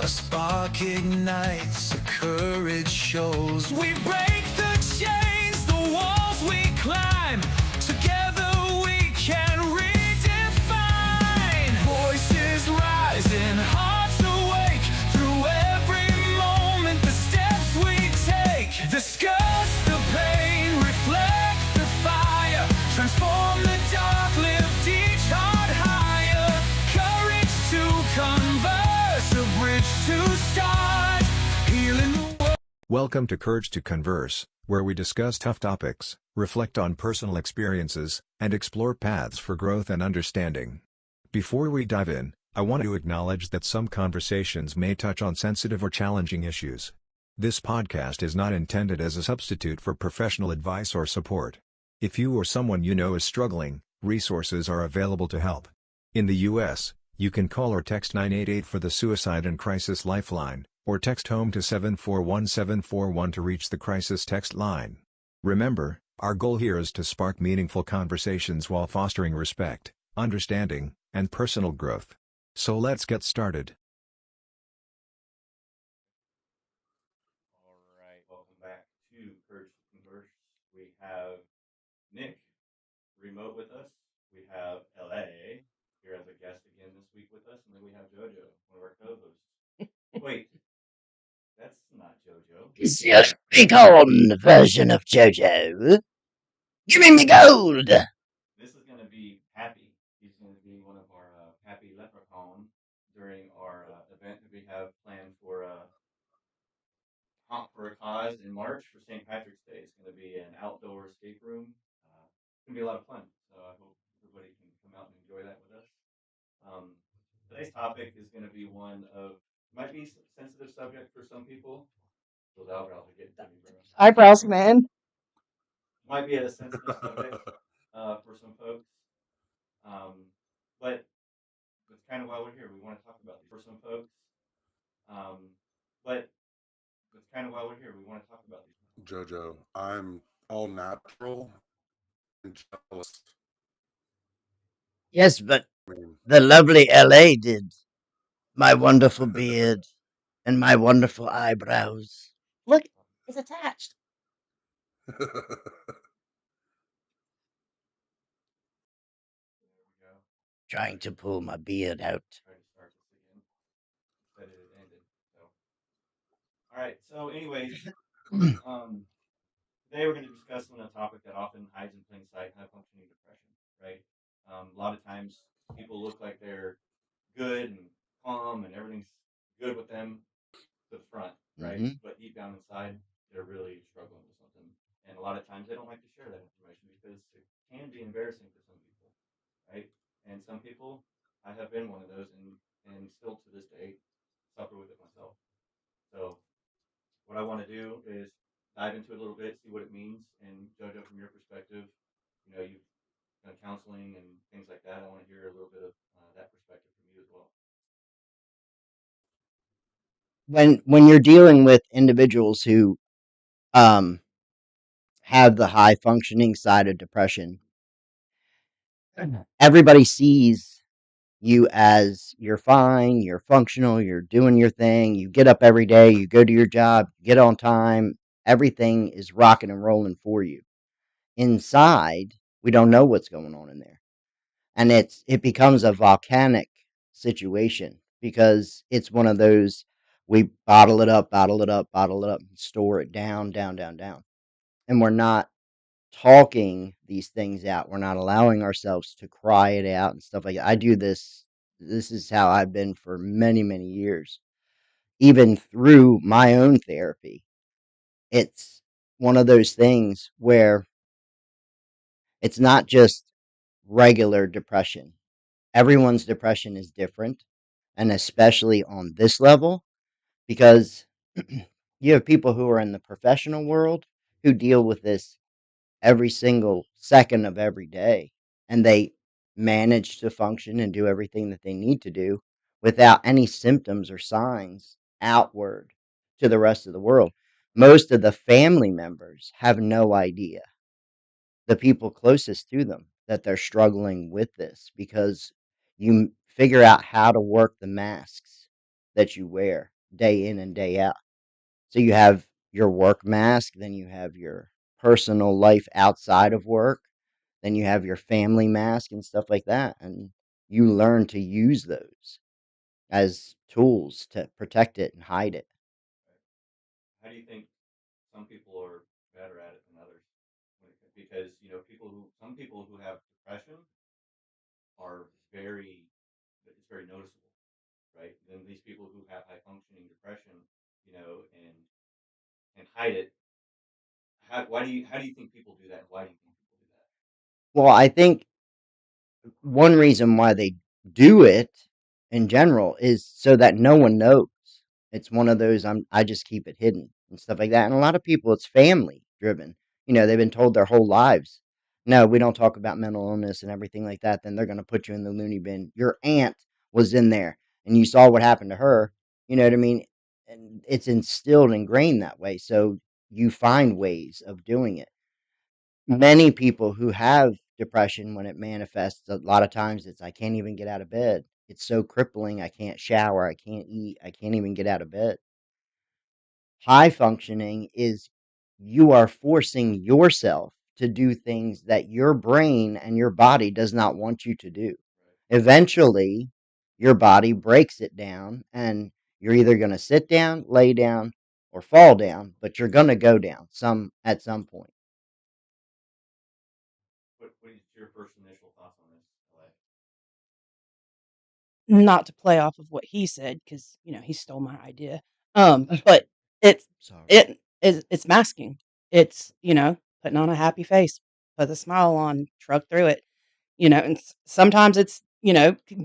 A spark ignites, a courage shows. We break the chains, the walls we climb. Together we can redefine. Voices rising, hearts awake. Through every moment, the steps we take. Discuss the pain, reflect the fire. Transform the dark, lift each heart higher. Courage to converse, a bridge to start. Healing the world. Welcome to Courage to Converse, where we discuss tough topics, reflect on personal experiences, and explore paths for growth and understanding. Before we dive in, I want to acknowledge that some conversations may touch on sensitive or challenging issues. This podcast is not intended as a substitute for professional advice or support. If you or someone you know is struggling, resources are available to help. In the U.S., you can call or text 988 for the Suicide and Crisis Lifeline, or text HOME to 741-741 to reach the crisis text line. Remember, our goal here is to spark meaningful conversations while fostering respect, understanding, and personal growth. So let's get started. All right, welcome back to Courage to Converse. We have Nick remote with us. We have LA here as a guest again this week with us, and then we have JoJo, one of our co-hosts. Wait, that's not JoJo. It's the Oregon version of JoJo. Give me the gold! This is going to be Pappy. He's going to be one of our Pappy Leprechaun during our event that we have planned for Honk for a Cause in March for St. Patrick's Day. It's going to be an outdoor escape room. It's going to be a lot of fun. So I hope everybody can come out and enjoy that with us. Today's topic is going to be one of, might be a sensitive subject for some people. Those eyebrows are getting to me, bro. Eyebrows, man. Might be a sensitive subject for some folks. But that's kind of why we're here. We want to talk about these for some folks. But that's kind of why we're here. We want to talk about these. JoJo, I'm all natural and jealous. Yes, but I mean, the lovely LA did. My wonderful beard and my wonderful eyebrows. Look, it's attached. There we go. Trying to pull my beard out. Try to start this again. Said it had ended. So, all right. So, anyways, today we're going to discuss on a topic that often hides in plain sight: high functioning depression. Right. A lot of times, people look like they're good and calm and everything's good with them to the front, right? Mhm. But deep down inside, they're really struggling with something. And a lot of times, they don't like to share that information because it can be embarrassing for some people, right? And some people, I have been one of those, and still to this day, suffer with it myself. So, what I want to do is dive into it a little bit, see what it means, and JoJo, from your perspective, you've done counseling and things like that. I want to hear a little bit of that perspective from you as well. When you're dealing with individuals who have the high functioning side of depression, everybody sees you as you're fine, you're functional, you're doing your thing, you get up every day, you go to your job, get on time, everything is rocking and rolling for you. Inside, we don't know what's going on in there. And it becomes a volcanic situation because it's one of those we bottle it up, bottle it up, bottle it up, and store it down, down, down, down. And we're not talking these things out. We're not allowing ourselves to cry it out and stuff like that. I do this. This is how I've been for many, many years, even through my own therapy. It's one of those things where it's not just regular depression. Everyone's depression is different, and especially on this level, because you have people who are in the professional world who deal with this every single second of every day, and they manage to function and do everything that they need to do without any symptoms or signs outward to the rest of the world. Most of the family members have no idea, the people closest to them, that they're struggling with this, because you figure out how to work the masks that you wear day in and day out. So you have your work mask, then you have your personal life outside of work, then you have your family mask and stuff like that. And you learn to use those as tools to protect it and hide it. How do you think some people are better at it than others? Because some people who have depression are it's very noticeable, right? Then these people who have high functioning depression, and hide it. How do you think people do that? Why do you think people do that? Well, I think one reason why they do it in general is so that no one knows. It's one of those I just keep it hidden and stuff like that. And a lot of people it's family driven. They've been told their whole lives, no, we don't talk about mental illness and everything like that. Then they're going to put you in the loony bin. Your aunt was in there and you saw what happened to her. You know what I mean? And it's instilled, ingrained that way. So you find ways of doing it. Many people who have depression, when it manifests, a lot of times it's I can't even get out of bed. It's so crippling. I can't shower. I can't eat. I can't even get out of bed. High functioning is you are forcing yourself to do things that your brain and your body does not want you to do. Eventually, your body breaks it down, and you're either going to sit down, lay down, or fall down, but you're going to go down at some point. What is your first initial thoughts on this, LA? Not to play off of what he said, because he stole my idea. But it's Sorry. it's masking. It's putting on a happy face, put a smile on, truck through it. And sometimes it's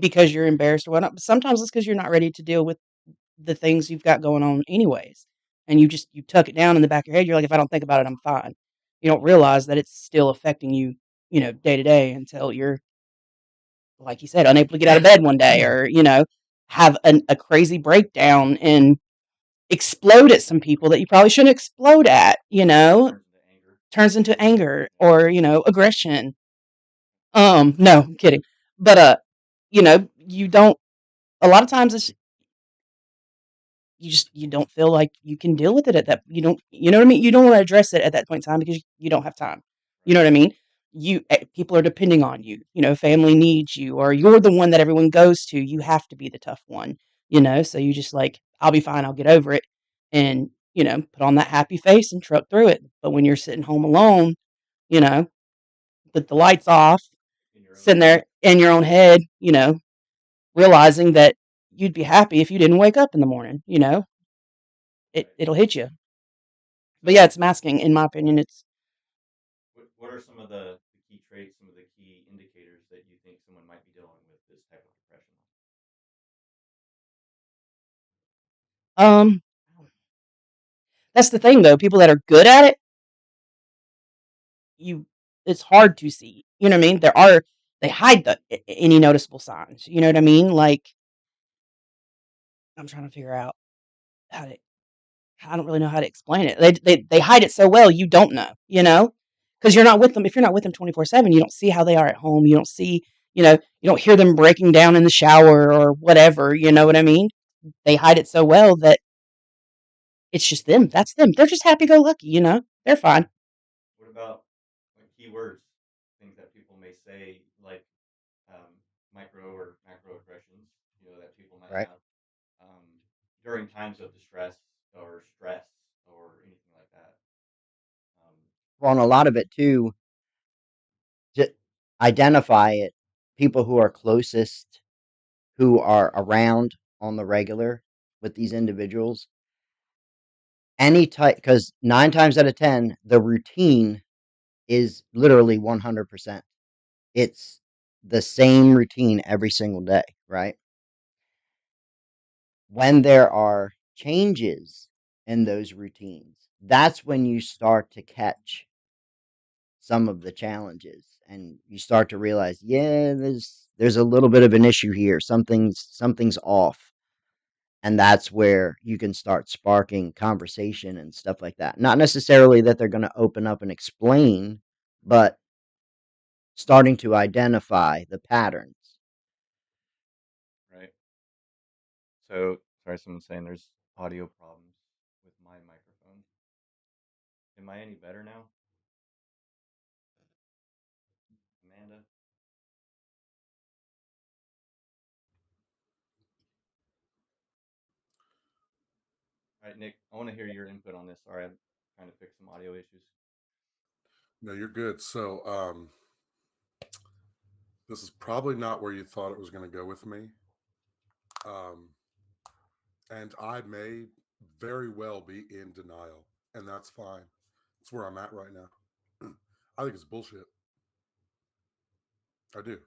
because you're embarrassed or whatnot. But sometimes it's because you're not ready to deal with the things you've got going on, anyways. And you tuck it down in the back of your head. You're like, if I don't think about it, I'm fine. You don't realize that it's still affecting you, day to day until you're, like you said, unable to get out of bed one day, or have a crazy breakdown and explode at some people that you probably shouldn't explode at. Turns into anger or aggression. No, I'm kidding. But you don't. A lot of times it's you don't feel like you can deal with it at that. You don't. You know what I mean. You don't want to address it at that point in time because you don't have time. You know what I mean. People are depending on you. Family needs you, or you're the one that everyone goes to. You have to be the tough one. So you just like, I'll be fine. I'll get over it, and put on that happy face and truck through it. But when you're sitting home alone, you know, with the lights off, In your own sitting head. there in your own head, realizing that you'd be happy if you didn't wake up in the morning. Right. It'll hit you. But So yeah, it's masking. In my opinion, it's what are some of the key traits, some of the key indicators that you think someone might be dealing with this type of depression? um. That's the thing, though. People that are good at it, you it's hard to see. You know what I mean? They hide any noticeable signs. You know what I mean? Like, I'm trying to figure out how to. I don't really know how to explain it. They hide it so well, you don't know. Because you're not with them. If you're not with them 24/7, you don't see how they are at home. You don't see. You don't hear them breaking down in the shower or whatever. You know what I mean? They hide it so well that it's just them. That's them. They're just happy go lucky. They're fine. What about like keywords, things that people may say, like micro or macro aggressions, that people might Right. have um, during times of distress or stress or anything like that. Um, Well, and a lot of it too, to identify it, people who are closest, who are around on the regular with these individuals, any type, because 9 times out of 10, the routine is literally 100%. It's the same routine every single day, right? When there are changes in those routines, that's when you start to catch some of the challenges and you start to realize, yeah, there's a little bit of an issue here. Something's off. And that's where you can start sparking conversation and stuff like that. Not necessarily that they're going to open up and explain, but starting to identify the patterns. right. So Sorry, someone's saying there's audio problems with my microphone. Am I any better now? Amanda? All right, Nick, I want to hear your input on this. Sorry, I'm trying to fix some audio issues. No, you're good. So, this is probably not where you thought it was going to go with me. Um, and I may very well be in denial, and that's fine. It's where I'm at right now. I think it's bullshit. I do,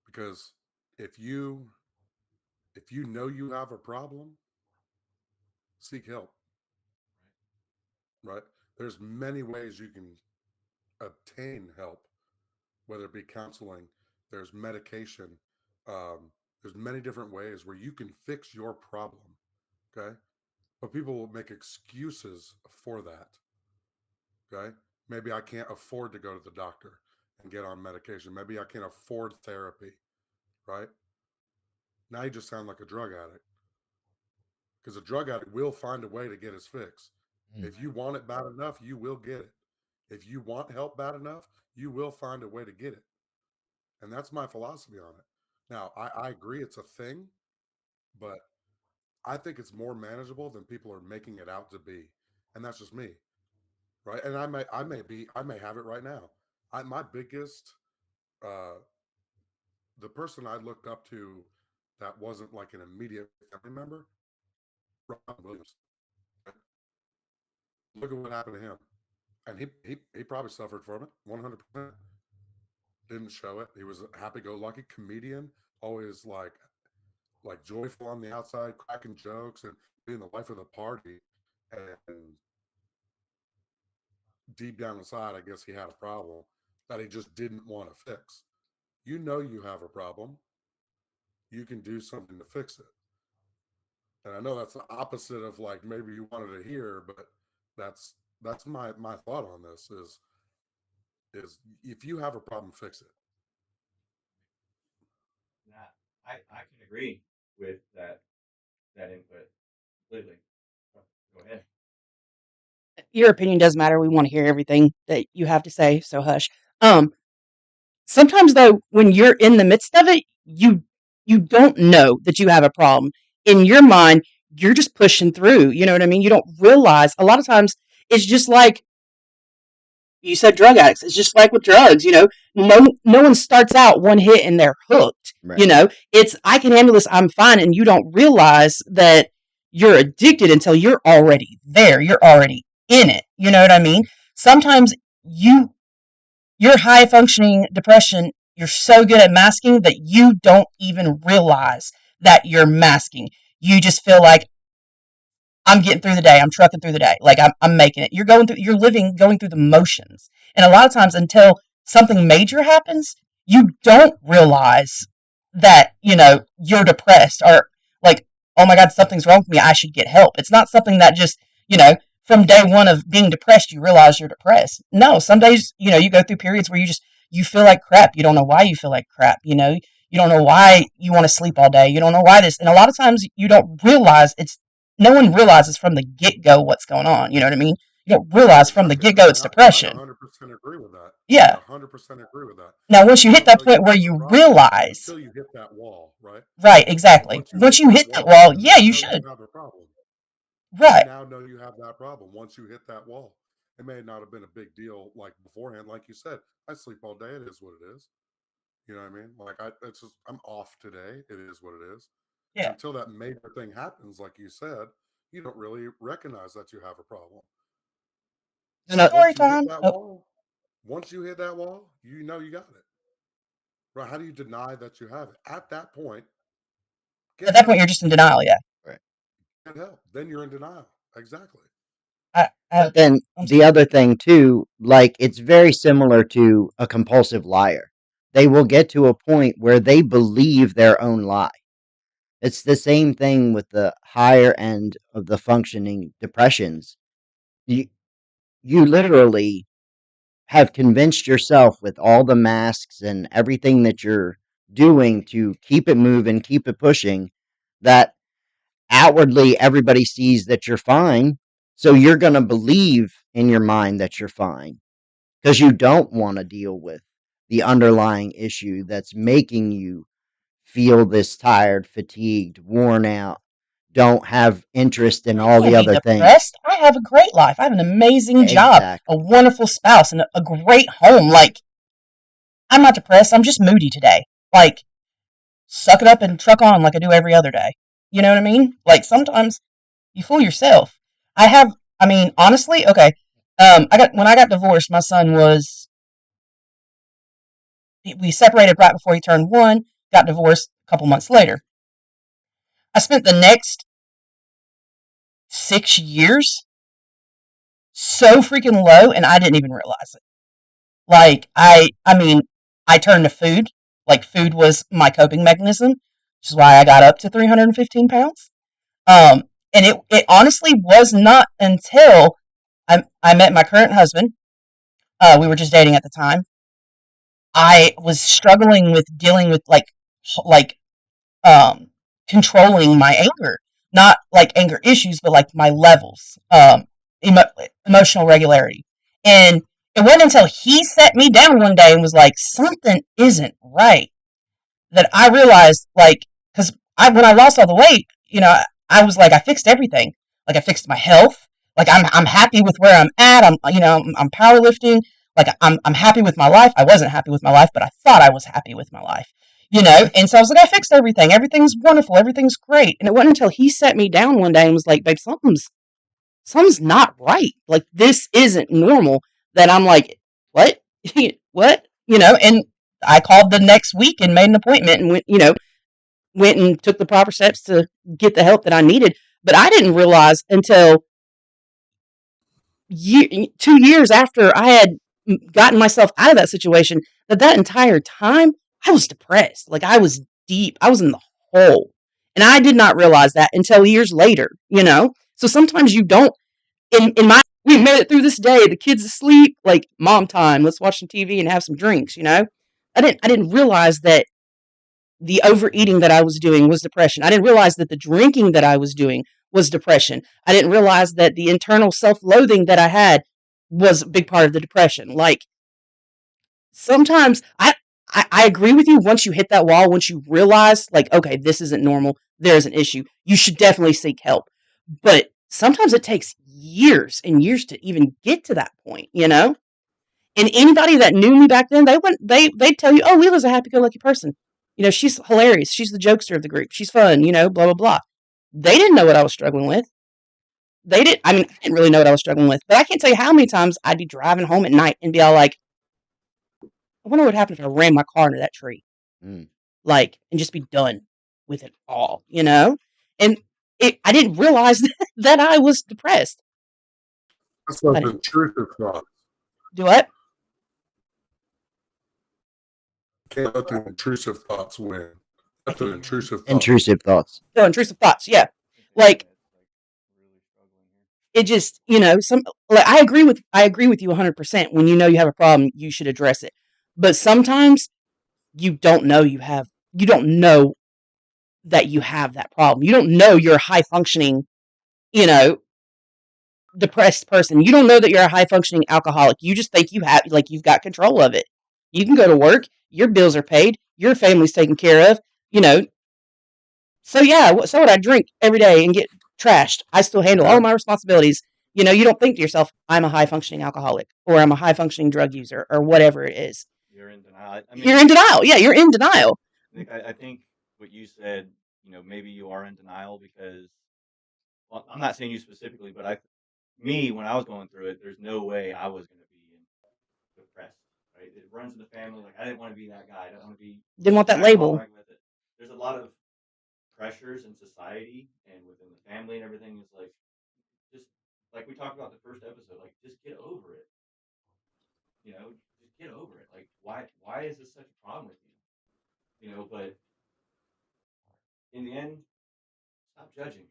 because if you if you know you have a problem, seek help. Right? There's many ways you can obtain help, whether it be counseling, there's medication, there's many different ways where you can fix your problem. Okay, but people will make excuses for that. Okay, maybe I can't afford to go to the doctor and get on medication. Maybe I can't afford therapy. Right now, you just sound like a drug addict, because a drug addict will find a way to get his fix. If you want it bad enough, you will get it. If you want help bad enough, you will find a way to get it. And that's my philosophy on it. Now, I agree it's a thing, but I think it's more manageable than people are making it out to be. And that's just me. Right. And I may have it right now. My biggest, uh, the person I looked up to that wasn't like an immediate family member, Ron Williams. Look at what happened to him. And he probably suffered from it 100%. Didn't show it. He was a happy-go-lucky comedian, always like joyful on the outside, cracking jokes and being the life of the party. And deep down inside, I guess he had a problem that he just didn't want to fix. You know you have a problem. You can do something to fix it. And I know that's the opposite of like maybe you wanted to hear, but that's my thought on this is if you have a problem, fix it. Nah, I can agree with that input completely. Go ahead. Your opinion does matter. We want to hear everything that you have to say, so hush. Um, Sometimes though, when you're in the midst of it, you don't know that you have a problem. In your mind, you're just pushing through. You know what I mean? You don't realize a lot of times it's just like you said drug addicts. It's just like with drugs, no one starts out one hit and they're hooked. Right. It's I can handle this, I'm fine, and you don't realize that you're addicted until you're already there. You're already in it. You know what I mean? Sometimes your high functioning depression, you're so good at masking that you don't even realize that you're masking. You just feel like I'm getting through the day. I'm trucking through the day. Like I'm making it. You're going through the motions. And a lot of times until something major happens, you don't realize that, you're depressed or like, oh my God, something's wrong with me. I should get help. It's not something that just, from day one of being depressed, you realize you're depressed. No, some days, you go through periods where you feel like crap. You don't know why you feel like crap. You don't know why you want to sleep all day. You don't know why this. And a lot of times you don't realize no one realizes from the get go what's going on. You know what I mean? You don't realize from the Exactly. get go it's I depression. 100% agree with that. I Yeah. 100% agree with that. Now, once you You hit don't that know you point where have the you problem realize, until you hit that wall, right? right, exactly. Once you Once hit you that hit that wall, wall, you yeah, now you know you should. have a problem. You Right. now know you have that problem once you hit that wall. It may not have been a big deal like beforehand. Like you said, I sleep all day. It is what it is. You know what I mean? It's just, I'm off today. It is what it is. Yeah. Until that major thing happens, like you said, you don't really recognize that you have a problem. Story Once you hit time. that Oh, wall, once you hit that wall, you know you got it. Right? How do you deny that you have it? At that point, at get that point, help. you're just in denial. Yeah. Right. Get help. Then you're in denial. Exactly. But Then I'm the sorry. other thing too, like it's very similar to a compulsive liar. They will get to a point where they believe their own lie. It's the same thing with the higher end of the functioning depressions. You you literally have convinced yourself with all the masks and everything that you're doing to keep it moving, keep it pushing, that outwardly everybody sees that you're fine. So you're going to believe in your mind that you're fine because you don't want to deal with the underlying issue that's making you feel this tired, fatigued, worn out, don't have interest in I all the can't be other things. depressed. I have a great life. I have an amazing job, a Exactly. wonderful spouse, and a great home. Like, I'm not depressed. I'm just moody today. Like, suck it up and truck on like I do every other day. You know what I mean? Like, sometimes you fool yourself. I mean, honestly, okay. When I got divorced, my son was, we separated right before he turned 1, got divorced a couple months later. I spent the next 6 years so freaking low, and I didn't even realize it. Like, I mean, I turned to food. Like, food was my coping mechanism, which is why I got up to 315 pounds. Um, and it honestly was not until I met my current husband. We were just dating at the time. I was struggling with dealing with like um controlling my anger, not like anger issues, but like my levels, emotional regularity. And it wasn't until he sat me down one day and was like, something isn't right, that I realized, like, because when I lost all the weight, I was like, I fixed everything. Like, I fixed my health. Like, I'm happy with where I'm at. I'm powerlifting. Like, I'm happy with my life. I wasn't happy with my life, but I thought I was happy with my life. And so I was like, I fixed everything. Everything's wonderful. Everything's great. And it wasn't until he sat me down one day and was like, babe, something's not right. Like, this isn't normal. That I'm like, what? What? And I called the next week and made an appointment and went and took the proper steps to get the help that I needed. But I didn't realize until 2 years after I had gotten myself out of that situation that entire time I was depressed. Like, I was deep. I was in the hole. And I did not realize that until years later. So sometimes you don't, we made it through this day. The kids asleep, like, mom time. Let's watch some TV and have some drinks. I didn't realize that the overeating that I was doing was depression. I didn't realize that the drinking that I was doing was depression. I didn't realize that the internal self-loathing that I had was a big part of the depression. Like, sometimes I agree with you. Once you hit that wall, once you realize, like, okay, this isn't normal, there is an issue, you should definitely seek help. But sometimes it takes years and years to even get to that point. And anybody that knew me back then, they'd tell you, "Oh, Leela's a happy-go-lucky person. She's hilarious. She's the jokester of the group. She's fun. Blah blah blah." They didn't know what I was struggling with. They didn't. I mean, I didn't really know what I was struggling with. But I can't tell you how many times I'd be driving home at night and be all like, "I wonder what happened if I ran my car into that tree." Mm. Like, and just be done with it all. And I didn't realize that I was depressed. That's those I didn't intrusive thoughts. do what? Can't let the intrusive thoughts win. That's an intrusive thought. Intrusive thoughts. So intrusive thoughts. Yeah, I think like, that's like really struggling here. it just, some, like, I agree with you 100%. When you have a problem, you should address it. But sometimes you don't know that you have that problem. You don't know you're a high functioning, you know depressed person. You don't know that you're a high functioning alcoholic. You just think you've got control of it. You can go to work, your bills are paid, your family's taken care of. you know so yeah, so would I drink every day and get trashed. I still handle all Yeah. of my responsibilities. You don't think to yourself, I'm a high functioning alcoholic, or I'm a high functioning drug user, or whatever it is. You're in denial. I You're mean, in denial. Yeah, you're in denial. I think what you said, maybe you are in denial because, well, I'm not saying you specifically, but me, when I was going through it, there's no way I was going to be depressed, right? It runs in the family. Like, I didn't want to be that guy. I didn't want to be, Didn't want and that I fought label. back with it. There's a lot of pressures in society and within the family and everything. Is like, just like we talked about the first episode, like, just get over it. Just get over it. Like, why is this such a problem with you? But in the end, stop judging.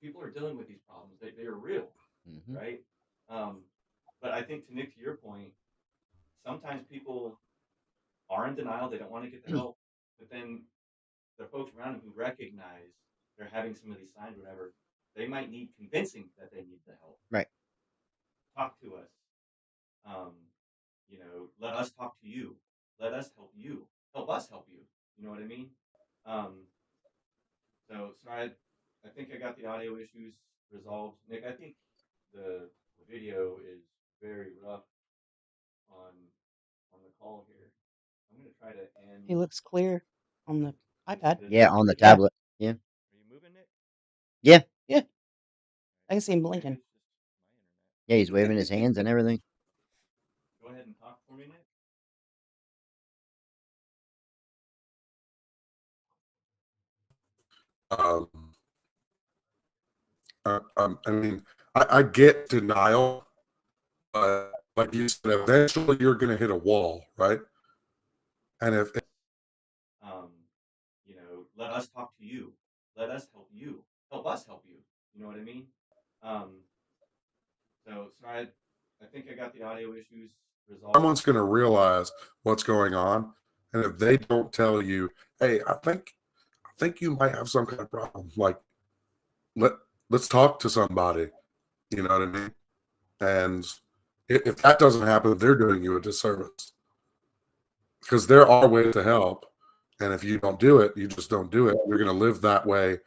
People are dealing with these problems. They are real, Mm-hmm. right? Um, but I think, to Nick, to your point, sometimes people are in denial. They don't want to get the help, but then the folks around them who recognize they're having some of these signs, whatever, they might need convincing that they need the help. Right. Talk to us. Um, let us talk to you. Let us help you. Help us help you. You know what I mean? Um, so I think I got the audio issues resolved. Nick, I think the video is very rough on the call here. I'm gonna try to He end. looks clear on the iPad. Yeah, on the Yeah. tablet. Yeah. Are you moving, Nick? Yeah. Yeah. I can see him Maybe blinking. it's just my Yeah, he's waving his hands and everything. Go ahead and talk for me, Nick. Um, I mean, I get denial, but like you said, eventually you're going to hit a wall, right? And if Um, let us talk to you. Let us help you. Help us help you. You know what I mean? Um, so I think I got the audio issues resolved. someone's going to realize what's going on, and if they don't tell you, hey, I think you might have some kind of problem, like let let's talk to somebody. You know what I mean? And if that doesn't happen, they're doing you a disservice because there are ways to help. And if you don't do it, you just don't do it. You're going to live that way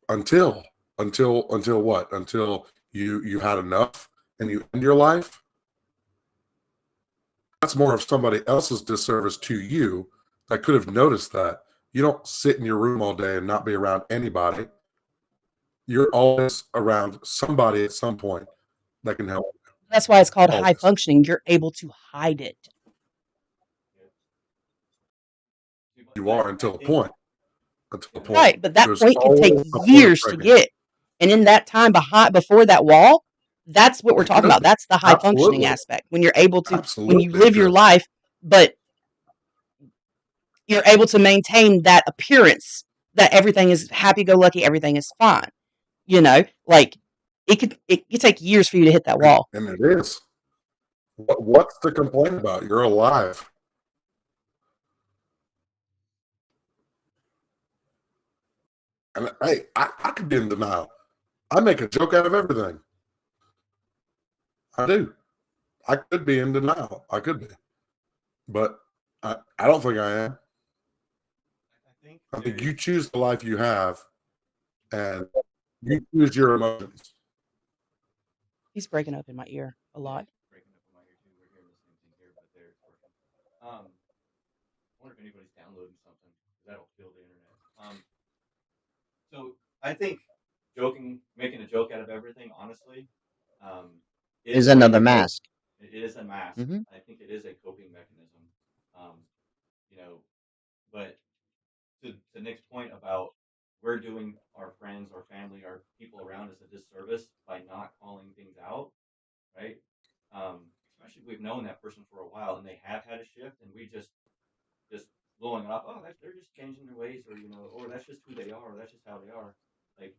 until until what? Until you had enough and you end your life. That's more of somebody else's disservice to you that could have noticed that. You don't sit in your room all day and not be around anybody. You're always around somebody at some point that can help. That's why it's called high Always. functioning. You're able to hide it. You are until a point. Until a point. Right, but that There's point could take always a point of years to breaking. get. And in that time before that wall, that's what we're It talking could. about. That's the high functioning Absolutely. aspect. When you're able to, when you Absolutely it live your could. life, but you're able to maintain that appearance that everything is happy go lucky, everything is fine. Like it could take years for you to hit that wall. And it is. What's to complain about? You're alive. And hey, I could be in denial. I make a joke out of everything. I do. I could be in denial. I could be. But I don't think I am. I think you choose the life you have and you choose your emotions. He's breaking up in my ear a lot. Breaking up in my ear too. We're hearing the same thing here, but there it's working. I wonder if anybody's downloading something because that'll kill the internet. So I think making a joke out of everything, honestly, is Is the way another to go. mask. It is a mask. Hmm. I think it is a coping mechanism. Um, you know, but to Nick's point about we're doing our friends, our family, our people around us a disservice by not calling things out, right? Especially if we've known that person for a while and they have had a shift, and we just blowing it off. Oh, they're just changing their ways, or that's just who they are, or that's just how they are. Like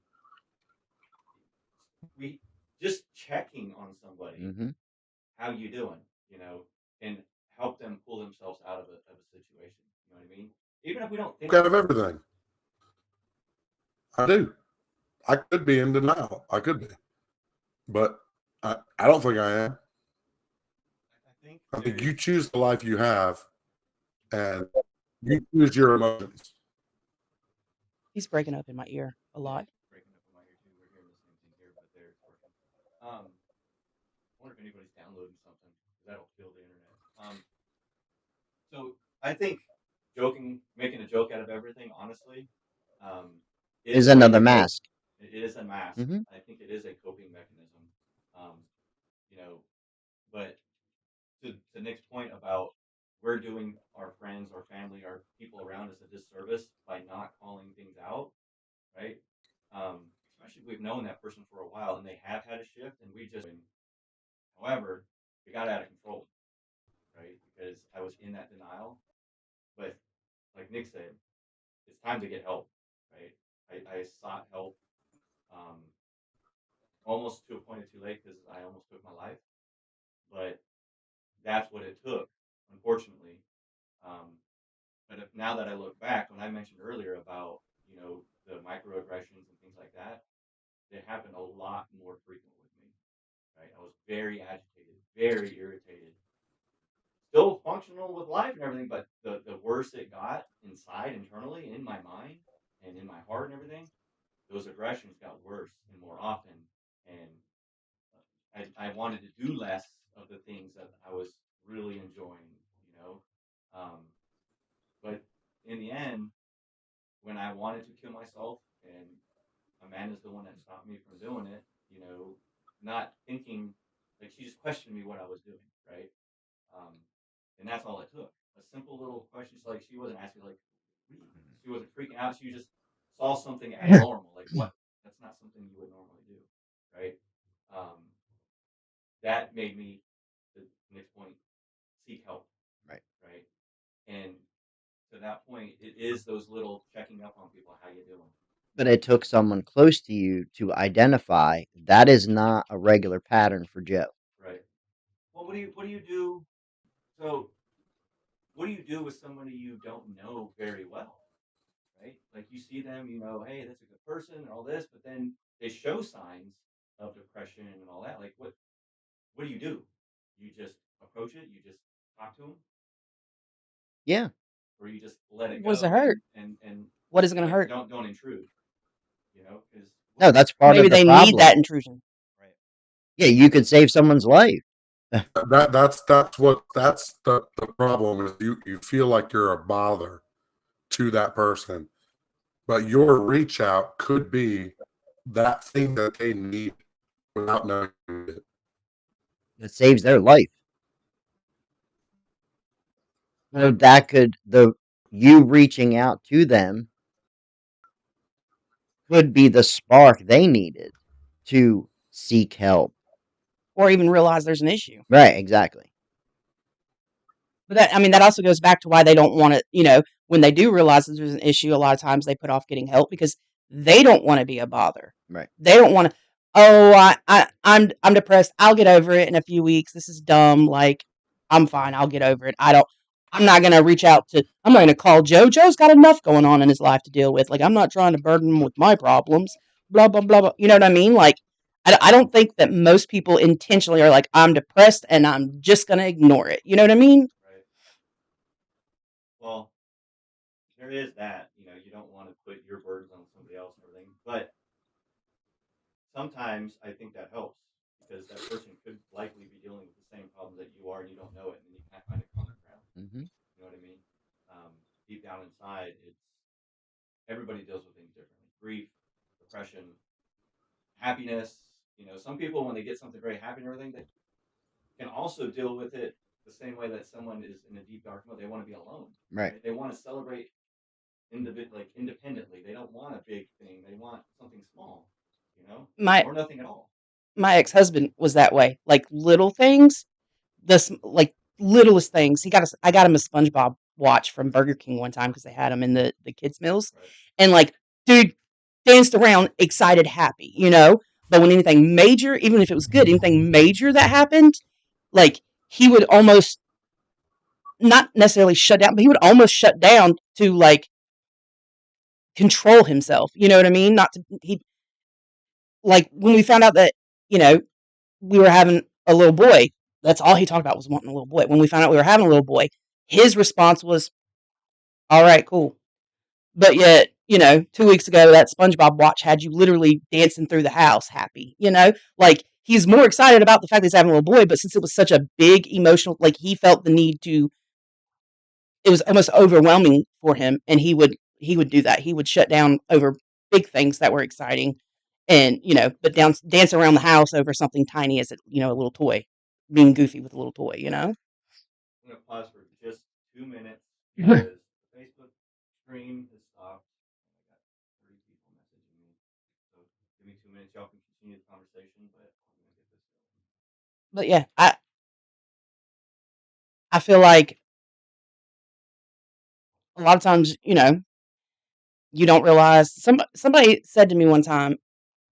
we just checking on somebody, Hmm. how you doing, and help them pull themselves out of a situation. You know what I mean? Even if we don't think Out of everything. I do. I could be in denial. I could be. But I don't think I am. I think you choose the life you have and you choose your emotions. He's breaking up in my ear a lot. breaking up in my ear too. We're hearing the same thing here, but there it's working. I wonder if anybody's downloading something because that'll kill the internet. So I think making a joke out of everything, honestly, is Is the way another to go. mask. It is a mask. Hmm. I think it is a coping mechanism. Um, you know, but to Nick's point about we're doing our friends, our family, our people around us a disservice by not calling things out, right? Especially if we've known that person for a while and they have had a shift, and we just. However, it got out of control, right? Because I was in that denial. But like Nick said, it's time to get help, right? I sought help um, almost to a point of too late because I almost took my life. But that's what it took, unfortunately. Um, but now that I look back, when I mentioned earlier about the microaggressions and things like that, they happened a lot more frequent with me. Right, I was very agitated, very irritated, still functional with life and everything, but the worse it got inside, internally, in my mind and in my heart and everything, those aggressions got worse and more often, and I wanted to do less of the things that I was really enjoying, you know. Um, but in the end, when I wanted to kill myself, and Amanda's the one that stopped me from doing it, not thinking, like, she just questioned me what I was doing, right? Um, and that's all it took. A simple little question. So, like, she wasn't asking, like, she wasn't freaking out. She just saw something abnormal. Like, what? That's not something you would normally do, right? Um, that made me, the next point, seek help, Right. right? And to that point, it is those little checking up on people. How you doing? But it took someone close to you to identify that is not a regular pattern for Joe. Right. Well, what do you do? So, what do you do with somebody you don't know very well? Right? Like, you see them, hey, that's a good person and all this, but then they show signs of depression and all that. Like, what do you do? You just approach it, you just talk to them, Yeah. or you just let it What does it go, hurt? and What is it going to like, hurt? don't intrude, because No, that's part Maybe of the they need that problem. intrusion. right, Yeah, you could save someone's life. That's the problem is you feel like you're a bother to that person, but your reach out could be that thing that they need without knowing it. It saves their life. So that could the you reaching out to them could be the spark they needed to seek help. Or even realize there's an issue. Right, exactly. But that, I mean, that also goes back to why they don't want to, when they do realize that there's an issue, a lot of times they put off getting help because they don't want to be a bother. Right. They don't want to, oh, I'm depressed. I'll get over it in a few weeks. This is dumb. Like, I'm fine. I'll get over it. I'm not going to reach out to, I'm not going to call Joe. Joe's got enough going on in his life to deal with. Like, I'm not trying to burden him with my problems. Blah, blah, blah, blah. You know what I mean? Like, I don't think that most people intentionally are like, I'm depressed and I'm just going to ignore it. You know what I mean? right. Well, there is that. You don't want to put your burdens on somebody else and everything, but sometimes I think that helps because that person could likely be dealing with the same problems that you are, and you don't know it, and then you can't find a common ground. Hmm. You know what I mean? Deep down inside, it's everybody deals with things differently. Grief, depression, happiness. Some people, when they get something very happy and everything, they can also deal with it the same way that someone is in a deep dark mode. They want to be alone. Right. Right? They want to celebrate like independently. They don't want a big thing. They want something small. My Or nothing at all. my ex-husband was that way. Like little things, like littlest things. I got him a SpongeBob watch from Burger King one time because they had them in the kids meals, Right. and like, dude danced around, excited, happy, But when anything major, even if it was good, anything major that happened, like he would almost not necessarily shut down, but he would almost shut down to like control himself. You know what I mean? Not to he like when we found out that you know we were having a little boy. That's all he talked about was wanting a little boy. When we found out we were having a little boy, his response was, "All right, cool." But yet, 2 weeks ago, that SpongeBob watch had you literally dancing through the house, happy. Like he's more excited about the fact that he's having a little boy, but since it was such a big emotional, like he felt the need to. It was almost overwhelming for him, and he would do that. He would shut down over big things that were exciting, and but dance around the house over something tiny as a little toy, being goofy with a little toy. I'm gonna pause for just 2 minutes because the Facebook stream has stopped. I got 30 people messaging me. So give me 2 minutes. Y'all can continue the conversation, but I'm gonna get this going. But yeah, I feel like a lot of times, you don't realize. Somebody said to me one time,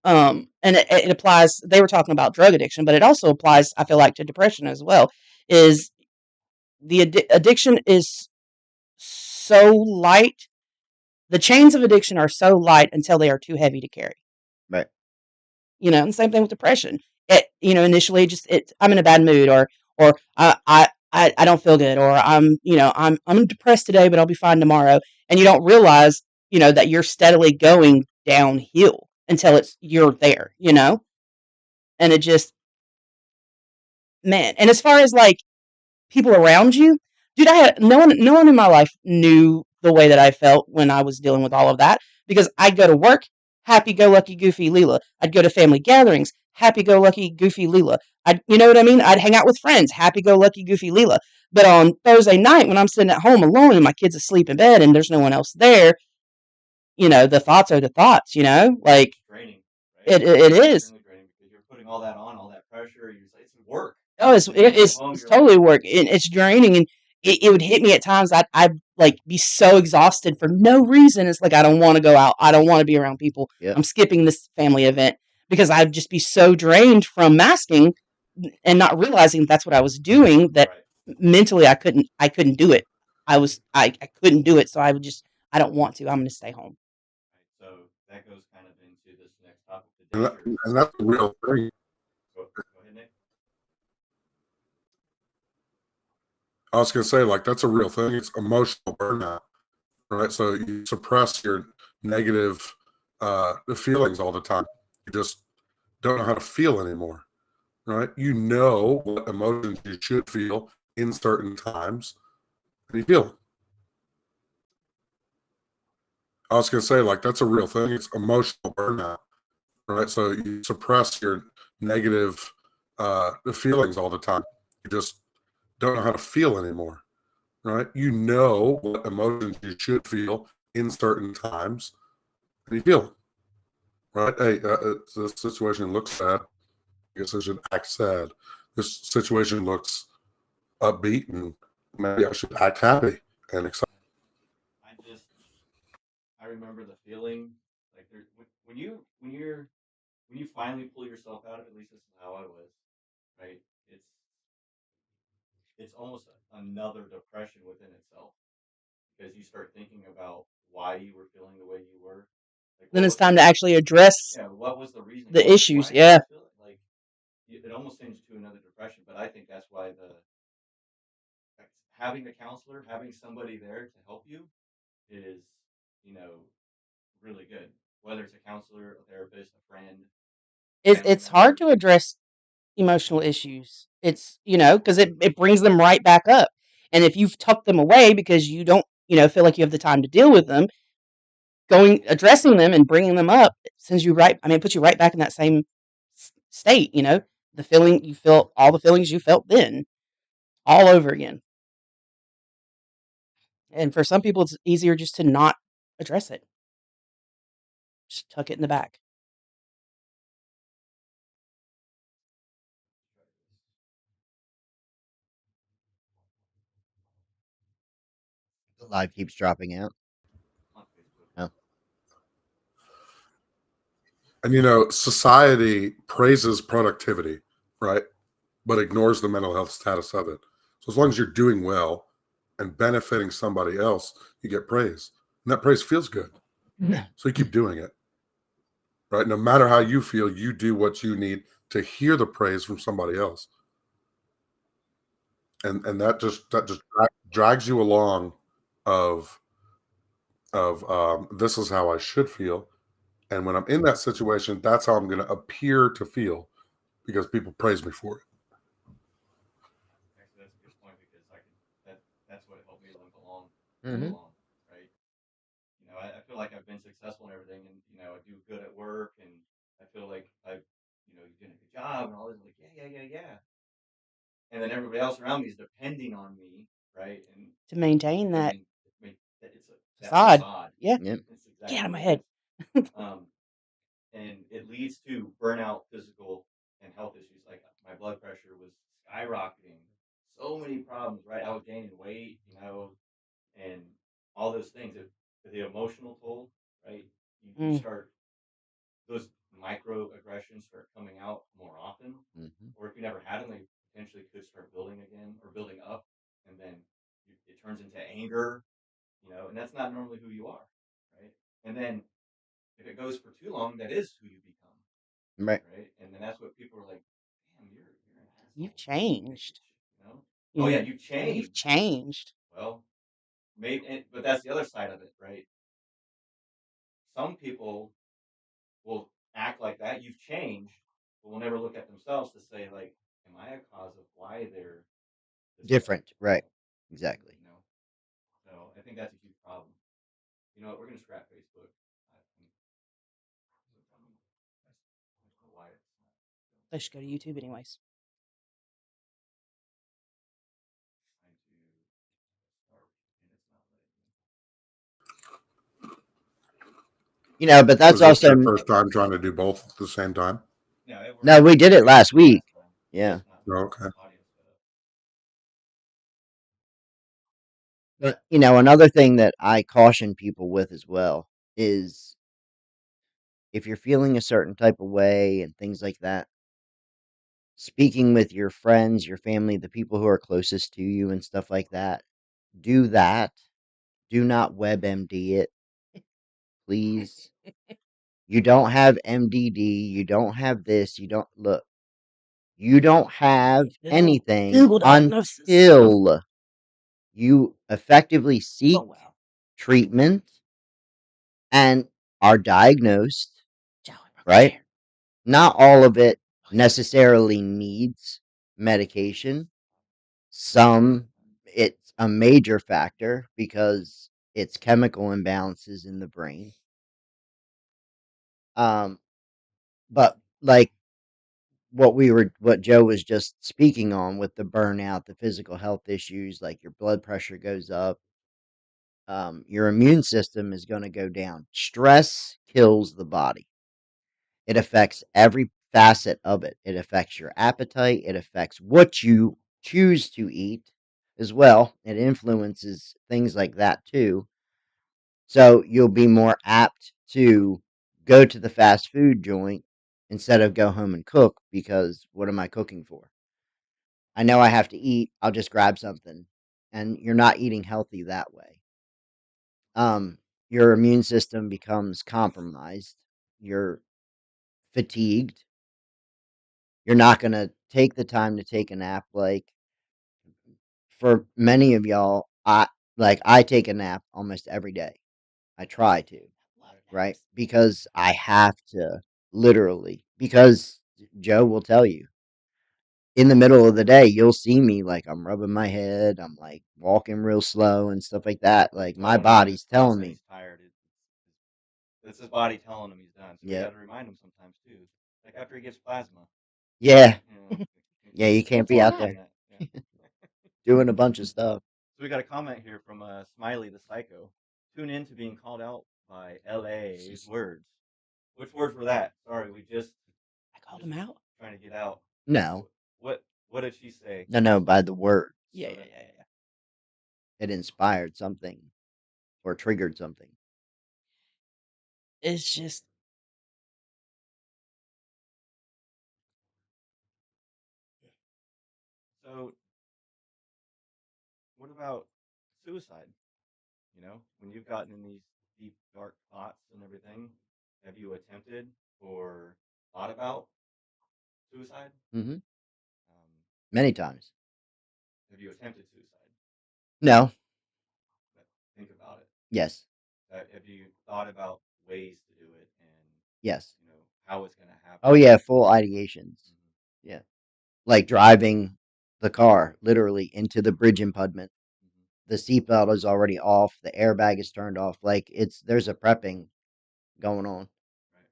and it applies. They were talking about drug addiction, but it also applies. I feel like to depression as well. Is the addiction is so light The chains of addiction are so light until they are too heavy to carry. Right. And same thing with depression. Initially just I'm in a bad mood, or I don't feel good, or I'm depressed today, but I'll be fine tomorrow. And you don't realize, that you're steadily going downhill until you're there, and it just, man. And as far as like people around you, dude, I had no one in my life knew the way that I felt when I was dealing with all of that, because I'd go to work, happy go lucky goofy Leela. I'd go to family gatherings, happy go lucky goofy Leela. You know what I mean? I'd hang out with friends, happy go lucky goofy Leela. But on Thursday night when I'm sitting at home alone and my kids asleep in bed and there's no one else there, the thoughts are the thoughts, like It's draining, right? it It's is. extremely draining because you're putting all that on, all that pressure. You're just like, it's work. Oh, it's And then you get it's, home, it's you're like, totally work. It's draining, and it would hit me at times. I'd like be so exhausted for no reason. It's like I don't want to go out. I don't want to be around people. Yep. I'm skipping this family event because I'd just be so drained from masking and not realizing that's what I was doing. That right. mentally I couldn't do it. I couldn't do it. So I don't want to. I'm going to stay home. Right. So that goes kind of into this next topic, the And, that, dangers. and that's a real thing. Go ahead, Nick. I was going to say, like, that's a real thing. It's emotional burnout, right? So you suppress your negative feelings all the time. You just don't know how to feel anymore, right? You know what emotions you should feel in certain times, and you feel them. I was going to say, like, that's a real thing. It's emotional burnout, right? So you suppress your negative feelings all the time. You just don't know how to feel anymore, right? You know what emotions you should feel in certain times, and you feel them, right? Hey, this situation looks sad. I guess I should act sad. This situation looks upbeat, and maybe I should act happy and excited. I just, I remember the feeling like when you finally pull yourself out of it, at least this is how I was, right? It's it's almost another depression within itself because you start thinking about why you were feeling the way you were. Like, Then what it's was the time to reason? actually address What was the reason? the issues. Why did Yeah, I feel it? Like, it almost turns to another depression. But I think that's why like, having the counselor, having somebody there to help you is, you know, really good. Whether it's a counselor, a therapist, a friend, family it's hard member. to address emotional issues. It's, because it brings them right back up. And if you've tucked them away because you don't, feel like you have the time to deal with them, addressing them and bringing them up sends you right. I mean, it puts you right back in that same state. The feeling you feel, all the feelings you felt then, all over again. And for some people, it's easier just to not address it. Just tuck it in the back. The live keeps dropping out. On Facebook. Oh. And you know, society praises productivity, right? But ignores the mental health status of it. So as long as you're doing well and benefiting somebody else, you get praise. And that praise feels good. So you keep doing it. Right? No matter how you feel, you do what you need to hear the praise from somebody else. And that just drags you along of this is how I should feel. And when I'm in that situation, that's how I'm going to appear to feel because people praise me for it. Actually, that's a good point because that's what helped me move Mm-hmm. along, right? I feel like I've been successful in everything, and I do good at work, and I feel like you're doing a good job, and all this. Like, yeah, and then everybody else around me is depending on me, right? And To maintain that I mean, that facade. facade. Yeah. Yep. It's Get out exactly of my what it head. is. Um, and it leads to burnout, physical and health issues. Like my blood pressure was skyrocketing, so many problems. Right, I was gaining weight, and all those things. The emotional toll, right? You Mm. start those microaggressions start coming out more often, Mm-hmm. or if you never had them, they potentially could start building again or building up, and then it turns into anger, and that's not normally who you are, And then if it goes for too long, that is who you become, Right. right? And then that's what people are like, damn, you're an asshole. You've changed. You know? Oh yeah, you You've changed. changed. Well, maybe, but that's the other side of it, right? Some people will act like that. You've changed, but will never look at themselves to say, like, am I a cause of why they're this way? Different. Right. Exactly. You know? So I think that's a huge problem. You know what? We're gonna scrap Facebook. I think. I don't know why it's not They should go to YouTube anyways. trying to start and it's not letting me. You know, but that's Was this also your first time trying to do both at the same time? No, it worked. no. We did it last week. time. Yeah. Just not Oh, okay. audio setup. But you know, another thing that I caution people with as well is if you're feeling a certain type of way and things like that, speaking with your friends, your family, the people who are closest to you and stuff like that, do that. Do not WebMD it, please. You don't have MDD. You don't have this. You don't look. You don't have anything Google diagnosis. until you effectively seek Oh well. treatment and are diagnosed, Jolly Roger right? Bear. Not all of it necessarily needs medication. Some, it's a major factor because it's chemical imbalances in the brain. But like what Joe was just speaking on with the burnout, the physical health issues, like your blood pressure goes up, your immune system is going to go down. Stress kills the body. It affects every facet of it. It affects your appetite. It affects what you choose to eat as well. It influences things like that too. So you'll be more apt to go to the fast food joint instead of go home and cook because what am I cooking for? I know I have to eat. I'll just grab something. And you're not eating healthy that way. Your immune system becomes compromised. You're fatigued. You're not going to take the time to take a nap. Like for many of y'all, I take a nap almost every day. I try to, right? Because I have to literally, because Joe will tell you in the middle of the day, you'll see me like I'm rubbing my head, I'm like walking real slow and stuff like that. Like my body's telling me. He's tired. It's his body telling him he's done. So we Yeah. got to remind him sometimes too. Like after he gives plasma. Yeah. You know, Yeah, you can't be out there Yeah. doing a bunch of stuff. So we got a comment here from Smiley the Psycho. Tune in to being called out by LA's words. Which words were that? Sorry, we just I called him out. trying to get out. No. What did she say? No, by the word. Yeah. It inspired something or triggered something. It's just So what about suicide? You know, when you've gotten in these deep, dark thoughts and everything, have you attempted or thought about suicide? Mm-hmm. Many times. Have you attempted suicide? No. But think about it. Yes. Have you thought about ways to do it and Yes. you know how it's going to happen? Oh yeah, full ideations. Yeah. Like driving the car literally into the bridge impediment. The seatbelt is already off, the airbag is turned off. Like there's a prepping going on. Right.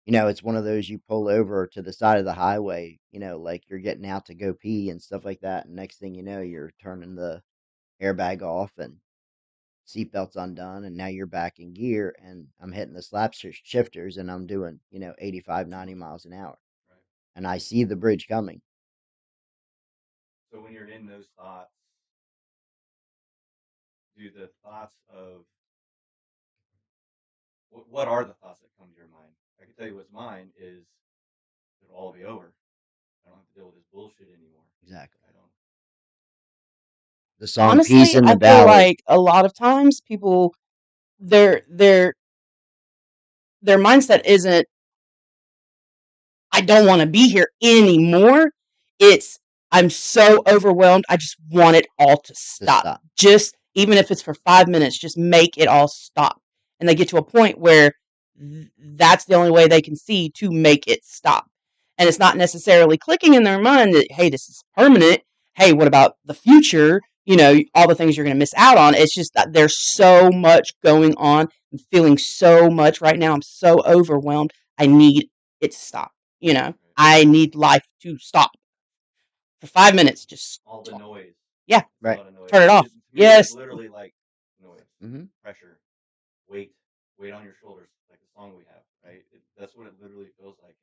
You know, it's one of those you pull over to the side of the highway, you know, like you're getting out to go pee and stuff like that. And next thing you know, you're turning the airbag off and seatbelt's undone. And now you're back in gear and I'm hitting the shifters and I'm doing, 85, 90 miles an hour. Right. And I see the bridge coming. So when you're in those thoughts, do the thoughts of what are the thoughts that come to your mind? I can tell you what's mine is it'll all be over. I don't have to deal with this bullshit anymore. Exactly. I don't. The song honestly, Peace in the I feel Ballad. like a lot of times people they're their mindset isn't, I don't want to be here anymore. It's, I'm so overwhelmed. I just want it all to stop. Just, even if it's for 5 minutes, just make it all stop. And they get to a point where that's the only way they can see to make it stop. And it's not necessarily clicking in their mind that, hey, this is permanent. Hey, what about the future? You know, all the things you're going to miss out on. It's just that there's so much going on. I'm feeling so much right now. I'm so overwhelmed. I need it to stop. You know, I need life to stop for 5 minutes. Just All the noise. yeah, It's a Right. lot of noise. turn it off. To me, it's Yes. literally like noise, Mhm. pressure, weight on your shoulders, like the song we have, right? That's what it literally feels like.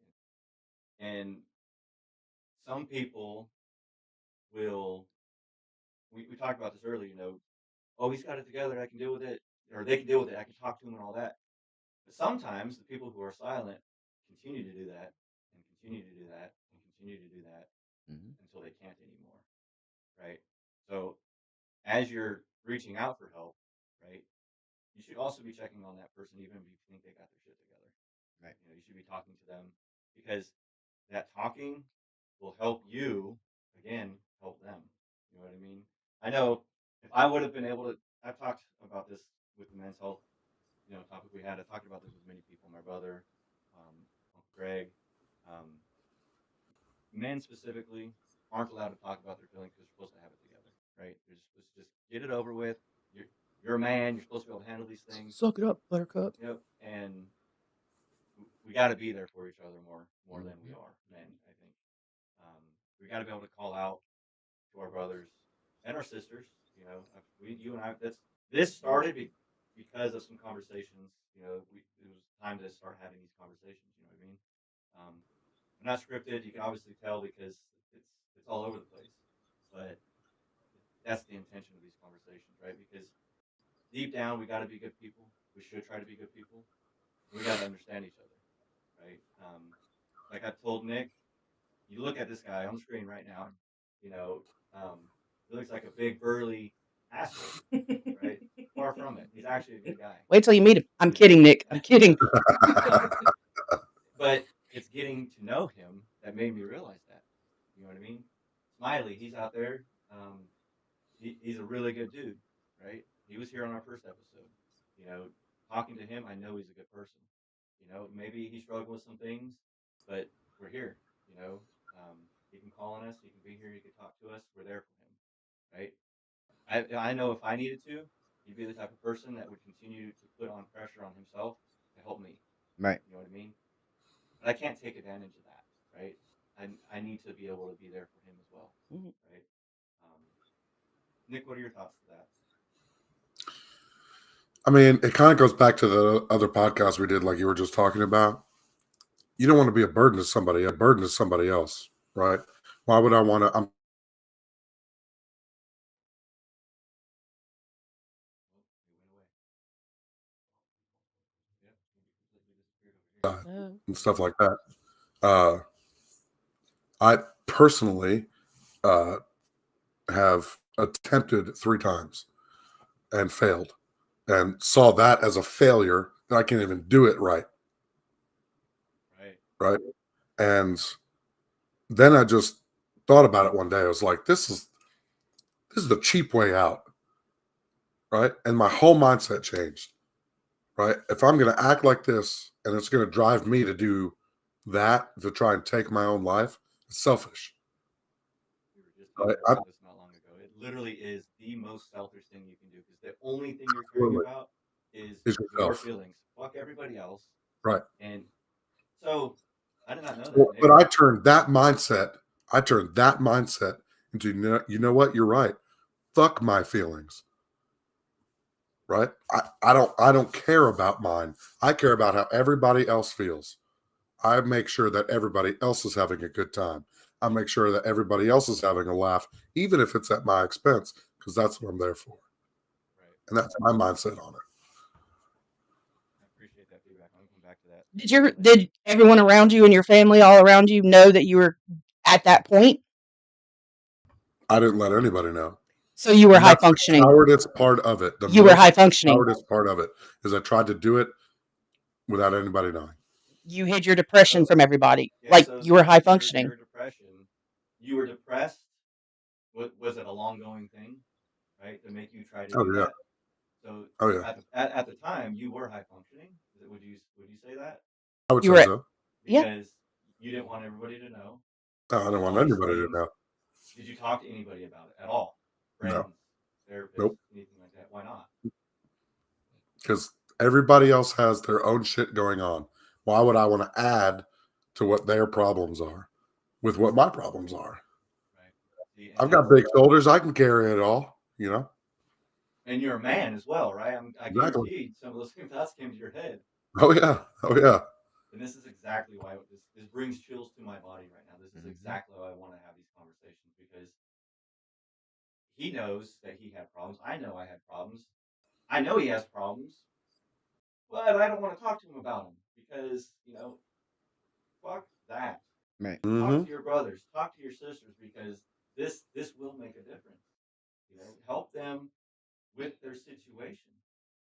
And some people will, we talked about this earlier, you know, oh, he's got it together, I can deal with it, or they can deal with it, I can talk to him and all that. But sometimes the people who are silent continue to do that and continue to do that and continue to do that Mhm. until they can't anymore, right? So as you're reaching out for help, right, you should also be checking on that person even if you think they got their shit together. Right. You know, you should be talking to them because that talking will help you again help them. You know what I mean? I know if I would have been able to, I've talked about this with the men's health, you know, topic we had. I talked about this with many people. My brother, Uncle Greg, um, men specifically aren't allowed to talk about their feelings because they're supposed to have it together, right? They're just supposed to just get it over with. You're a man. You're supposed to be able to handle these things. Suck it up, Buttercup. Yep. And we got to be there for each other more than we are men. I think we got to be able to call out to our brothers and our sisters. You know, you and I. This started because of some conversations. You know, it was time to start having these conversations. You know what I mean? Um, they're not scripted. You can obviously tell because it's all over the place. But that's the intention of these conversations, right? Because deep down, we got to be good people. We should try to be good people. And we got to understand each other, right? Like I told Nick, you look at this guy on the screen right now. You know, he looks like a big burly asshole, right? Far from it. He's actually a good guy. Wait till you meet him. I'm kidding, Nick. I'm kidding. But it's getting to know him that made me realize that. You know what I mean? Smiley, he's out there. He's a really good dude, right? He was here on our first episode. You know, talking to him, I know he's a good person. You know, maybe he struggled with some things, but we're here. You know, he can call on us. He can be here. He can talk to us. We're there for him, right? I know if I needed to, he'd be the type of person that would continue to put on pressure on himself to help me. Right. You know what I mean? But I can't take advantage of that, right? I need to be able to be there for him as well, right? Um, Nick, what are your thoughts to that? I mean, it kind of goes back to the other podcast we did, like you were just talking about. You don't want to be a burden to somebody. A burden to somebody else, right? Why would I want to? I'm Oh, he went away. Yep, he completely disappeared over here. and stuff like that. Uh, I personally uh, have attempted 3 times and failed, and saw that as a failure that I can't even do it right. Right. Right. And then I just thought about it one day. I was like, this is the cheap way out. Right. And my whole mindset changed. Right. If I'm going to act like this and it's going to drive me to do that, to try and take my own life, it's selfish. We were just talking Right. about this not long ago. It literally is the most selfish thing you can do because the only thing you're caring about is Is your yourself. feelings. Fuck everybody else. Right. And so I did not know that, Well, Nick. but I turned that mindset into, you know what? You're right. Fuck my feelings. Right. I don't care about mine. I care about how everybody else feels. I make sure that everybody else is having a good time. I make sure that everybody else is having a laugh, even if it's at my expense, because that's what I'm there for. Right. And that's my mindset on it. I appreciate that feedback. I'm gonna come back to that. Did everyone around you and your family all around you know that you were at that point? I didn't let anybody know. So you were And high that's the functioning. cowardice part of it. The You were most high functioning. cowardice part of it is I tried to do it without anybody knowing. You hid your depression So from everybody, yeah, like, so you were so high your functioning. depression, you were depressed. Was it a long going thing, right? To make you try to Oh do yeah, that. So oh yeah, at the time you were high functioning. Would you say that? I would You say were so. Yeah. Because you didn't want everybody to know No, I don't all want these anybody to things. know. Did you talk to anybody about it at all? No, Friends, therapists, nope, anything like that? Why not? because everybody else has their own shit going on. Why would I want to add to what their problems are with what my problems are? Right. See, and I've got big shoulders. I can carry it all. You know and you're a man as well, right? I exactly. guaranteed some of those thoughts came to your head, Oh yeah, and oh yeah. and this is exactly why this brings chills to my body right now. This is Mhm. exactly why I want to have these conversations because he knows that he had problems. I know I had problems. I know he has problems, but I don't want to talk to him about them because fuck that. Right. Talk Mm-hmm. to your brothers, talk to your sisters because this will make a difference. Help them with their situation.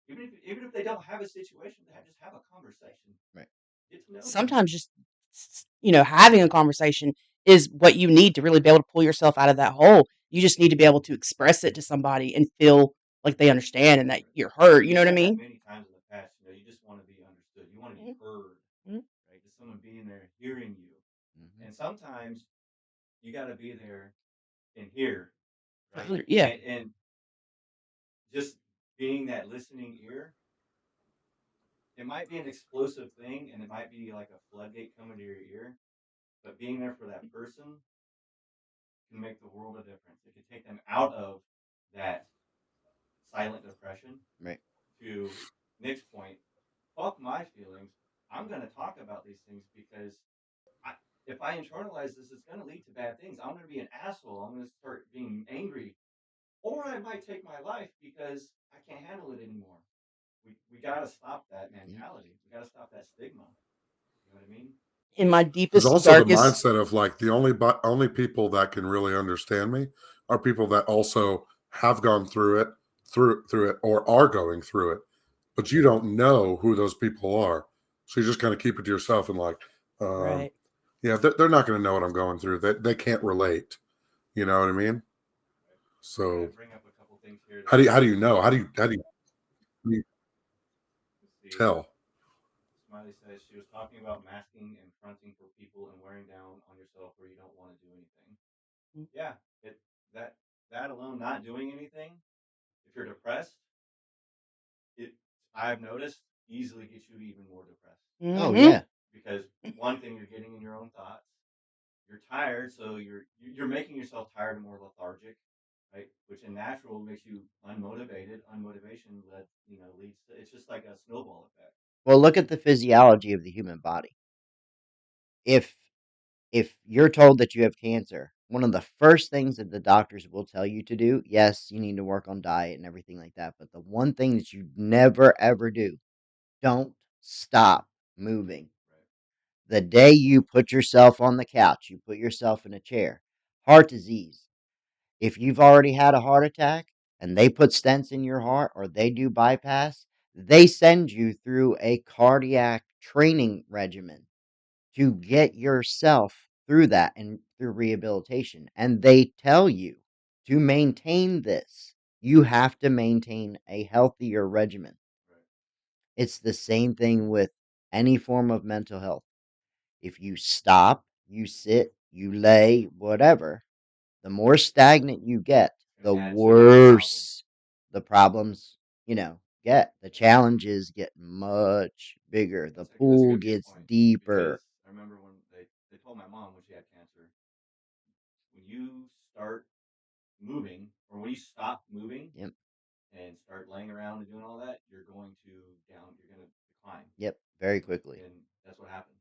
Even if they don't have a situation, just have a conversation. Right. Get to know them. Sometimes just having a conversation is what you need to really be able to pull yourself out of that hole. You just need to be able to express it to somebody and feel like they understand and that Right. you're hurt, And you you've know what I said that mean? many times in the past. You just want to be understood. You want to be Mhm, heard, mhm. right? Just someone being there, hearing you. Mhm. And sometimes you got to be there and hear, For right? other Yeah, And just being that listening ear, it might be an explosive thing, and it might be like a floodgate coming to your ear. But being there for that person can make the world a difference. It can take them out of that silent depression Right. to Nick's point. Fuck my feelings. I'm going to talk about these things because I, if I internalize this, it's going to lead to bad things. I'm going to be an asshole. I'm going to start being angry, or I might take my life because I can't handle it anymore. We got to stop that Yeah. mentality. We got to stop that stigma. You know what I mean? in my There's deepest, also the darkest mindset of like the only people that can really understand me are people that also have gone through it, through it, or are going through it. But you don't know who those people are, so you just kind of keep it to yourself and like, um, right. yeah, they're not going to know what I'm going through. They can't relate. You know what I mean? Right. We're going So to bring up a couple things here how that do you how do you know? How do you let's see. tell? Smiley says she was talking about masking and fronting for people and wearing down on yourself where you don't want to do anything. Yeah, it that that alone, not doing anything, if you're depressed, it I've noticed easily gets you even more depressed Oh Mhm. yeah. because one thing you're getting in your own thoughts, you're tired, so you're making yourself tired and more lethargic, right? Which in natural makes you unmotivated. Unmotivation leads to it's just like a snowball effect. Well, look at the physiology of the human body. If if you're told that you have cancer, one of the first things that the doctors will tell you to do, yes, you need to work on diet and everything like that, but the one thing that you never ever do, don't stop moving. Right. The day you put yourself on the couch, you put yourself in a chair, heart disease. If you've already had a heart attack and they put stents in your heart or they do bypass, they send you through a cardiac training regimen to get yourself through that and through rehabilitation. And they tell you to maintain this, you have to maintain a healthier regimen. Right. It's the same thing with any form of mental health. If you stop, you sit, you lay, whatever, the more stagnant you get, It's the gonna add to more problems. worse the problems, get. The challenges get much bigger. The That's a pool good gets viewpoint deeper. because I remember when they told my mom when she had cancer, when you start moving or when you stop moving Yep. and start laying around and doing all that, you're going to decline. Yep. Very quickly. And that's what happened.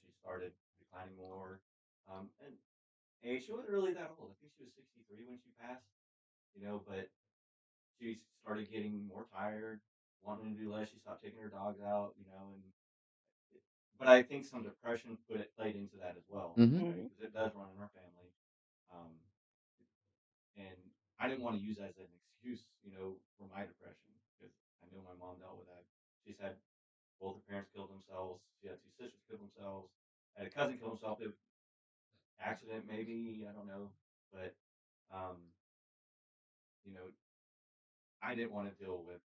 She started declining more. And age, she wasn't really that old. I think she was 63 when she passed, but she started getting more tired, wanting to do less. She stopped taking her dogs out, but I think some depression played into that as well, Hmm. right? Mhm. Because it does run in our family. Um, and I didn't want to use that as an excuse, for my depression because I know my mom dealt with that. She's had both her parents killed themselves. She had two sisters kill themselves. I had a cousin kill himself. It, accident, maybe, I don't know, but um, you know, I didn't want to deal with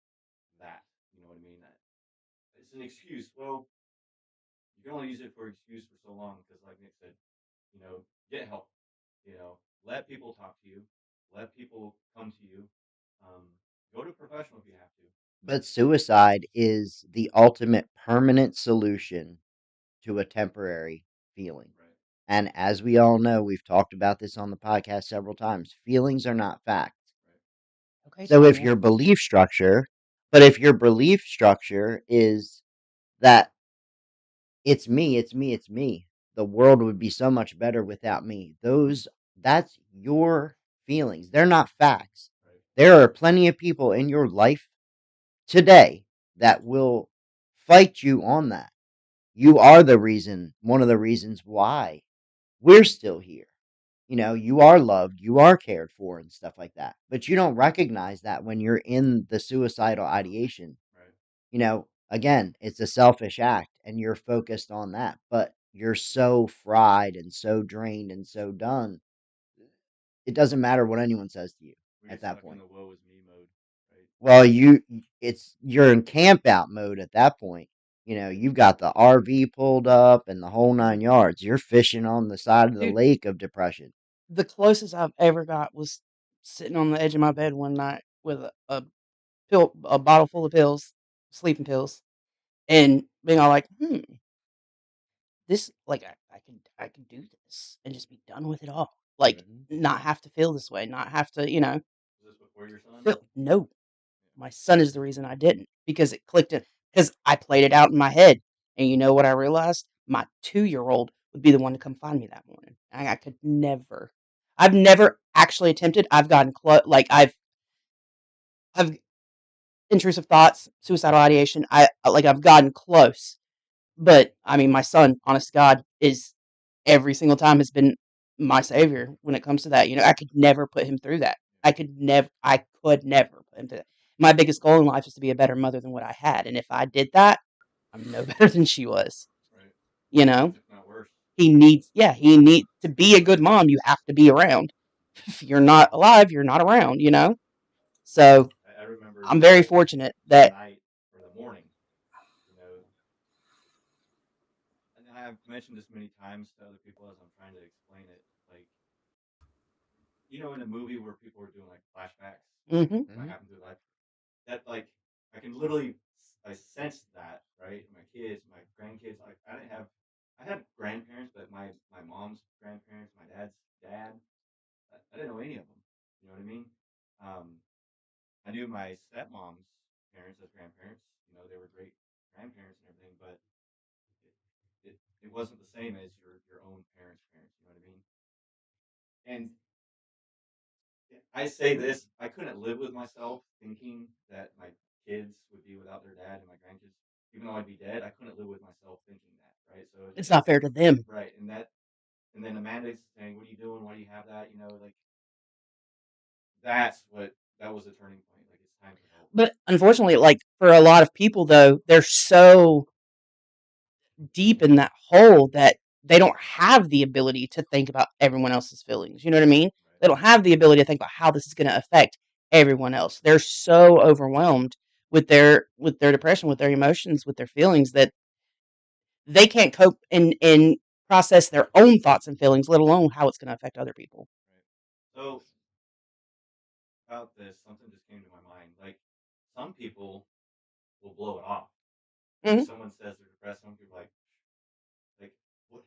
that. You know what I mean? That it's an excuse. Well, you can only use it for excuse for so long because, like Nick said, get help. Let people talk to you. Let people come to you. Um, Go to a professional if you have to. But suicide is the ultimate permanent solution to a temporary feeling. Right. And as we all know, we've talked about this on the podcast several times. Feelings are not facts. Right. Okay, So if Tanya. your belief structure, but if your belief structure is that it's me, it's me, it's me, the world would be so much better without me. That's your feelings. They're not facts. Right. There are plenty of people in your life today that will fight you on that. You are one of the reasons why we're still here. You are loved, you are cared for, and stuff like that. But you don't recognize that when you're in the suicidal ideation. Right. Again, it's a selfish act and you're focused on that, but you're so fried and so drained and so done. It doesn't matter what anyone says to you We at get that stuck in point. the woe is me mode. Right. Well, you're in camp out mode at that point. You've got the RV pulled up and the whole 9 yards. You're fishing on the side of the Dude, lake of depression. the closest I've ever got was sitting on the edge of my bed one night with a bottle full of pills, sleeping pills, and being all like, this, like, I could do this and just be done with it all. Like, Mhm. not have to feel this way, not have to, Is this before your son? feel. No, my son is the reason I didn't, because it clicked in, because I played it out in my head. And you know what I realized? My 2-year-old would be the one to come find me that morning. I could never. I've never actually attempted. I've gotten close. Like I've intrusive thoughts, suicidal ideation. I've gotten close. But I mean, my son, honest to God, is every single time has been my savior when it comes to that. I could never put him through that. I could never put him through that. My biggest goal in life is to be a better mother than what I had. And if I did that, I'm no better than she was. Right. You know, If not worse. he needs to be a good mom. You have to be around. If you're not alive, you're not around. So I remember I'm very fortunate the that night or the morning. You know, and I've mentioned this many times to other people as I'm trying to explain it. Like, in a movie where people are doing like flashbacks, hmm what Mhm. happened through life, that like I can literally I sensed that, right. My kids, my grandkids. Like I had grandparents, but my mom's grandparents, my dad's dad. I didn't know any of them. You know what I mean? Um, I knew my stepmom's parents as grandparents. They were great grandparents and everything, but it wasn't the same as your own parents' parents. You know what I mean? And I say this, I couldn't live with myself thinking that my kids would be without their dad and my grandkids, even though I'd be dead. I couldn't live with myself thinking that, right? So it's not fair to them. right, and then Amanda's saying, "What are you doing? Why do you have that?" Like that was a turning point. Like it's time to help. But unfortunately, like for a lot of people, though, they're so deep in that hole that they don't have the ability to think about everyone else's feelings. You know what I mean? They Right. don't have the ability to think about how this is going to affect everyone else. They're so overwhelmed with their depression, with their emotions, with their feelings, that they can't cope and process their own thoughts and feelings, let alone how it's going to affect other people. Right. So about this, something just came to my mind. Like some people will blow it off. Like Mm-hmm. someone says they're depressed, some people are like what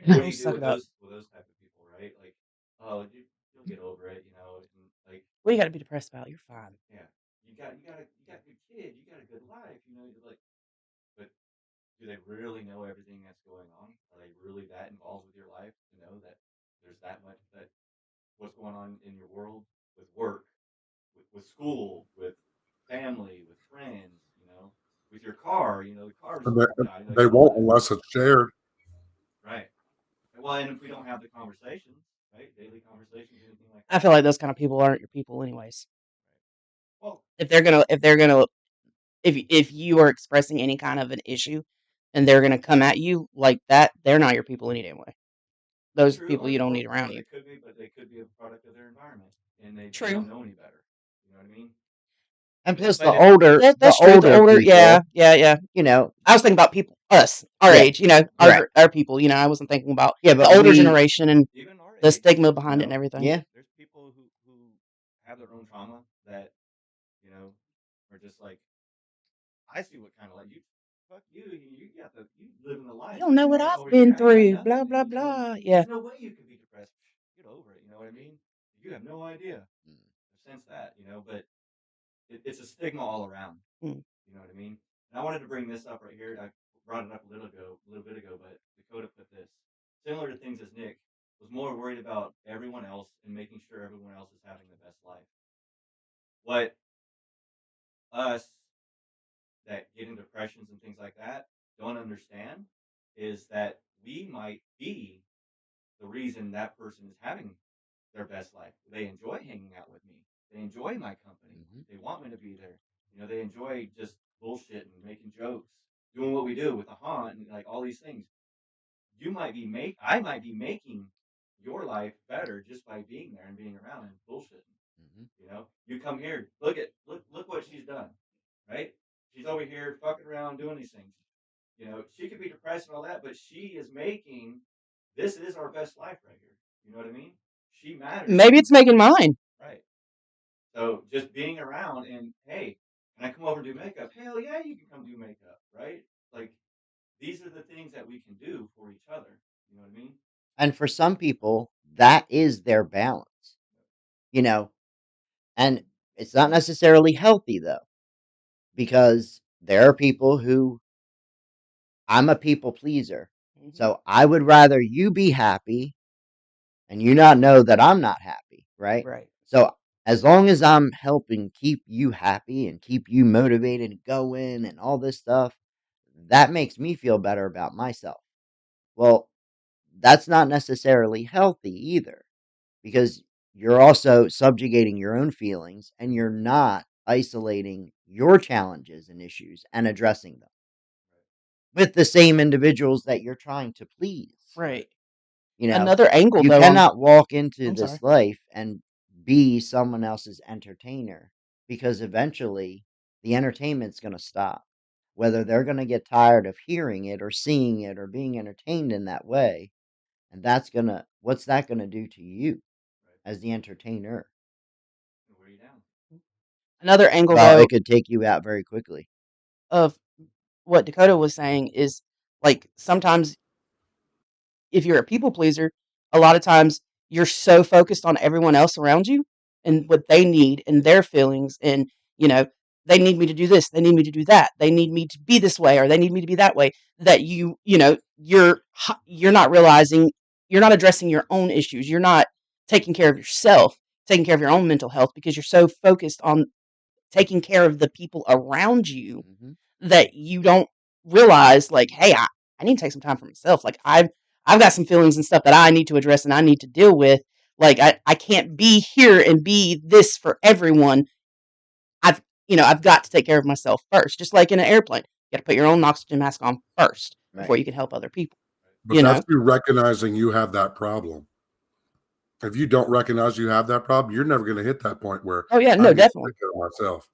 what do Oh, you do suck with it up. those type of people, right? Like, oh, you'll get over it, and like What do you got to be depressed about? You're fine. yeah, you got a good kid, you got a good life, you're like, but do they really know everything that's going on? Are they really that involved with your life to know that there's that much that what's going on in your world with work, with school, with family, with friends, with your car, the car's And they, died, like they all won't that, unless it's shared. right? Well, and if we don't have the conversations, right, daily conversations, anything like I that, feel like those kind of people aren't your people, anyways. right? Well, If they're gonna If you are expressing any kind of an issue and they're going to come at you like that, they're not your people anyway. Those True, people you don't need or around you. they could be, but they could be a product of their environment, and they True. don't know any better. You know what I mean? And plus, But if That's true. The older older, yeah, people, yeah, yeah. you know, I was thinking about people, us, our yeah, age, you know, right, our people. You know, I wasn't thinking about yeah, the but older generation and even our the age, stigma you behind it and know, everything. yeah, there's people who have their own trauma that you know are just like, I see what kind of like you. Fuck you! You got the you living the You life. don't know what Me I've over here, been I ain't got through. nothing. Blah blah You know, blah. Yeah. there's no way you could be depressed. Get over it. You know what I mean? You have no idea. Sense that, you know, but it's a stigma all around. Mm. You know what I mean? And I wanted to bring this up right here. I brought it up a little bit ago, but Dakota put this similar to things as Nick was more worried about everyone else and making sure everyone else is having the best life. What us that get in depressions and things like that don't understand is that we might be the reason that person is having their best life. They enjoy hanging out with me. They enjoy my company. They want me to be there. You know, they enjoy just bullshitting, making jokes, doing what we do with the haunt and like all these things. I might be making your life better just by being there and being around and bullshitting. You know, you come here, look what she's done, right? She's over here fucking around doing these things. You know, she could be depressed and all that, but she is making this is our best life right here. You know what I mean? She matters to Maybe me. it's making mine. Right. So just being around and hey, can I come over and do makeup? Hell yeah, you can come do makeup, right? Like these are the things that we can do for each other. You know what I mean? and for some people, that is their balance, you know, and it's not necessarily healthy though, because there are people who I'm a people pleaser, so I would rather you be happy and you not know that I'm not happy, right? Right. So as long as I'm helping keep you happy and keep you motivated to go in and all this stuff, that makes me feel better about myself. Well, that's not necessarily healthy either, because you're also subjugating your own feelings and you're not isolating your challenges and issues and addressing them with the same individuals that you're trying to please. Right. You know, Another angle you though on cannot walk into I'm sorry. this life and be someone else's entertainer, because eventually the entertainment's going to stop. Whether they're going to get tired of hearing it or seeing it or being entertained in that way, and what's that going to do to you Right. as the entertainer? It'll wear you down. Another angle Well, though it could take you out very quickly. of what Dakota was saying is like sometimes if you're a people pleaser, a lot of times you're so focused on everyone else around you and what they need and their feelings and you know they need me to do this, they need me to do that, they need me to be this way or they need me to be that way, that you know you're not realizing, you're not addressing your own issues, you're not taking care of yourself, taking care of your own mental health because you're so focused on taking care of the people around you Hmm. that you don't realize like, hey, I need to take some time for myself. Like I've got some feelings and stuff that I need to address and I need to deal with. Like I can't be here and be this for everyone. I've I've got to take care of myself first. Just like in an airplane. You gotta put your own oxygen mask on first Right. before you can help other people. But You that's know? you recognizing you have that problem. If you don't recognize you have that problem, you're never going to hit that point where Oh yeah, I no, need to definitely. take care of myself.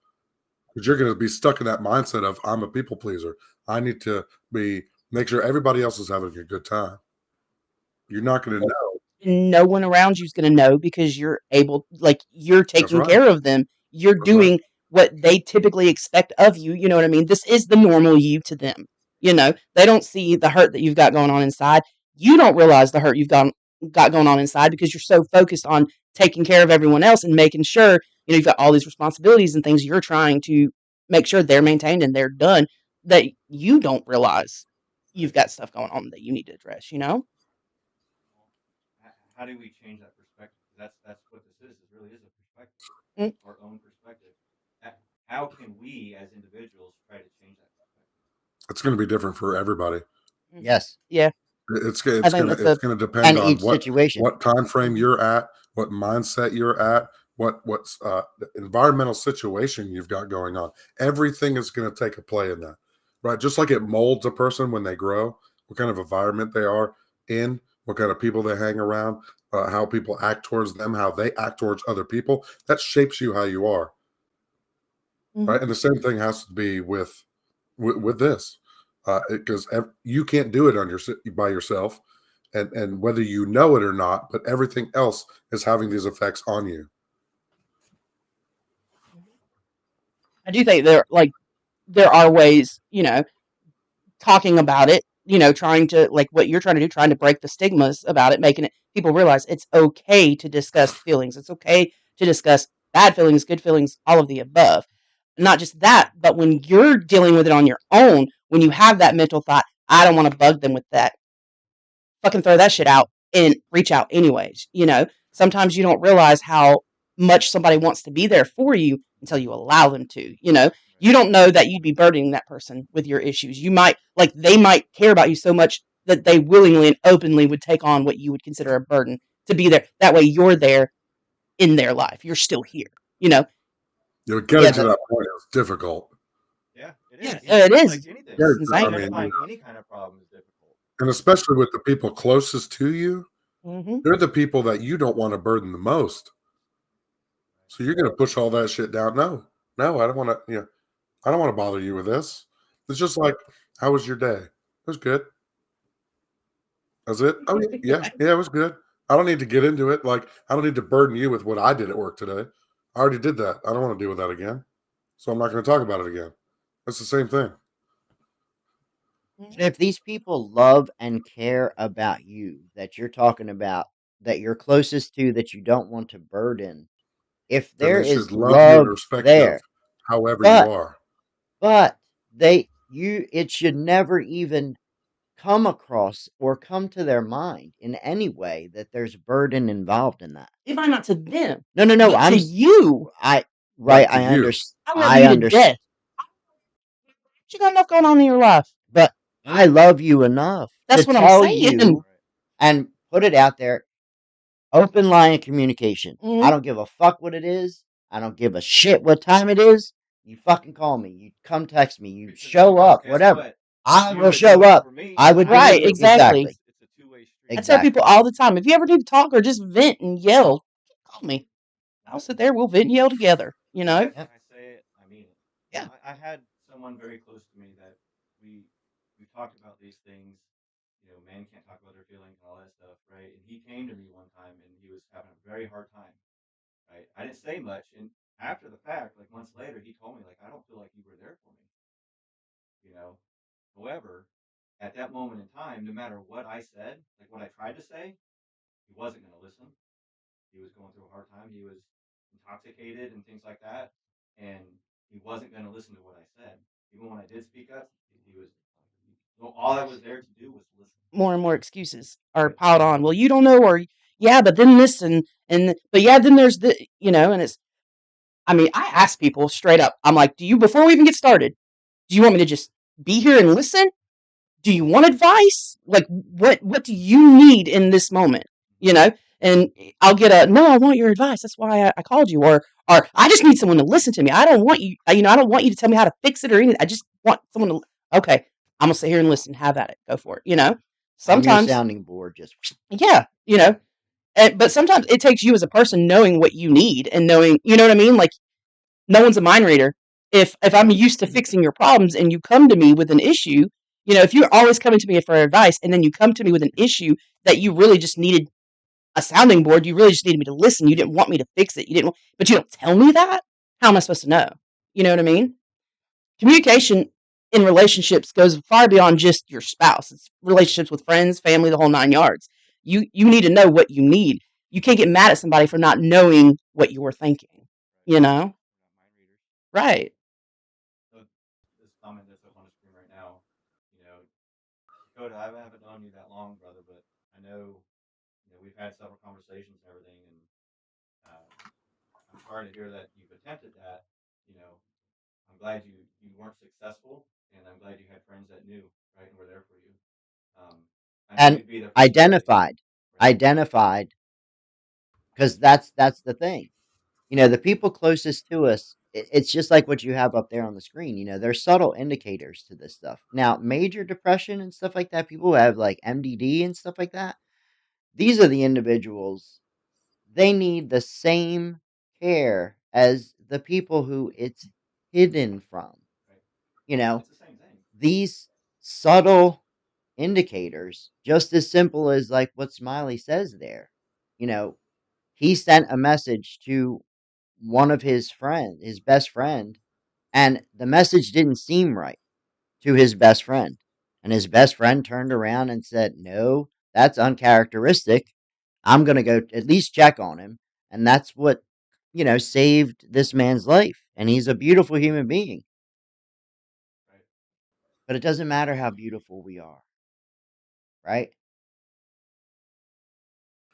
Because you're going to be stuck in that mindset of I'm a people pleaser. I need to be make sure everybody else is having a good time. You're not going to know. No one around you is going to know because you're able, like, you're That's taking right. care of them. You're That's right. doing what they typically expect of you. You know what I mean? This is the normal you to them. You know, they don't see the hurt that you've got going on inside. You don't realize the hurt got going on inside because you're so focused on taking care of everyone else and making sure, you've got all these responsibilities and things you're trying to make sure they're maintained and they're done, that you don't realize you've got stuff going on that you need to address, you know? How do we change that perspective? Because that's what this is. It really is a perspective, Mm, our own perspective. How can we as individuals try to change that perspective? It's going to be different for everybody. mhm. Yes. Yeah. It's I it's think gonna that's it's a gonna depend And on each situation. what time frame mhm. you're at, what mindset you're at, what's the environmental situation you've got going on. Everything is going to take a play in that, right? Just like it molds a person when they grow, what kind of environment they are in, what kind of people they hang around, how people act towards them, how they act towards other people. That shapes you how you are, Mhm. right? And the same thing has to be with this, because you can't do it on your by yourself, and whether you know it or not, but everything else is having these effects on you. I do think there are ways, talking about it, trying to, like what you're trying to do, trying to break the stigmas about it, making it people realize it's okay to discuss feelings. It's okay to discuss bad feelings, good feelings, all of the above. Not just that, but when you're dealing with it on your own, when you have that mental thought, I don't want to bug them with that, fucking throw that shit out and reach out anyways. Sometimes you don't realize how much somebody wants to be there for you until you allow them to. You don't know that you'd be burdening that person with your issues. They might care about you so much that they willingly and openly would take on what you would consider a burden to be there. That way you're there in their life. You're still here, you know? Getting Yeah, to that point is difficult. Yeah, it Yeah, is. it It's is. like anything. Yeah, It's I insane. mean, Identifying any kind of problem is difficult. and especially with the people closest to you, Hmm. they're the people that you don't want to burden the most. So you're going to push all that shit down. No, no, I don't want to. I don't want to bother you with this. It's just like, how was your day? It was good. That's it. Oh yeah, yeah, yeah. It was good. I don't need to get into it. Like, I don't need to burden you with what I did at work today. I already did that. I don't want to deal with that again. So I'm not going to talk about it again. That's the same thing. if these people love and care about you, that you're talking about, that you're closest to, that you don't want to burden, if Then there they should is love you and love respect you there, however you but are. but it should never even come across or come to their mind in any way that there's burden involved in that. It might not to them, No, no, no. but to you, I right. Right to you. I love I you to understand. death. You got enough going on in your life. But I love you enough to That's what I'm tell saying. you and put it out there. Open line of communication. I Mhm. don't give a fuck what it is. I don't give a shit what time it is. You fucking call me. You come text me. You Because show up. guess Whatever. what? I You will would do show it up. for me, I and would I do would Right, it. do it for you. exactly. Exactly. It's a two-way street. I tell people Exactly. all the time, if you ever need to talk or just vent and yell, call me. I'll sit there. We'll vent and yell together. When Yep. I say it, I mean it. Yeah. I had someone very close to me that we we talked about these things. Men can't talk about their feelings and all that stuff, right? And he came to me one time and he was having a very hard time, right? I didn't say much, and after the fact, like months later, he told me like, I don't feel like you were there for me, you know. However, at that moment in time, no matter what I said, like what I tried to say, he wasn't going to listen. He was going through a hard time. He was intoxicated and things like that, and he wasn't going to listen to what I said. Even when I did speak up, he was. Well, all I was there to do was listen. More and more excuses are Right. piled on. Well, you don't know, or yeah, but then this but yeah, then there's and it's. I mean, I ask people straight up. I'm like, do you before we even get started? Do you want me to just be here and listen? Do you want advice? Like, what do you need in this moment? You know, and I'll get a no. I want your advice. That's why I called you. Or I just need someone to listen to me. I don't want you. I don't want you to tell me how to fix it or anything. I just want someone to. Okay, I'm gonna sit here and listen. Have at it. Go for it. I'm your Sometimes, sounding board. Just yeah. But sometimes it takes you as a person knowing what you need and knowing. You know what I mean? Like no one's a mind reader. If I'm used to fixing your problems and you come to me with an issue, if you're always coming to me for advice and then you come to me with an issue that you really just needed a sounding board, you really just needed me to listen. You didn't want me to fix it. You didn't, but you don't tell me that. How am I supposed to know? You know what I mean? Communication in relationships goes far beyond just your spouse. It's relationships with friends, family, the whole nine yards. You need to know what you need. You can't get mad at somebody for not knowing what you were thinking. You know? Mind readers. Right. So this comment that's up on the screen right now, you know, Dakota, I haven't known you that long, brother, but I know, we've had several conversations and everything, and uh, I'm sorry to hear that you've attempted that. You know, I'm glad you weren't successful, and I'm glad you had friends that knew, right, and were there for you. Um, I know and we'd be there for somebody, identified, right? identified, because that's the thing. The people closest to us, it's just like what you have up there on the screen. There's subtle indicators to this stuff. Now, major depression and stuff like that, people who have like MDD and stuff like that, these are the individuals, they need the same care as the people who it's hidden from. Right. You know, It's the same thing. these subtle indicators, just as simple as like what Smiley says there. You know, he sent a message to one of his best friend, and the message didn't seem right to his best friend. And his best friend turned around and said, "No, that's uncharacteristic. I'm going to go at least check on him." And that's what, saved this man's life. And he's a beautiful human being. Right. But it doesn't matter how beautiful we are, right?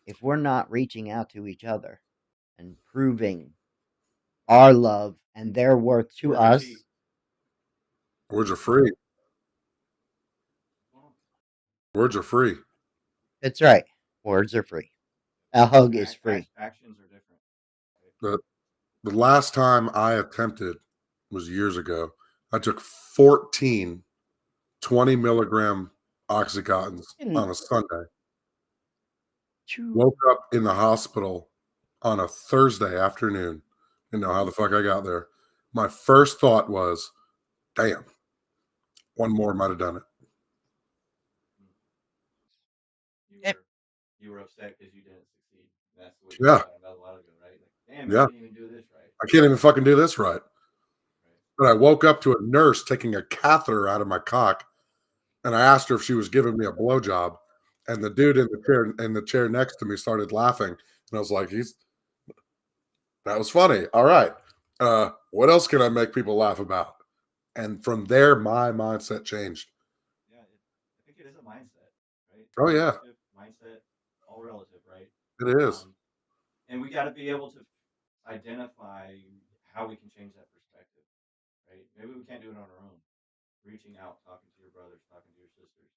If we're not reaching out to each other and proving our love and their worth to Words are us, cheap. Words are free. Well, Words are free. it's right. Words are free. A hug is free. actions are different. Right? The the last time I attempted was years ago. I took 14 20 milligram Oxycontins And on a Sunday. Choo. Woke up in the hospital on a Thursday afternoon. Didn't know how the fuck I got there. My first thought was, damn, one more might have done it. You it, were you were upset because you didn't succeed. That's what you were Yeah, talking about a while ago, right? Like, damn, I yeah. can't even do this right. I can't even fucking do this right. Right. But I woke up to a nurse taking a catheter out of my cock, and I asked her if she was giving me a blowjob. And the dude in the chair next to me started laughing, and I was like, that was funny. All right, what else can I make people laugh about? And from there, my mindset changed. Yeah, I think it is a mindset, right? Oh yeah, Perspective, mindset, all relative, right? it is. Um, and we got to be able to identify how we can change that perspective, right? Maybe we can't do it on our own. Reaching out, talking to your brothers, talking to your sisters.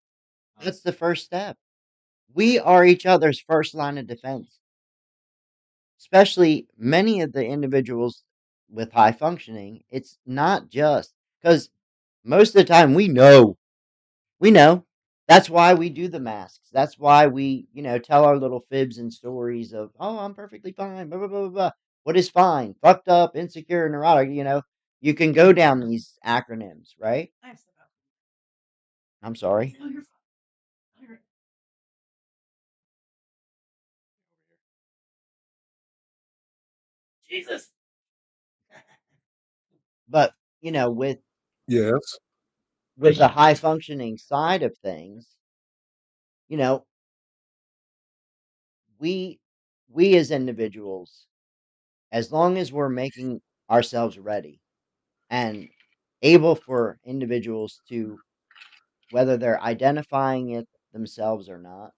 That's the first step. We are each other's first line of defense, especially many of the individuals with high functioning. It's not just because most of the time we know. That's why we do the masks. That's why we, tell our little fibs and stories of, oh, I'm perfectly fine, blah, blah, blah, blah, blah. What is fine? Fucked up, insecure, neurotic, you can go down these acronyms, right? I'm sorry. Jesus. But, with Yes. the high functioning side of things, you know, we as individuals, as long as we're making ourselves ready and able for individuals to, whether they're identifying it themselves or not,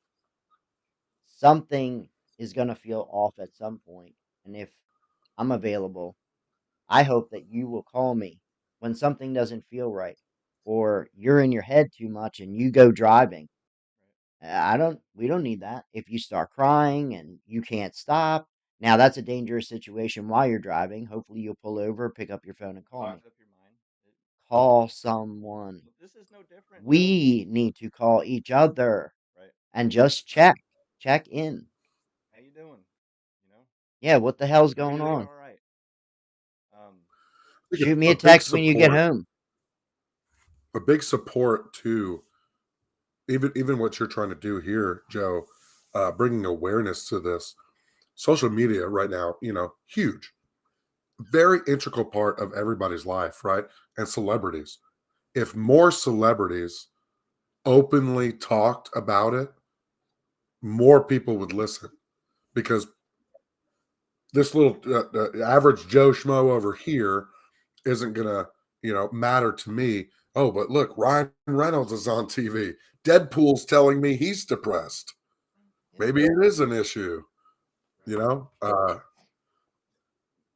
something is going to feel off at some point. And if I'm available, I hope that you will call me when something doesn't feel right or you're in your head too much and you go driving. We don't need that. If you start crying and you can't stop, now that's a dangerous situation while you're driving. Hopefully you'll pull over, pick up your phone and call me. Clogs up your mind. Call someone. This is no different, bro. We need to call each other Right. and just check in. How you doing? You know, Yeah, what the hell's are you going doing on? all right? Um, I think Shoot me a a big text when you get support, home. a big support too. Even what you're trying to do here, Joe, bringing awareness to this. Social media right now, huge, very integral part of everybody's life, right? And celebrities. If more celebrities openly talked about it, more people would listen because this little average Joe Schmo over here isn't gonna, matter to me. Oh, but look, Ryan Reynolds is on TV. Deadpool's telling me he's depressed. yeah. Maybe it is an issue, you Right. know.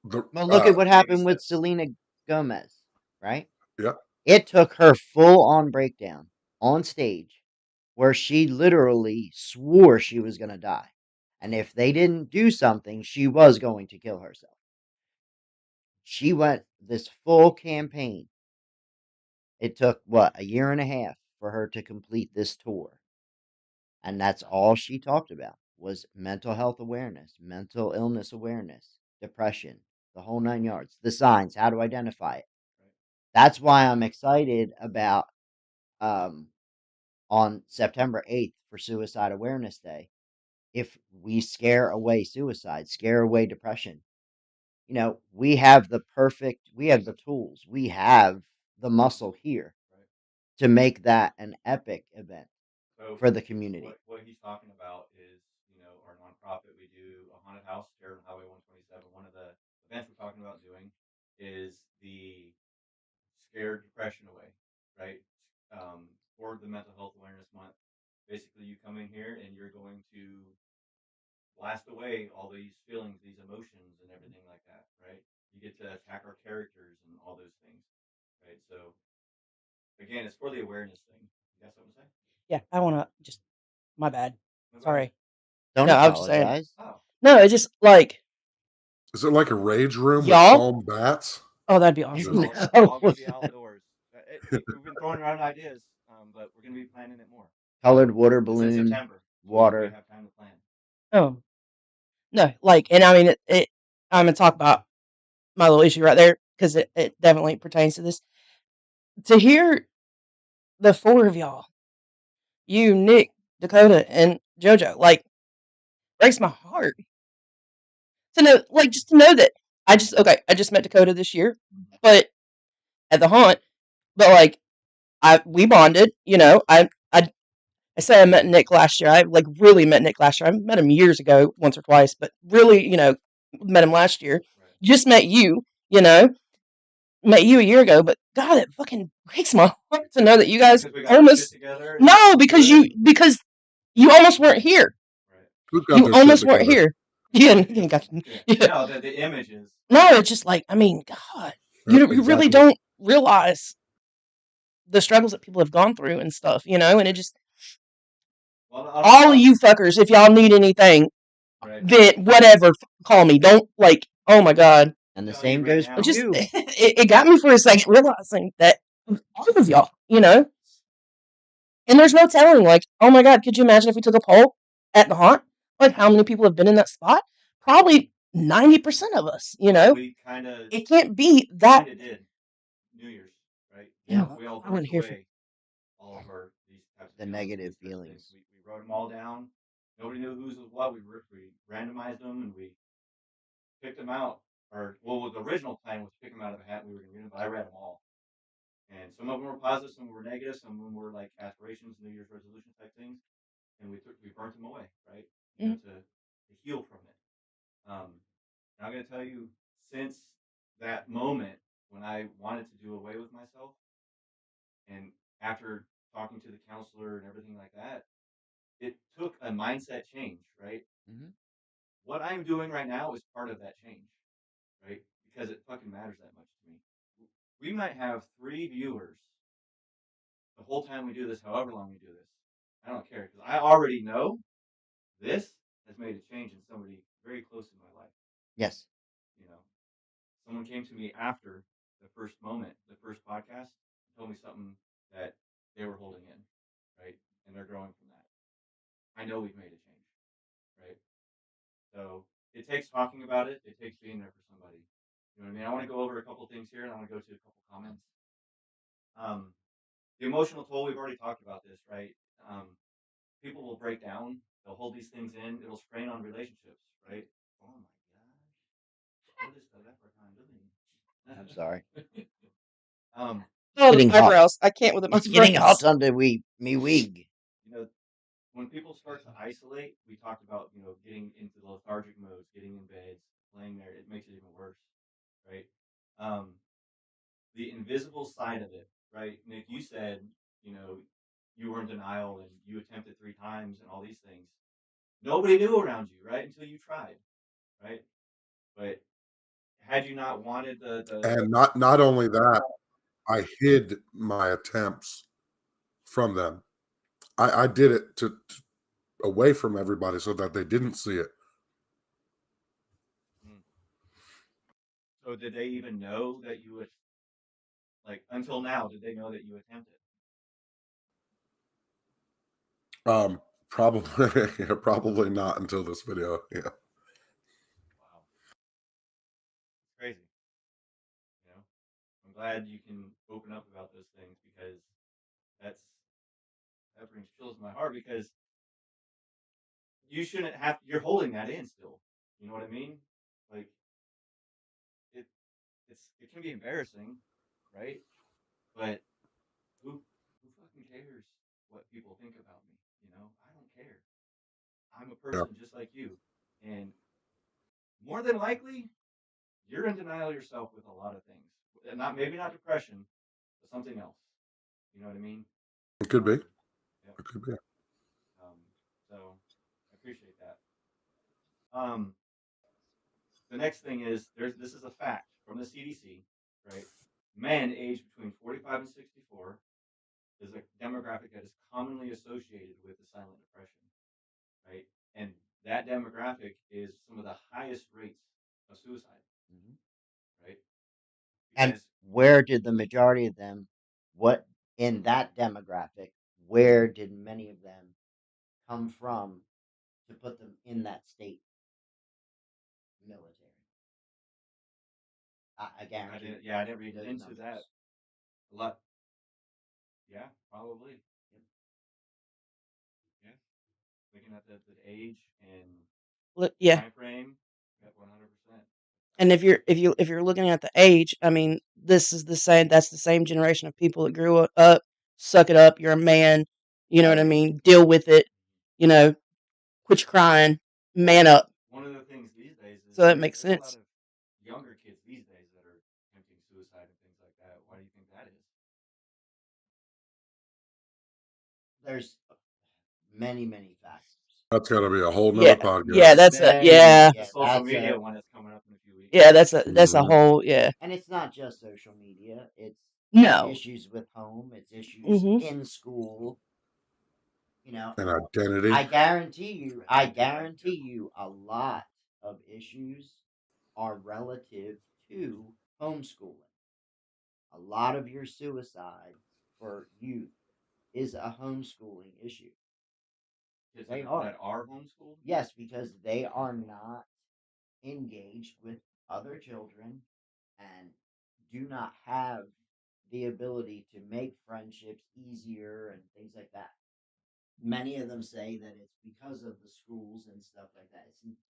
The Well, look at what Baby happened with steps. Selena Gomez, right? Yeah, It took her full on breakdown on stage where she literally swore she was going to die. And if they didn't do something, she was going to kill herself. She went this full campaign. It took, what, a year and a half for her to complete this tour. And that's all she talked about was mental health awareness, mental illness awareness, depression, the whole 9 yards, the signs, how to identify it. That's why I'm excited about on September 8th for Suicide Awareness Day. If we scare away suicide, scare away depression, we have we have the tools, we have the muscle here Right. to make that an epic event So for the community. what he's talking about is, our nonprofit. We do a haunted house here on Highway 127. One of the events we're talking about doing is the Scared Depression Away, right? For the Mental Health Awareness Month. Basically, you come in here and you're going to blast away all these feelings, these emotions, and everything like that, right? You get to attack our characters and all those things, right? So, again, it's for the awareness thing. You got something to say? Yeah, I want to just. My bad. No, go ahead. Sorry. Don't No, I was just saying. apologize. Oh, No, it's just like Is it like a rage room with y'all. foam bats? Oh, that'd be awesome. it's all going to be outdoors. We've been throwing around ideas, but we're going to be planning it more. Colored water It's in balloon, September. So we water. have time to plan. Oh no, like, and I mean, I'm gonna talk about my little issue right there because it definitely pertains to this. To hear the four of y'all, you, Nick, Dakota, and JoJo, like, breaks my heart to know, like, just to know that I just met Dakota this year, but at the haunt, but like, we bonded, I say I met Nick last year. I like really met Nick last year. I met him years ago, once or twice, but really, met him last year. Right. Just met you, met you a year ago. But God, it fucking breaks my heart to know that you guys Because we got our shit almost together. no, because you almost weren't here. Right. Who's got You their shit almost weren't together? here. Yeah, you got yeah. No, the images. No, it's just like, I mean, God, you really Exactly. don't realize the struggles that people have gone through and stuff, and it just Well, all of you fuckers, if y'all need anything, right. then whatever, call me. Don't like, oh my God. And the Telling you same right goes now. for It just you. it got me for a second realizing that all of y'all, and there's no telling, like, oh my God, could you imagine if we took a poll at the haunt? Like, how many people have been in that spot? Probably 90% of us, We kind of It can't be that. did New Year's, right? Yeah, We all I wouldn't burnt hear from away all of our these types of The feelings, negative these types of feelings. things. We wrote them all down. Nobody knew whose was what. We randomized them and we picked them out. Or well, the original plan was to pick them out of a hat. And we were going to read them, but I read them all. And some of them were positive, some were negative, some of them were like aspirations, New Year's resolution type things. And we burnt them away, right? To heal from it. And I'm going to tell you, since that moment when I wanted to do away with myself, and after talking to the counselor and everything like that, it took a mindset change, right? Mhm. What I'm doing right now is part of that change, right? Because it fucking matters that much to me. We might have 3 viewers the whole time we do this, however long we do this. I don't care because I already know this has made a change in somebody very close in my life. Yes. You know, someone came to me after the first moment, the first podcast, and told me something that they were holding in, right? And they're growing from that. I know we've made a change, right? So it takes talking about it. It takes being there for somebody. You know what I mean? I want to go over a couple things here, and I want to go to a couple comments. The emotional toll, we've already talked about this, right? People will break down. They'll hold these things in. It'll strain on relationships, right? Oh my gosh. What is the leprechaun doing? I'm sorry. Oh, the Getting hot. eyebrows. I can't with it. It's getting hot under me wig. When people start to isolate, we talked about, getting into the lethargic modes, getting in beds, laying there. It makes it even worse, right? The invisible side of it, right? Nick, you said, you were in denial and you attempted 3 times and all these things. Nobody knew around you, right? Until you tried, right? But had you not wanted And not only that, I hid my attempts from them. I did it to away from everybody so that they didn't see it. So did they even know that you would, like, until now, did they know that you attempted? Probably, yeah, probably not until this video. Yeah. Wow, it's crazy. You know, I'm glad you can open up about those things because that's that brings chills to my heart because you shouldn't have. You're holding that in still. You know what I mean? Like it. It can be embarrassing, right? But who fucking cares what people think about me? You know, I don't care. I'm a Yeah. person just like you, and more than likely, you're in denial yourself with a lot of things. And not maybe not depression, but something else. You know what I mean? It could be. Um, It yep. could be. Um, so I appreciate that. Um, the next thing is there's this is a fact from the CDC, right? Men aged between 45 and 64 is a demographic that is commonly associated with the silent depression, right? And that demographic is some of the highest rates of suicide, Mhm. right? And Because where did the majority of them, what in that demographic, where did many of them come from to put them in that state? Military. I I guarantee didn't, yeah, I didn't you read those into numbers. that a lot. Yeah, probably. Yep. Yeah, looking at the age and Yeah. time frame, yeah, 100%. And if you're looking at the age, I mean, this is the same. That's the same generation of people that grew up. Suck it up. You're a man. You know what I mean. Deal with it. You know, quit your crying. Man up. One of the things these days is So that makes there's a lot sense. of younger kids these days that are attempting suicide and things like that. Why do you think that is? There's many factors. That's got to be a whole nother Yeah. Yeah. podcast. That's a Very yeah. The yeah. social media one that's coming up in a few weeks. Yeah. That's a Mhm. whole yeah. And it's not just social media. It's No. issues with home. It's issues Hmm. in school. You know, And identity. I guarantee you, a lot of issues are relative to homeschooling. A lot of your suicide for youth is a homeschooling issue. Kids They that are. are homeschooled. Yes, because they are not engaged with other children and do not have the ability to make friendships easier and things like that. Many of them say that it's because of the schools and stuff like that.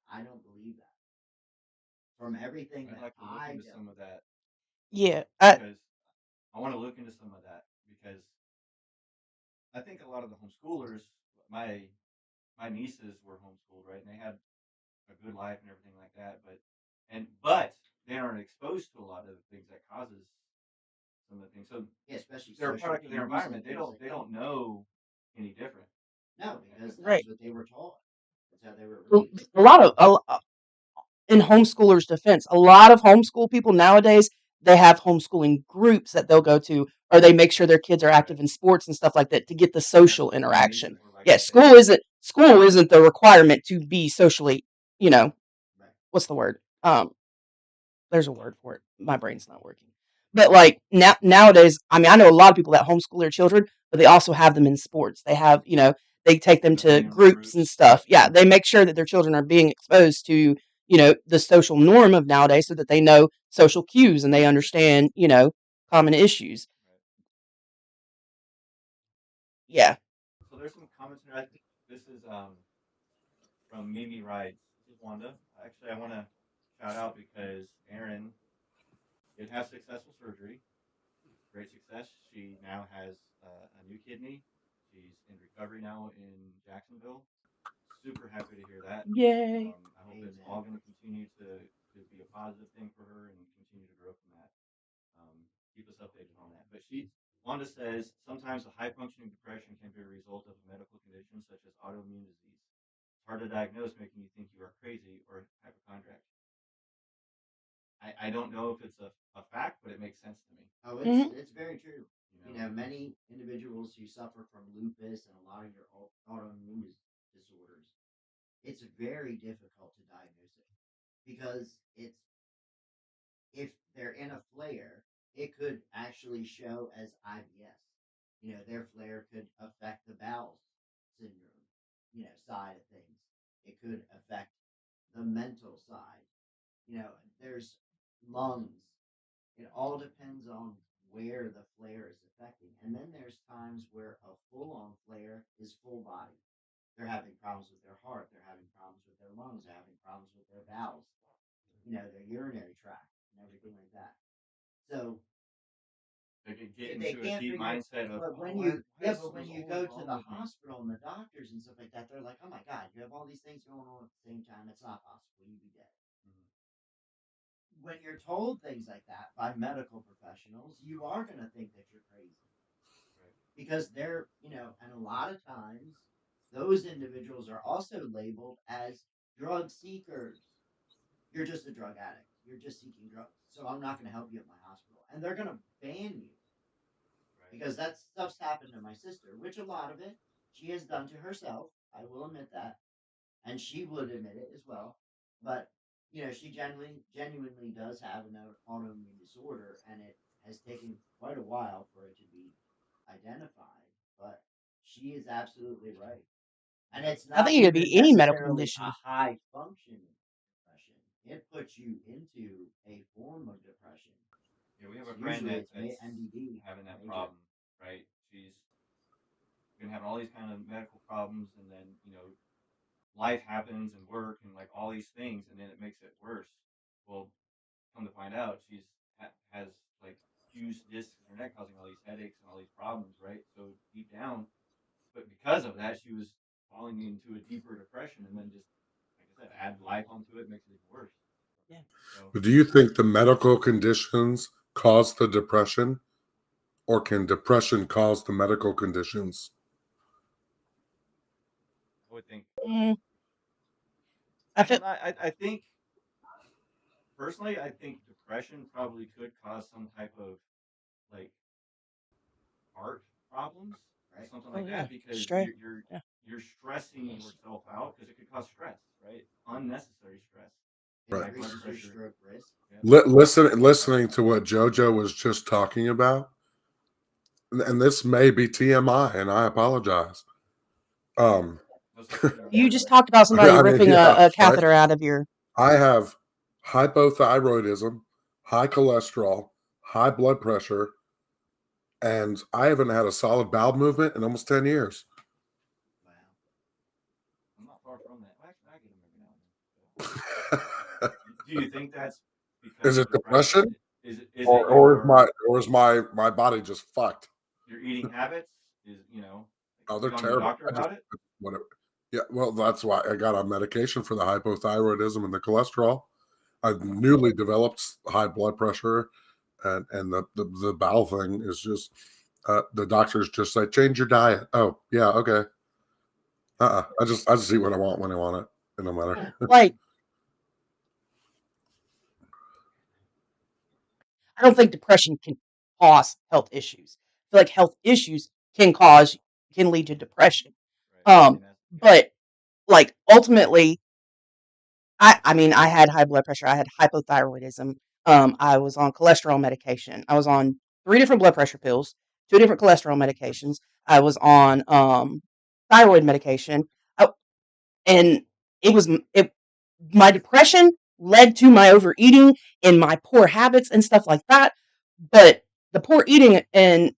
I don't believe that. From everything I'd that like to look I into dealt some of that Yeah. because I want to look into some of that because I think a lot of the homeschoolers, my my nieces were homeschooled, right, and they had a good life and everything like that, but they aren't exposed to a lot of the things that causes some of the things. So yeah, especially they're a social product of their cues and environment. things like They that. don't know any different. No, because right. that's what they were taught. That's how they were A raised. lot of in homeschoolers' defense, a lot of homeschool people nowadays they have homeschooling groups that they'll go to, or they make sure their kids are Right. active in sports and stuff like that to get the And that's social what my nieces interaction. were like Yeah, that. They school isn't the requirement to be socially, you know, Right. what's the word? There's a word for it. My brain's not working. But like nowadays, I mean, I know a lot of people that homeschool their children, but they also have them in sports. They have, they take them they're to bringing them to groups and groups. stuff. Yeah, they make sure that their children are being exposed to, the social norm of nowadays so that they know social cues and they understand, common issues. Right. Yeah. So there's some comments here. This is from Mimi Rides. This is Wanda. Actually, I want to shout out because Erin did have successful surgery. Great success. She now has a new kidney. She's in recovery now in Jacksonville. Super happy to hear that. Yay. I hope it's Amen. all going to continue to be a positive thing for her and continue to grow from that. Keep us updated on that. But Wanda says sometimes a high functioning depression can be a result of a medical condition such as autoimmune disease. It's hard to diagnose, making you think you are crazy or hypochondriac. I don't know if it's a fact, but it makes sense to me. Oh, Hmm. it's very true. You know, Many individuals who suffer from lupus and a lot of your autoimmune disorders, it's very difficult to diagnose it because it's if they're in a flare, it could actually show as IBS. Their flare could affect the bowel syndrome, side of things. It could affect the mental side. There's lungs. It all depends on where the flare is affecting. And then there's times where a full on flare is full body. They're having problems with their heart. They're having problems with their lungs. They're having problems with their bowels, their urinary tract and everything like that. So They could get they into a can't deep figure it. mindset of, But when oh, you why is but when this you always go to wrong the with me? hospital and the doctors and stuff like that, they're like, "Oh my God, you have all these things going on at the same time. It's not possible. You'd be dead." When you're told things like that by medical professionals, you are going to think that you're crazy Right. because and a lot of times those individuals are also labeled as drug seekers. You're just a drug addict. You're just seeking drugs. So I'm not going to help you at my hospital. And they're going to ban you Right. because that stuff's happened to my sister, which a lot of it she has done to herself. I will admit that. And she would admit it as well. But she genuinely does have an autoimmune disorder, and it has taken quite a while for it to be identified. But she is absolutely right, and it's I not think it could even be any medical necessarily condition. a high functioning depression. It puts you into a form of depression. Yeah, we have a friend Usually, it's that's MDD having that major. problem, right? She's been having all these kind of medical problems, and then life happens and work and like all these things, and then it makes it worse. Well, come to find out, has like fused discs in her neck, causing all these headaches and all these problems, right? So deep down, but because of that, she was falling into a deeper depression, and then just like I said, add life onto it, makes it even worse. Yeah. So But do you think the medical conditions cause the depression, or can depression cause the medical conditions? I would think, Mm, I feel I think personally, I think depression probably could cause some type of like heart problems or Right? something oh like yeah, that because straight. Yeah. you're stressing yourself out because it could cause stress, right? Unnecessary stress, Right. high blood Increases your pressure. stroke risk. Yep. Listening to what JoJo was just talking about, and this may be TMI, and I apologize. Um, No such thing. You just talked about somebody I mean, ripping yeah, a right. catheter out of your. I have hypothyroidism, high cholesterol, high blood pressure, and I haven't had a solid bowel movement in almost 10 years. Wow. I'm not far from that. Well, actually, I get them every now and then. Do you think that's because Is of it depression? depression, Is it or is my body just fucked? your eating habits? Is Oh, have they're you gone to the terrible. doctor I just about it? whatever. Yeah, well, that's why I got on medication for the hypothyroidism and the cholesterol. I've newly developed high blood pressure, and the bowel thing is just the doctors just say change your diet. Oh yeah, okay. I just eat what I want when I want it. It no matter. Yeah. Like I don't think depression can cause health issues. I feel like health issues can lead to depression. Right. And that's yeah. But like ultimately, I mean, I had high blood pressure. I had hypothyroidism. I was on cholesterol medication. I was on 3 different blood pressure pills, 2 different cholesterol medications. I was on thyroid medication. I, and it was it my depression led to my overeating and my poor habits and stuff like that. But the poor eating and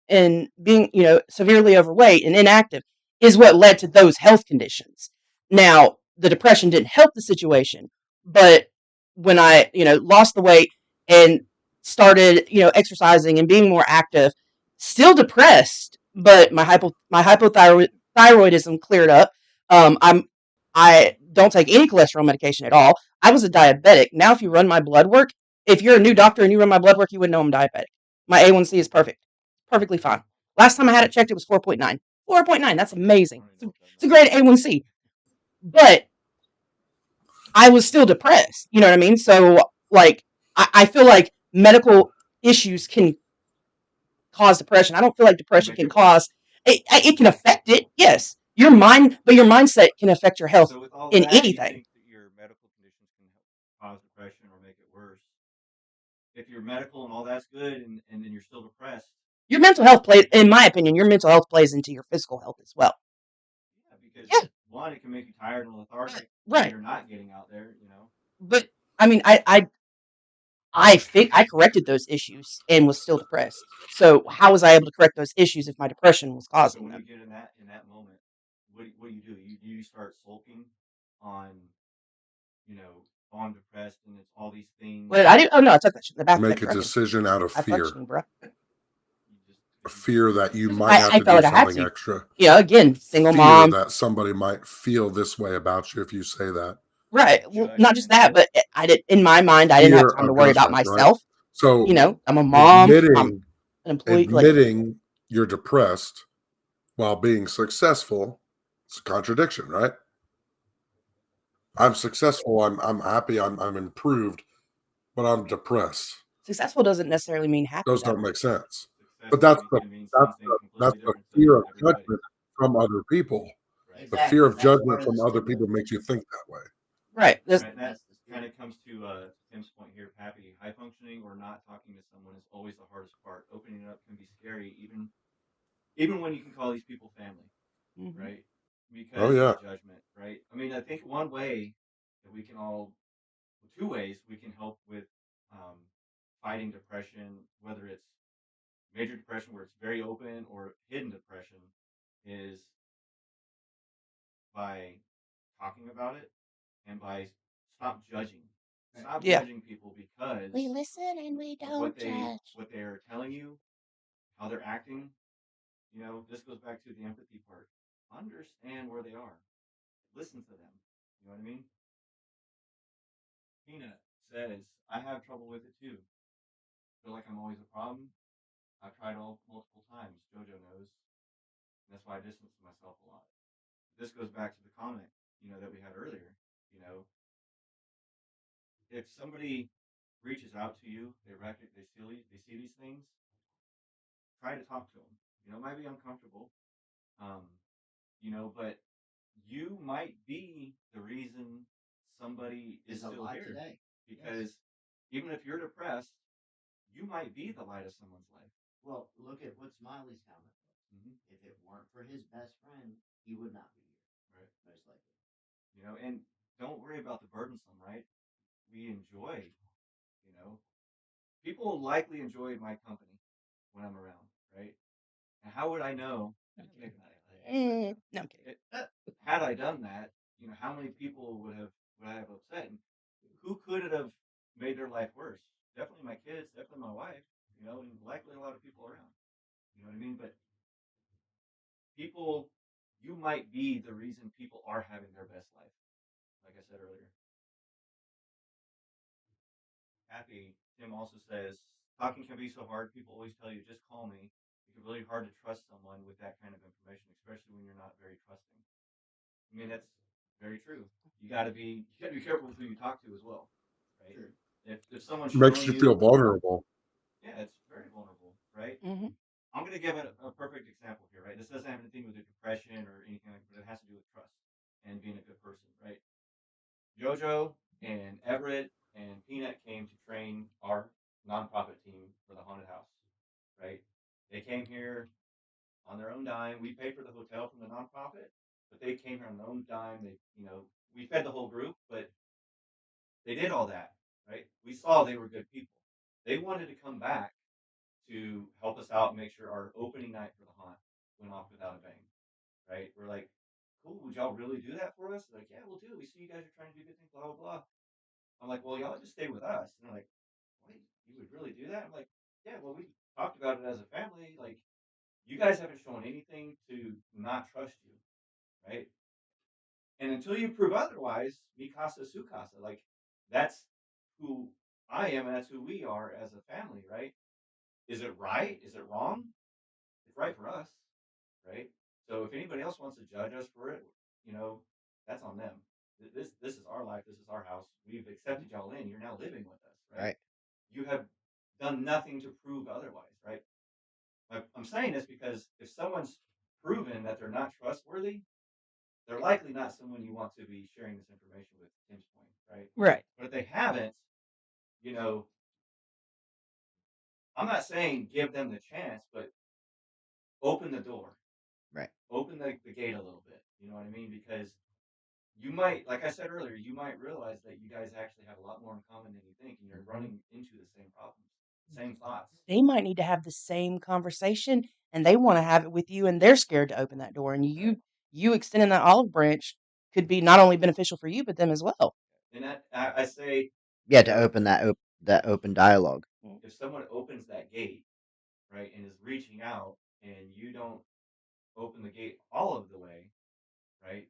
being severely overweight and inactive is what led to those health conditions. Now the depression didn't help the situation, but when I lost the weight and started exercising and being more active, still depressed, but my hypothyroidism cleared up. I don't take any cholesterol medication at all. I was a diabetic. Now, if you run my blood work, if you're a new doctor and you run my blood work, you wouldn't know I'm diabetic. My A1C is perfect. Perfectly fine. Last time I had it checked, it was 4.9. 4.9, that's I amazing. don't even know what that It's a means. great A1C. But I was still depressed. You know what I mean? So, like, I feel like medical issues can cause depression. I don't feel like Can depression make can it worse. cause it can affect it, yes. But your mindset can affect your health So with all in that, you anything. think that your medical conditions can cause depression or make it worse? if you're medical and all that's good, and then you're still depressed, Your mental health plays, in my opinion, your mental health plays into your physical health as well. yeah, because Yeah, one, it can make you tired and lethargic when right. you're not getting out there. But I mean, I corrected those issues and was still depressed. So how was I able to correct those issues if my depression was So causing when you them? get in that moment, what do you do? You start sulking on you know oh, I'm depressed and it's all these things. But I didn't. Oh no, I took that shit. The back Make a trucking. decision out of I fear, functioning, bro. You just a because fear that you Because might have I to felt do like I had something to. extra, You know, again, single fear mom. that somebody might feel this way about you if you say that, Right. Well, not just judgment. that, but I did. In my mind, I didn't have fear time to of worry about judgment, right? myself. So You know, I'm a mom. I'm admitting an employee. Like, admitting you're depressed while being successful, it's a contradiction, right? I'm successful, I'm happy, I'm improved, but I'm depressed. successful doesn't necessarily mean happy, Those though. don't make sense. Success But that's the can mean that's something the that's completely the different fear to of everybody. judgment from other people. Right. The fear Exactly. of That's part judgment of the from other stigma. people makes you think that way. Right. Right. And that That's the kind stigma. of comes to Tim's point here, Pappy. High functioning or not talking to someone is always the hardest part. Opening it up can be scary, even when you can call these people family, Hmm. right? Oh Because of yeah. the judgment, right? I mean, I think one way that we can all, well, two ways we can help with um, fighting depression, whether it's major depression where it's very open or hidden depression, is by talking about it and by stop judging. Right. Stop Yeah. judging people because We listen and we of what don't they judge. what they're telling you, how they're acting. This goes back to the empathy part. Understand where they are. Listen to them. You know what I mean? Peanut says, I have trouble with it too. Feel like I'm always a problem. I've tried all multiple times. Jojo knows. And that's why I distance myself a lot. This goes back to the comment, that we had earlier. You know, if somebody reaches out to you, they see these things, try to talk to them. It might be uncomfortable, um, but you might be the reason somebody is It's a still lot here today. Yes. because even if you're depressed, you might be the light of someone's life. Well, look at what Smiley's comment was. Hmm. If it weren't for his best friend, he would not be here. Right. Most likely. And don't worry about the burdensome, right? We enjoy, you know, people likely enjoy my company when I'm around, right? And how would I know? Maybe not. No, I'm kidding. Had I done that, how many people would I have upset? And who could it have made their life worse? Definitely my kids, definitely my wife, and likely a lot of people around. You know what I mean? But people, you might be the reason people are having their best life. Like I said earlier, happy. Tim also says talking can be so hard. People always tell you just call me. It can be really hard to trust someone with that kind of information, especially when you're not very trusting. I mean, that's very true. You got to be careful with who you talk to as well, right? Sure. If someone's Makes showing you feel you, vulnerable. yeah, it's very vulnerable, right? Hmm. I'm going to give a perfect example here, right? This doesn't have anything to do with depression or anything like that, but it has to do with trust and being a good person, right? Jojo and Everett and Peanut came to train our nonprofit team for the haunted house, right? They came here on their own dime. We paid for the hotel from the nonprofit, but they came here on their own dime. We fed the whole group, but they did all that, right? We saw they were good people. They wanted to come back to help us out and make sure our opening night for the haunt went off without a bang, right? We're like, cool, would y'all really do that for us? They're like, yeah, we'll do. We see you guys are trying to do good things, blah, blah, blah. I'm like, well, y'all just stay with us. And they're like, what? You would really do that? I'm like, yeah, well, we talked about it as a family. Like, you guys haven't shown anything to not trust you, right? And until you prove otherwise, mi casa su casa. Like, that's who I am, and that's who we are as a family, right? Is it right? Is it wrong? It's right for us, right? So if anybody else wants to judge us for it, you know, that's on them. This is our life. This is our house. We've accepted y'all in. You're now living with us, right? Right. You have done nothing to prove otherwise, right? I'm saying this because if someone's proven that they're not trustworthy, they're likely not someone you want to be sharing this information with. Tim's point, right? Right. But if they haven't, you know, I'm not saying give them the chance, but open the door, Right. open the gate a little bit. You know what I mean? Because you might, like I said earlier, you might realize that you guys actually have a lot more in common than you think, and you're running into the same problems, same thoughts. They might need to have the same conversation, and they want to have it with you, and they're scared to open that door. And you extending that olive branch could be not only beneficial for you, but them as well. And I say, Yeah, you to know, open that open dialogue. if someone opens that gate, right, and is reaching out, and you don't open the gate all of the way, right,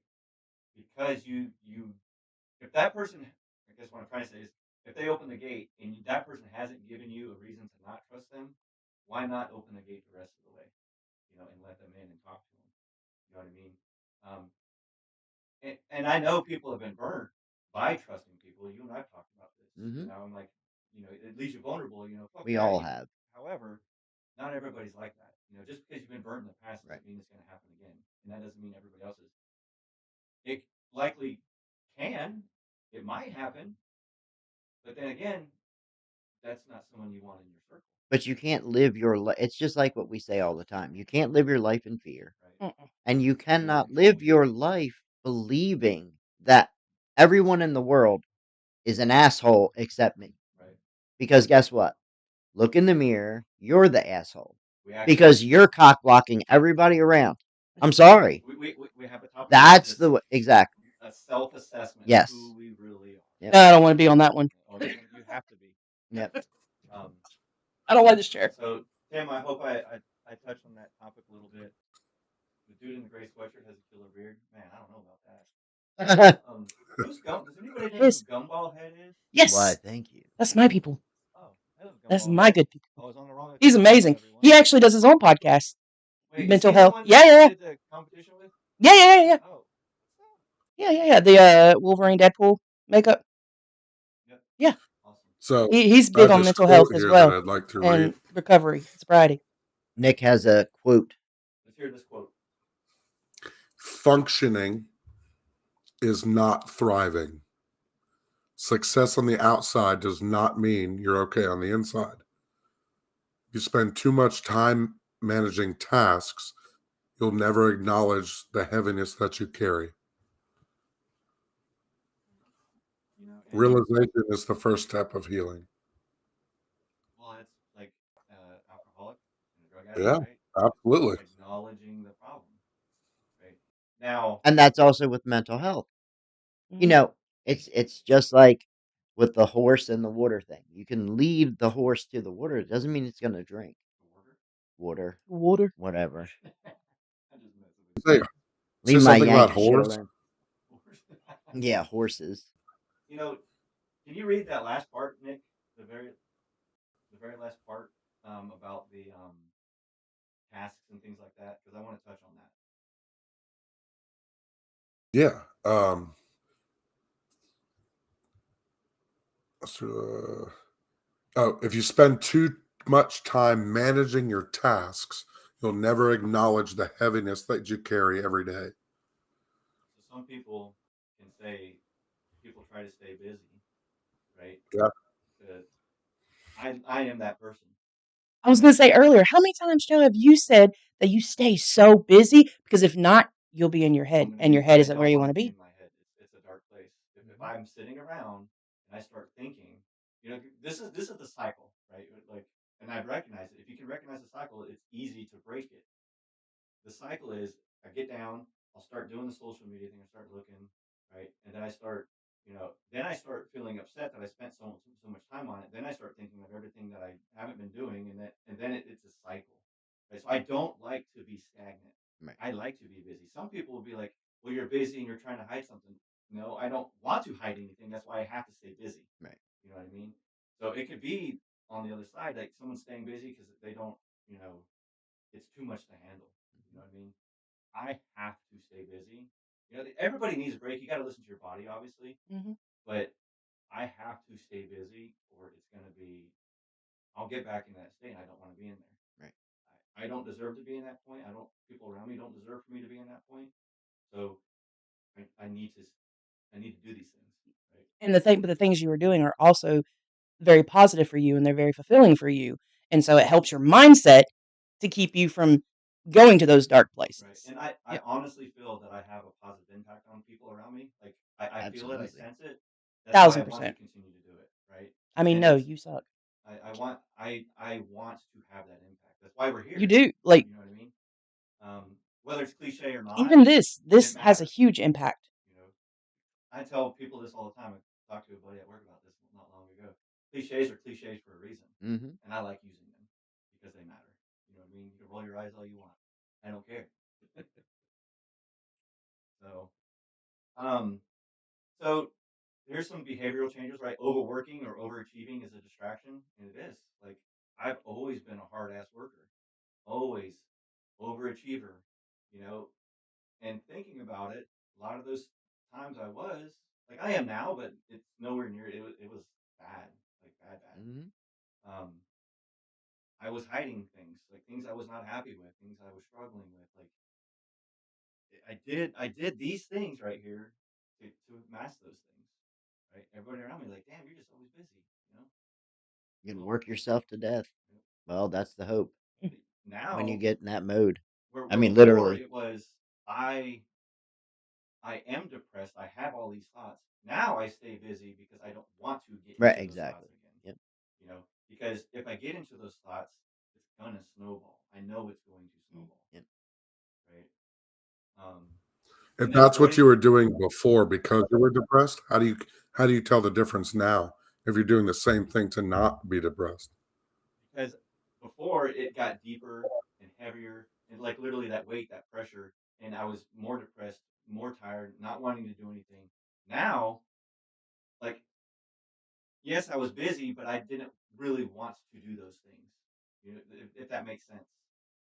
because if that person, I guess what I'm trying to say is, if they open the gate and that person hasn't given you a reason to not trust them, why not open the gate the rest of the way, and let them in and talk to them? You know what I mean? Um, and I know people have been burnt by trusting people. You and I've talked about this. Hmm. I'm like, it leaves you vulnerable. Fuck We yeah. all have. However, not everybody's like that. Just because you've been burnt in the past Right. doesn't mean it's going to happen again, and that doesn't mean everybody else is. It likely can. It might happen, but then again, that's not someone you want in your circle, But you can't live your life. It's just like what we say all the time. You can't live your life in fear, right? Mm-mm. and you You are cannot live controlling it, your life believing that everyone in the world is an asshole except me. right? Because guess what? Look in the mirror. You're the asshole We actually because you're cock blocking everybody around. I'm sorry. we have a topic about That's this, the exactly. a self assessment of Yes. who we really are. Yep. I don't want to be on that one. Oh, you have to be. Yep. Um, I don't like this chair. so Tim, I hope I touched on that topic a little bit. The dude in the gray sweatshirt has a killer beard. Man, I don't know about that. Who's Gum? Does anybody know who Yes. Gumball Head is? Why? Yes. Thank you. That's my people. Oh, hello, That's Gumball my Head. good people. I was on the wrong He's account. Hello, amazing. everyone. He actually does his own podcast. Wait, is Mental he the health. one Yeah, that yeah, we yeah. did the competition with? Yeah, yeah, yeah, yeah. Oh, Yeah, yeah, yeah. The Wolverine Deadpool makeup. yep, Yeah. awesome. So He's I big have on this mental health quote as here that well I'd like to read. and recovery, sobriety. Nick has a quote. Let's hear this quote. Functioning is not thriving. Success on the outside does not mean you're okay on the inside. You spend too much time managing tasks, you'll never acknowledge the heaviness that you carry. And Realization is the first step of healing. well, it's like alcoholic and a drug addict, Yeah, right? absolutely. Acknowledging the problem, right? Now, And that's also with mental health. You Mhm. know, it's just like with the horse and the water thing. You can lead the horse to the water. It doesn't mean it's going to drink the order. water, Water. whatever. I just messing Say, say Leave my something about Yankee shit whores. alone. with you. Yeah, horses. you know, can you read that last part, Nick? The very last part about the tasks and things like that, because I want to touch on that. Yeah. If you spend too much time managing your tasks, you'll never acknowledge the heaviness that you carry every day. So some people can say people try to stay busy, right? Yeah. But I am that person. I was going to say earlier, how many times, Joe, have you said that you stay so busy? Because if not, you'll be in your head, I'm gonna and your be. head I isn't where don't you want want to to be be. in my head. It's a dark place. If I'm sitting around and I start thinking, this is the cycle, right? Like, and I've recognized it. If you can recognize the cycle, it's easy to break it. The cycle is I get down, I'll start doing the social media thing, I start looking, right? And then then I start feeling upset that I spent so much time on it. Then I start thinking of everything that I haven't been doing, and then it's a cycle. Right? So I don't like to be stagnant. Right. I like to be busy. Some people will be like, "Well, you're busy and you're trying to hide something." No, I don't want to hide anything. That's why I have to stay busy. Right. You know what I mean? So it could be on the other side, like someone staying busy because they don't, it's too much to handle. You know what I mean? I have to stay busy. Everybody needs a break. You got to listen to your body, obviously, Hmm. but I have to stay busy, or it's going to be. I'll get back in that state. And I don't want to be in there. Right. I don't deserve to be in that point. I don't. People around me don't deserve for me to be in that point. So I need to. I need to do these things. Right. And but the things you were doing are also very positive for you, and they're very fulfilling for you. And so it helps your mindset to keep you from going to those dark Right. places. And I Yep. honestly feel that I have a positive impact on people around me. Like I feel it, I Absolutely. sense it. That's why I want to 1000%. continue to do it. Right. I mean, And no, it's you suck. I want to have that impact. That's why we're You here. do. Like, You know what I mean? Whether it's cliche or not, even this it has a matters. huge impact. You know, I tell people this all the time. I talked to a buddy at work about this not long ago. Cliches are cliches for a reason, Hmm. and I like using them because they matter. You know what I mean? You can roll your eyes all you want. I don't care. So, um, so there's some behavioral changes, right? Overworking or overachieving is a distraction, and it is. Like I've always been a hard ass worker, always overachiever, you know. And thinking about it, a lot of those times I was like I am now, but it's nowhere near. It was bad, like bad, bad. Hmm. I was hiding things, like things I was not happy with, things I was struggling with. Like I did these things right here to mask those things. Right? Everybody around me like, damn, you're just always busy, you know? You can Well, work yourself to death. you know, Well, that's the hope but when you now get in that mode. I where mean, before literally. it was I am depressed, I have all these thoughts. Now I stay busy because I don't want to get Right, into those thoughts exactly. again. Yep. You know, because if I get into those thoughts, it's gonna snowball. I know it's going to snowball, Yep. right? Um, If and that's what you avoiding were doing before because you were depressed, how do you tell the difference now if you're doing the same thing to not be depressed? because before it got deeper and heavier and like literally that weight, that pressure, and I was more depressed, more tired, not wanting to do anything. Now, like yes, I was busy, but I didn't really want to do those things. You know, if that makes sense.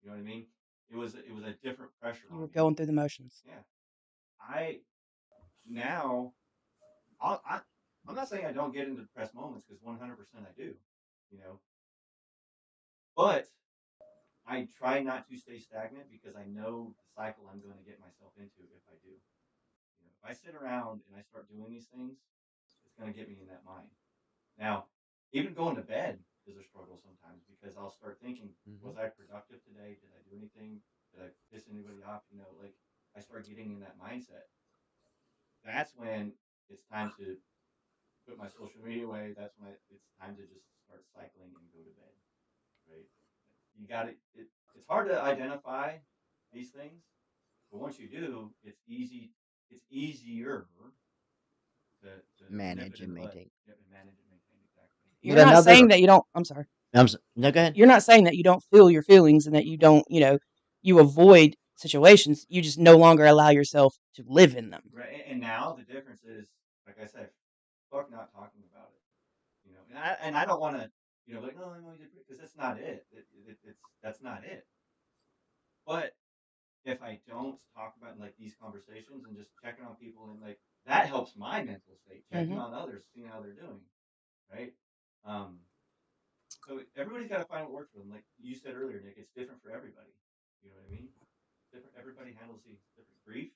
You know what I mean? It was a different pressure You on were me. going through the motions. Yeah, I now I'll, I I'm not saying I don't get into depressed moments because 100% I do. You know, but I try not to stay stagnant because I know the cycle I'm going to get myself into if I do. You know, if I sit around and I start doing these things, it's going to get me in that mind. Now, even going to bed is a struggle sometimes because I'll start thinking, Hmm. was I productive today? Did I do anything? Did I piss anybody off? You know, like I start getting in that mindset. That's when it's time to put my social media away. That's when it's time to just start cycling and go to bed. Right? You got it's hard to identify these things, but once you do, it's easy. It's easier to nip Manage it in and the bud. maintain. Yep, and manage and maintain exactly. You're But not another, saying that you don't. I'm sorry. no, go ahead. You're not saying that you don't feel your feelings and that you don't, you avoid situations. You just no longer allow yourself to live in them. Right. And now the difference is, like I said, fuck not talking about it. You know, and I don't want to, like no, I'm only because that's not it. It's that's not it. But if I don't talk about like these conversations and just checking on people and like that helps my mental state, checking Hmm. on others, seeing how they're doing, right? Um, so everybody's got to find what works for them. Like you said earlier, Nick, it's different for everybody. You know what I mean? Different. Everybody handles these different grief.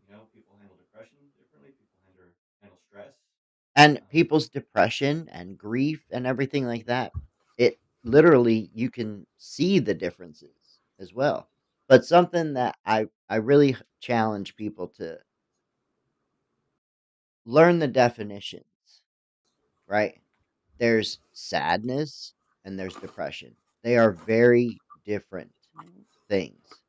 You know, people handle depression differently. People handle stress. And Um, people's depression and grief and everything like that, it literally, you can see the differences as well. But something that I really challenge people to learn the definitions, right? There's sadness and there's depression. They are very different things,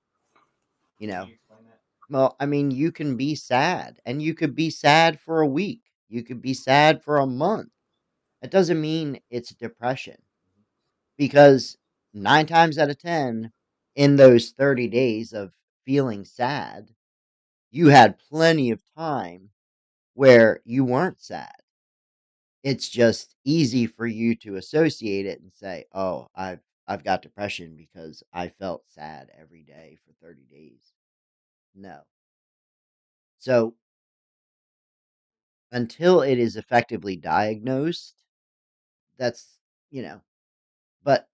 you can know. you explain that? Well, I mean, you can be sad and you could be sad for a week. You could be sad for a month. That doesn't mean it's depression Hmm. because 9 times out of 10 in those 30 days of feeling sad, you had plenty of time where you weren't sad. It's just easy for you to associate it and say, "Oh, I've got depression because I felt sad every day for 30 days." No. So, until it is effectively diagnosed, that's, you know, but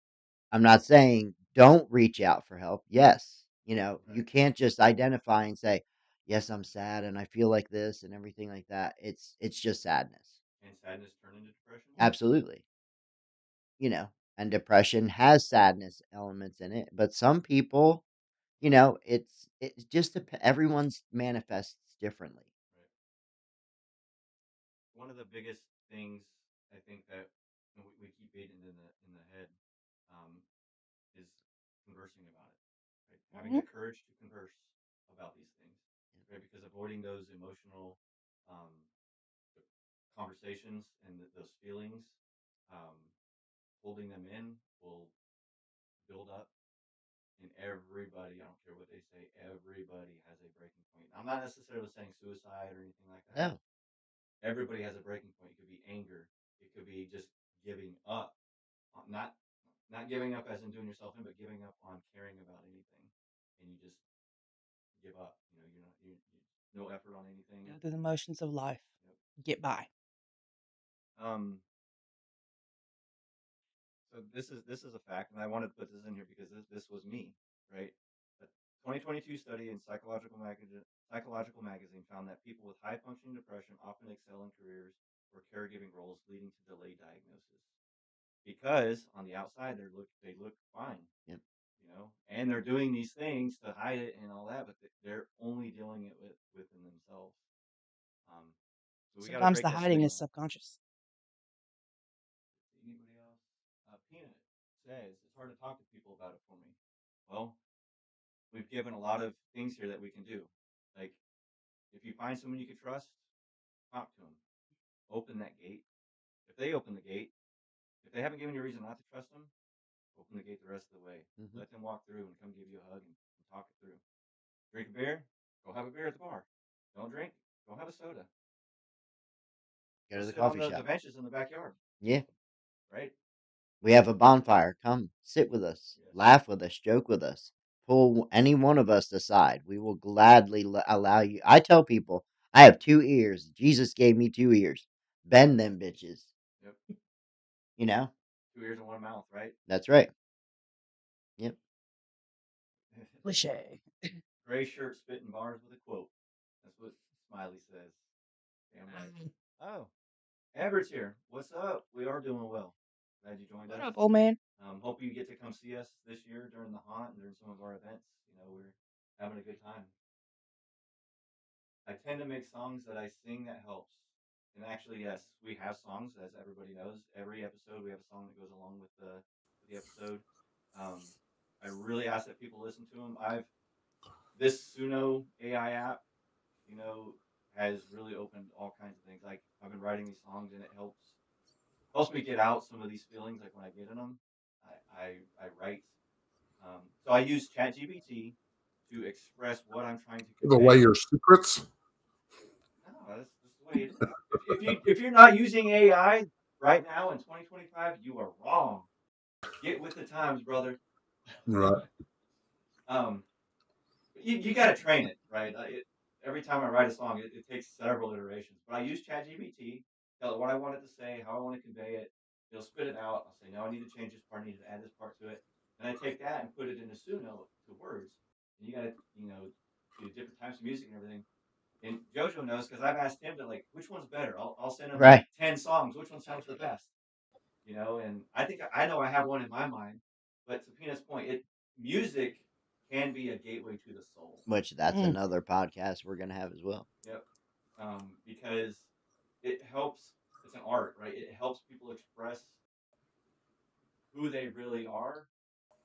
I'm not saying don't reach out for help. Yes, you Right. can't just identify and say, "Yes, I'm sad and I feel like this and everything like that." It's just sadness. And sadness turn into depression. Absolutely. and depression has sadness elements in it. But some people, it's just everyone's manifests differently. Right. One of the biggest things I think that we keep beating in the head um, is conversing about it, right? Having Mhm. the courage to converse about these things, right? Because avoiding those emotional um, conversations and those feelings, um, holding them in will build up. And everybody, I don't care what they say, everybody has a breaking point. I'm not necessarily saying suicide or anything like that. No, Everybody has a breaking point. It could be anger. It could be just giving up. Not giving up as in doing yourself in, but giving up on caring about anything, and you just give up. You're not no effort on anything. Go through the motions of life. Yep. Get by. Um. So this is a fact, and I wanted to put this in here because this was me, right? A 2022 study in Psychological Magazine found that people with high functioning depression often excel in careers or caregiving roles, leading to delayed diagnosis. Because on the outside they look fine, yep. and they're doing these things to hide it and all that, but they're only dealing it within themselves. Um, so we got to Sometimes break the that hiding is stigma. subconscious. Anybody else? Peanut says it's hard to talk to people about it for me. Well, we've given a lot of things here that we can do. Like if you find someone you can trust, talk to them. Open that gate. If they open the gate, if they haven't given you a reason not to trust them, open the gate the rest of the way. Hmm. Let them walk through and come give you a hug and talk it through. Drink a beer? Go have a beer at the bar. Don't drink? Go have a soda. Go Go to the sit on coffee the shop. benches in the backyard, Yeah, right? we have a bonfire. Come sit with us, Yes. laugh with us, joke with us. Pull any one of us aside. We will gladly allow you. I tell people, I have 2 ears. Jesus gave me 2 ears. Bend them bitches. Yep. You know? 2 ears and one mouth, right? That's right. Yep. Cliche. Gray shirt spitting bars with a quote. That's what Smiley says. Damn right. Oh, Everett's here. What's up? We are doing well. Glad you joined What us. up, old man? Hope you get to come see us this year during the haunt and during some of our events. We're having a good time. I tend to make songs that I sing that helps. And actually, yes, we have songs, as everybody knows. Every episode, we have a song that goes along with the episode. Um, I really ask that people listen to them. This Suno AI app, you know, has really opened all kinds of things. Like I've been writing these songs, and it helps me get out some of these feelings. Like when I get in them, I write. So I use ChatGPT to express what I'm trying to Give away convey. your secrets. No, that's the way it is. If you're not using AI right now in 2025, you are wrong. Get with the times, brother. Right. um, you got to train it, right? Every time I write a song, it takes several iterations. But I use ChatGPT, tell it what I want it to say, how I want to convey it. It'll spit it out. I'll say, no, I need to change this part. I need to add this part to it. And I take that and put it in a Suno to words. And you got to, do different types of music and everything. And JoJo knows because I've asked him to like, which one's better? I'll send him like Right. 10 songs. Which one sounds the best? And I think I know I have one in my mind. But to Pina's point, music can be a gateway to the soul. Which that's Mm. another podcast we're gonna have as well. Yep. Because it helps. It's an art, right? It helps people express who they really are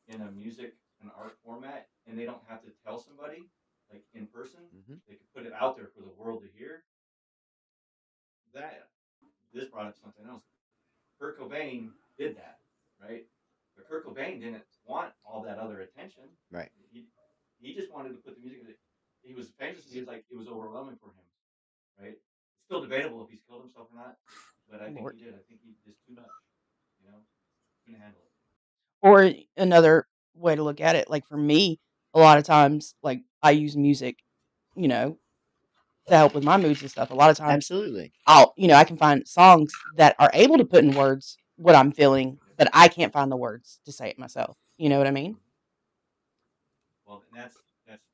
in a music and art format, and they don't have to tell somebody like in person. Hmm. They can put it out there for the world to hear. That this brought up something else. Kurt Cobain did that, right? But Kurt Cobain didn't want all that other attention. Right. He just wanted to put the music. He was famous. He was like it was overwhelming for him, right? It's still debatable if he's killed himself or not, but I think Lord. he did. I think he just too much, you know, couldn't handle it. Or another way to look at it, like for me, a lot of times, like I use music, you know, to help with my moods and stuff. A lot of times, Absolutely. I can find songs that are able to put in words what I'm feeling, Yep. but I can't find the words to say it myself. You know what I mean? Mhm. Well, and that's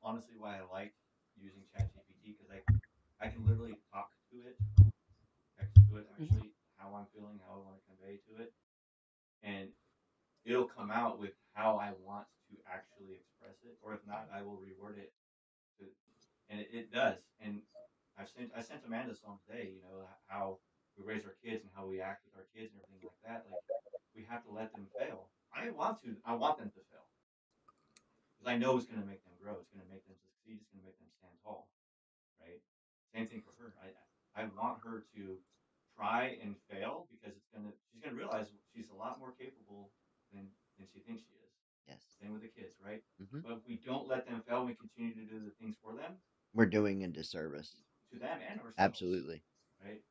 honestly why I like using ChatGPT because I can literally talk to it, text to it Hmm. actually how I'm feeling, how I want to convey to it, and it'll come out with how I want to actually express it, or if not, I will reword it to, and it does. And I sent Amanda a song today. You know how we raise our kids and how we act with our kids and everything like that. Like we have to let them fail. I want them to fail because I know it's going to make them grow. It's going to make them succeed. It's going to make them stand tall. Right. Same thing for her. I want her to try and fail because she's gonna realize she's a lot more capable than she thinks she is. Yes. Same with the kids, right? Hmm. But if we don't let them fail, we continue to do the things for them, We're doing a disservice. to them and ourselves, Absolutely. right?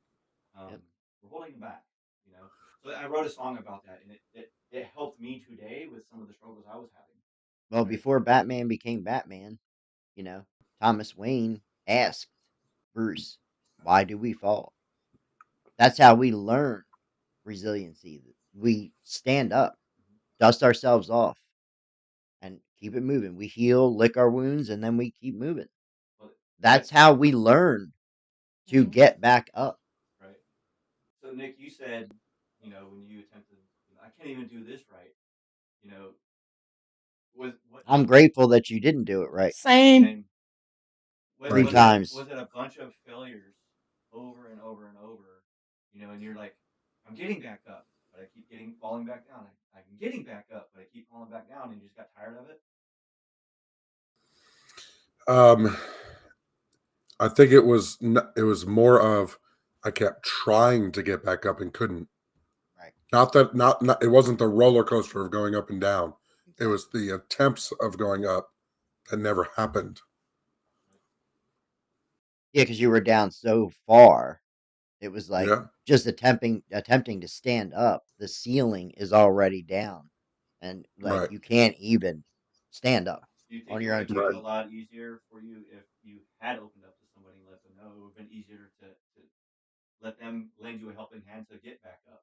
Um, Yep. we're holding them back, you know. So I wrote a song about that, and it helped me today with some of the struggles I was having, Well, right? before Batman became Batman, you know, Thomas Wayne asked Bruce, "Why do we fall?" That's how we learn resiliency. We stand up, Mhm. dust ourselves off, and keep it moving. We heal, lick our wounds, and then we keep moving. But That's how we learn to Mhm. get back up. right. So Nick, you said, when you attempted, I can't even do this right. You know, was what I'm grateful that you didn't do it right Same. and what three Thank was you. it? times. Was it a bunch of failures over and over and over? And you're like, I'm getting back up, but I keep getting falling back down. I'm getting back up, but I keep falling back down, and you just got tired of it. Um, I think it was more of I kept trying to get back up and couldn't. Right. Not it wasn't the roller coaster of going up and down. It Exactly. was the attempts of going up that never happened. Yeah, because you were down so far. It was like Yeah, just attempting to stand up. The ceiling is already down, and like right, you can't even stand up Do you think on it your would own have two been right. a feet. lot easier for you if you had opened up to somebody and let them know? It would have been easier to let them lend you a helping hand to get back up.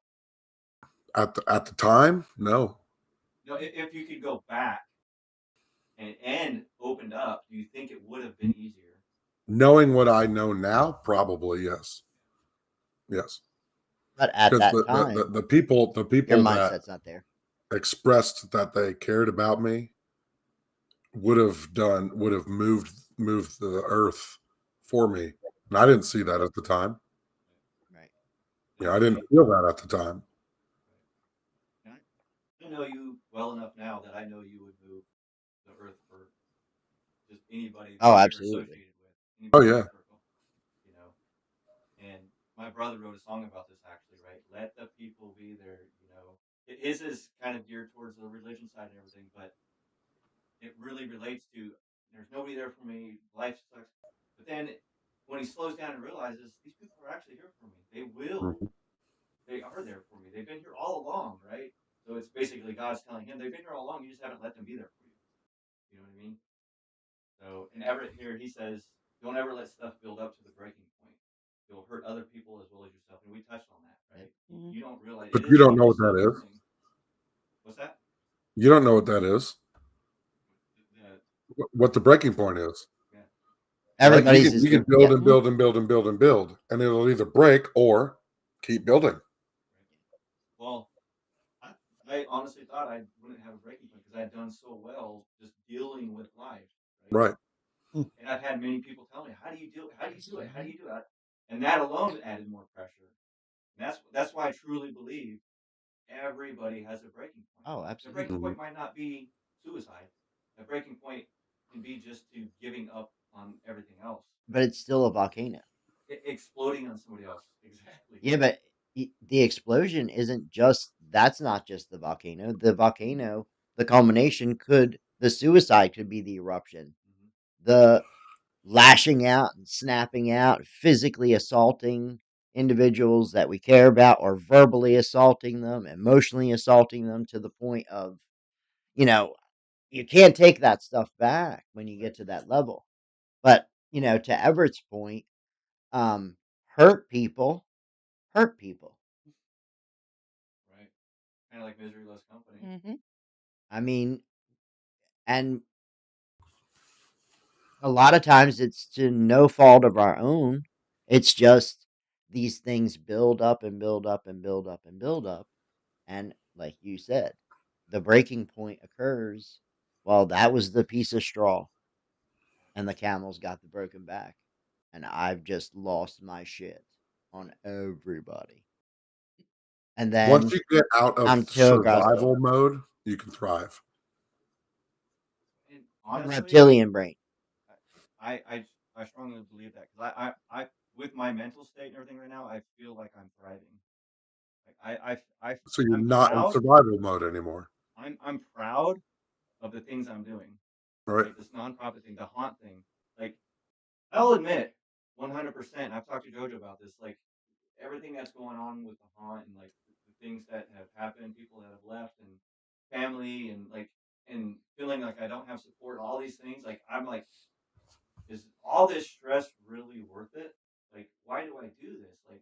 At the time, no. No, if you could go back and opened up, do you think it would have been easier? Knowing what I know now, probably yes, yes. But at Because that the time, the people the your people that mindset's not there. expressed that they cared about me would have moved the earth for me, and I didn't see that at the time. Right. And Yeah, I I didn't believe, feel that at the time. and I know you well enough now that I know you would move the earth for just anybody Oh, that you're absolutely. associated with, Oh anybody in yeah, your circle, you know. And my brother wrote a song about this actually, right? Let the people be there. His is kind of geared towards the religion side and everything, but it really relates to there's nobody there for me, life sucks. But then when he slows down and realizes these people are actually here for me, mhm. they are there for me. They've been here all along, right? So it's basically God's telling him they've been here all along. You just haven't let them be there for you. You know what I mean? So in Everett here, he says, don't ever let stuff build up to the breaking point. You'll hurt other people as well as yourself. And we touched on that, Yep. right? Mhm. You don't realize But it you is don't such know a what that simple is. thing. What's that? You don't know what that is. The, What the breaking point is, yeah. right? Everybody's is You can different. build Yeah. and build and build and build and build, and it'll either break or keep building. Right. Well, I, I honestly thought I wouldn't have a breaking point because I had done so well just dealing with life, right? Right. Mm. And I've had many people tell me, "How do you do it? How do you do it? How do you do it?" And that alone added more pressure. And that's why I truly believe everybody has a breaking point. Oh, The breaking absolutely. Mhm. point might not be suicide. The breaking point can be just to giving up on everything else, But it's still a volcano. exploding on somebody else. Exactly. Yeah, but the explosion isn't just that's not just the volcano. The volcano, the culmination the suicide could be the eruption. Hmm. The lashing out and snapping out, physically assaulting individuals that we care about, or verbally assaulting them, emotionally assaulting them to the point of, you know, you can't take that stuff back when you Right. get to that level. But, to Everett's point, um, hurt people hurt people. Right. Kind of like misery loves company. Mhm. I mean, and a lot of times it's to no fault of our own. It's just these things build up and build up and build up and build up. And like you said, the breaking point occurs. Well, that was the piece of straw, and the camel's got the broken back, and I've just lost my shit on everybody. And Once then you get out of I'm too exhausted. survival mode, you can thrive. And honestly, Reptilian brain. I strongly believe that because with my mental state and everything right now, I feel like I'm thriving. Like So you're I'm not in proud. survival mode anymore, I'm proud of the things I'm doing. right? Right, this nonprofit thing, the haunt thing. Like I'll admit, 100%. I've talked to Jojo about this. Like everything that's going on with the haunt and like the things that have happened, people that have left, and family, and like and feeling like I don't have support, all these things. Like I'm like, is all this stress really worth it? Like, why do I do this? Like,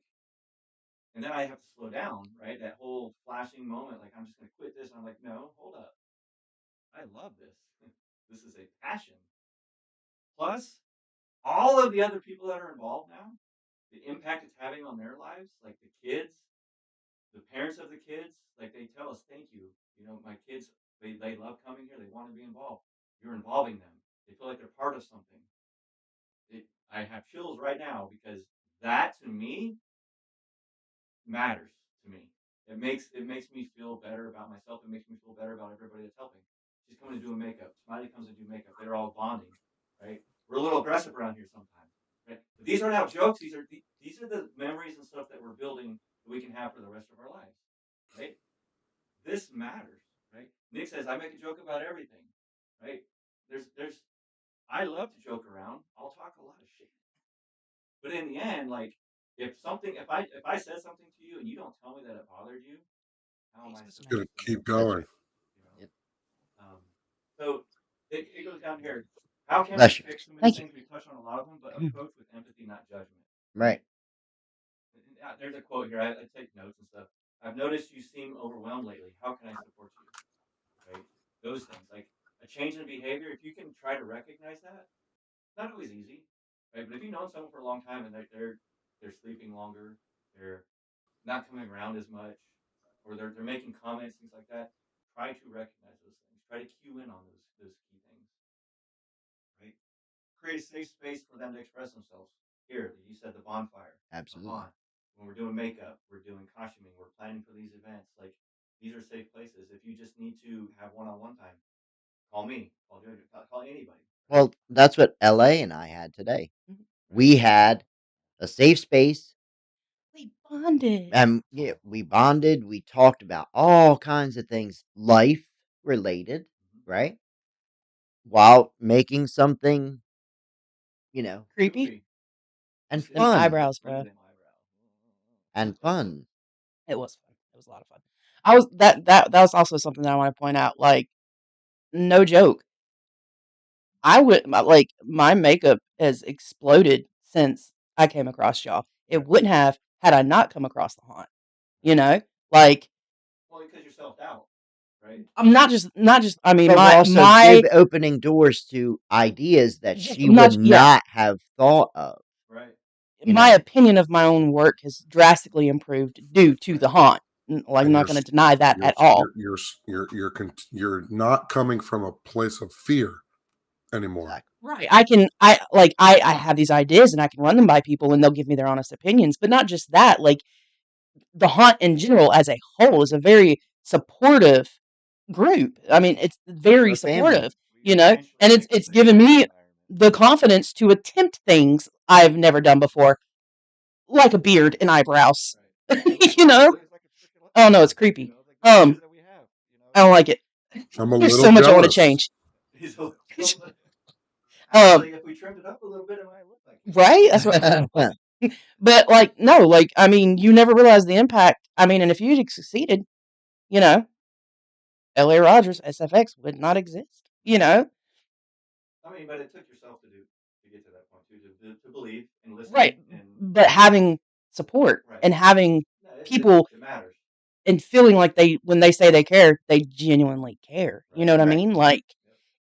and then I have to slow down, right? That whole flashing moment, like I'm just gonna quit this. And I'm like, no, hold up. I love this. This is a passion. Plus, all of the other people that are involved now, the impact it's having on their lives, like the kids, the parents of the kids, like they tell us, thank you. You know, my kids, they love coming here. They want to be involved. You're involving them. They feel like they're part of something. I have chills right now because that to me matters to me. It makes me feel better about myself. It makes me feel better about everybody that's helping. She's coming to do makeup. Smiley comes to do makeup. They're all bonding, right? We're a little aggressive around here sometimes, right? But these are not jokes. These are the memories and stuff that we're building that we can have for the rest of our lives, right? This matters, right? Nick says I make a joke about everything, right? There's I love to joke around. I'll talk a lot of shit. But in the end, like if I said something to you and you don't tell me that it bothered you, how am I Facebook It's man. going supposed to to keep know? That's going. right. You know. Yep. So it goes down here. How can we Bless you. fix some of these Thank you. things? We touched on a lot of them, but approach with empathy, not judgment. Right. There's a quote here. I take notes and stuff. I've noticed you seem overwhelmed lately. How can I support you? Right? Those things like a change in behavior. If you can try to recognize that, not always easy, right? But if you've known someone for a long time and they're sleeping longer, they're not coming around as much, or they're making comments, things like that. Try to recognize those things. Try to cue in on those key things, right? Create a safe space for them to express themselves. Here, you said the bonfire, the Absolutely. haunt. When we're doing makeup, we're doing costuming, we're planning for these events. Like these are safe places. If you just need to have one-on-one time, call me. Call anybody. Right? Well, that's what LA and I had today. Mhm. Right. We had a safe space, We bonded. and yeah, we bonded. We talked about all kinds of things, life related, Mm-hmm. right? While making something, you know, Creepy. Goofy. and Just Them fun, innocent. eyebrows, Look at bro. them eyebrows. and fun. It was fun. It was a lot of fun. I was that was also something that I want to point out. Like, no joke. I would like my makeup has exploded since I came across y'all. It Right. wouldn't have had I not come across the haunt. You know, like Well, because you're self doubt, right? I'm not just. I mean, But my also my give opening doors to ideas that yeah, she would not yeah. not have thought of. Right. You My know, opinion of my own work has drastically improved due to Right. the haunt. Like, I'm And not going to deny that you're at all. you're not coming from a place of fear anymore. exactly. Right. I have these ideas and I can run them by people and they'll give me their honest opinions. But not just that, like the haunt in general as a whole is a very supportive group. I mean, it's very Our family. supportive, We you know, intentionally and it's make it's this a given safe me environment. the confidence to attempt things I've never done before, like a beard and eyebrows. Right. It looks You fun. It know? looks like a freaking Oh no, it's leprechaun. You creepy. know, like the ideas that we have. You know, I don't like it. I'm a There's little so much I want to jealous. change. he's a, Um, actually, if we trimmed it up a little bit, it might look like him. right? That's what. But like, no, like, I mean, you never realize the impact. I mean, and if you'd succeeded, you know, L.A. Rogers, SFX would not exist. You know, I mean, but it took yourself to get to that point too, to believe and listen right? and But having support right. and having No, people it matters. and feeling like when they say they care, they genuinely care. You Right. know what I Right. mean? Like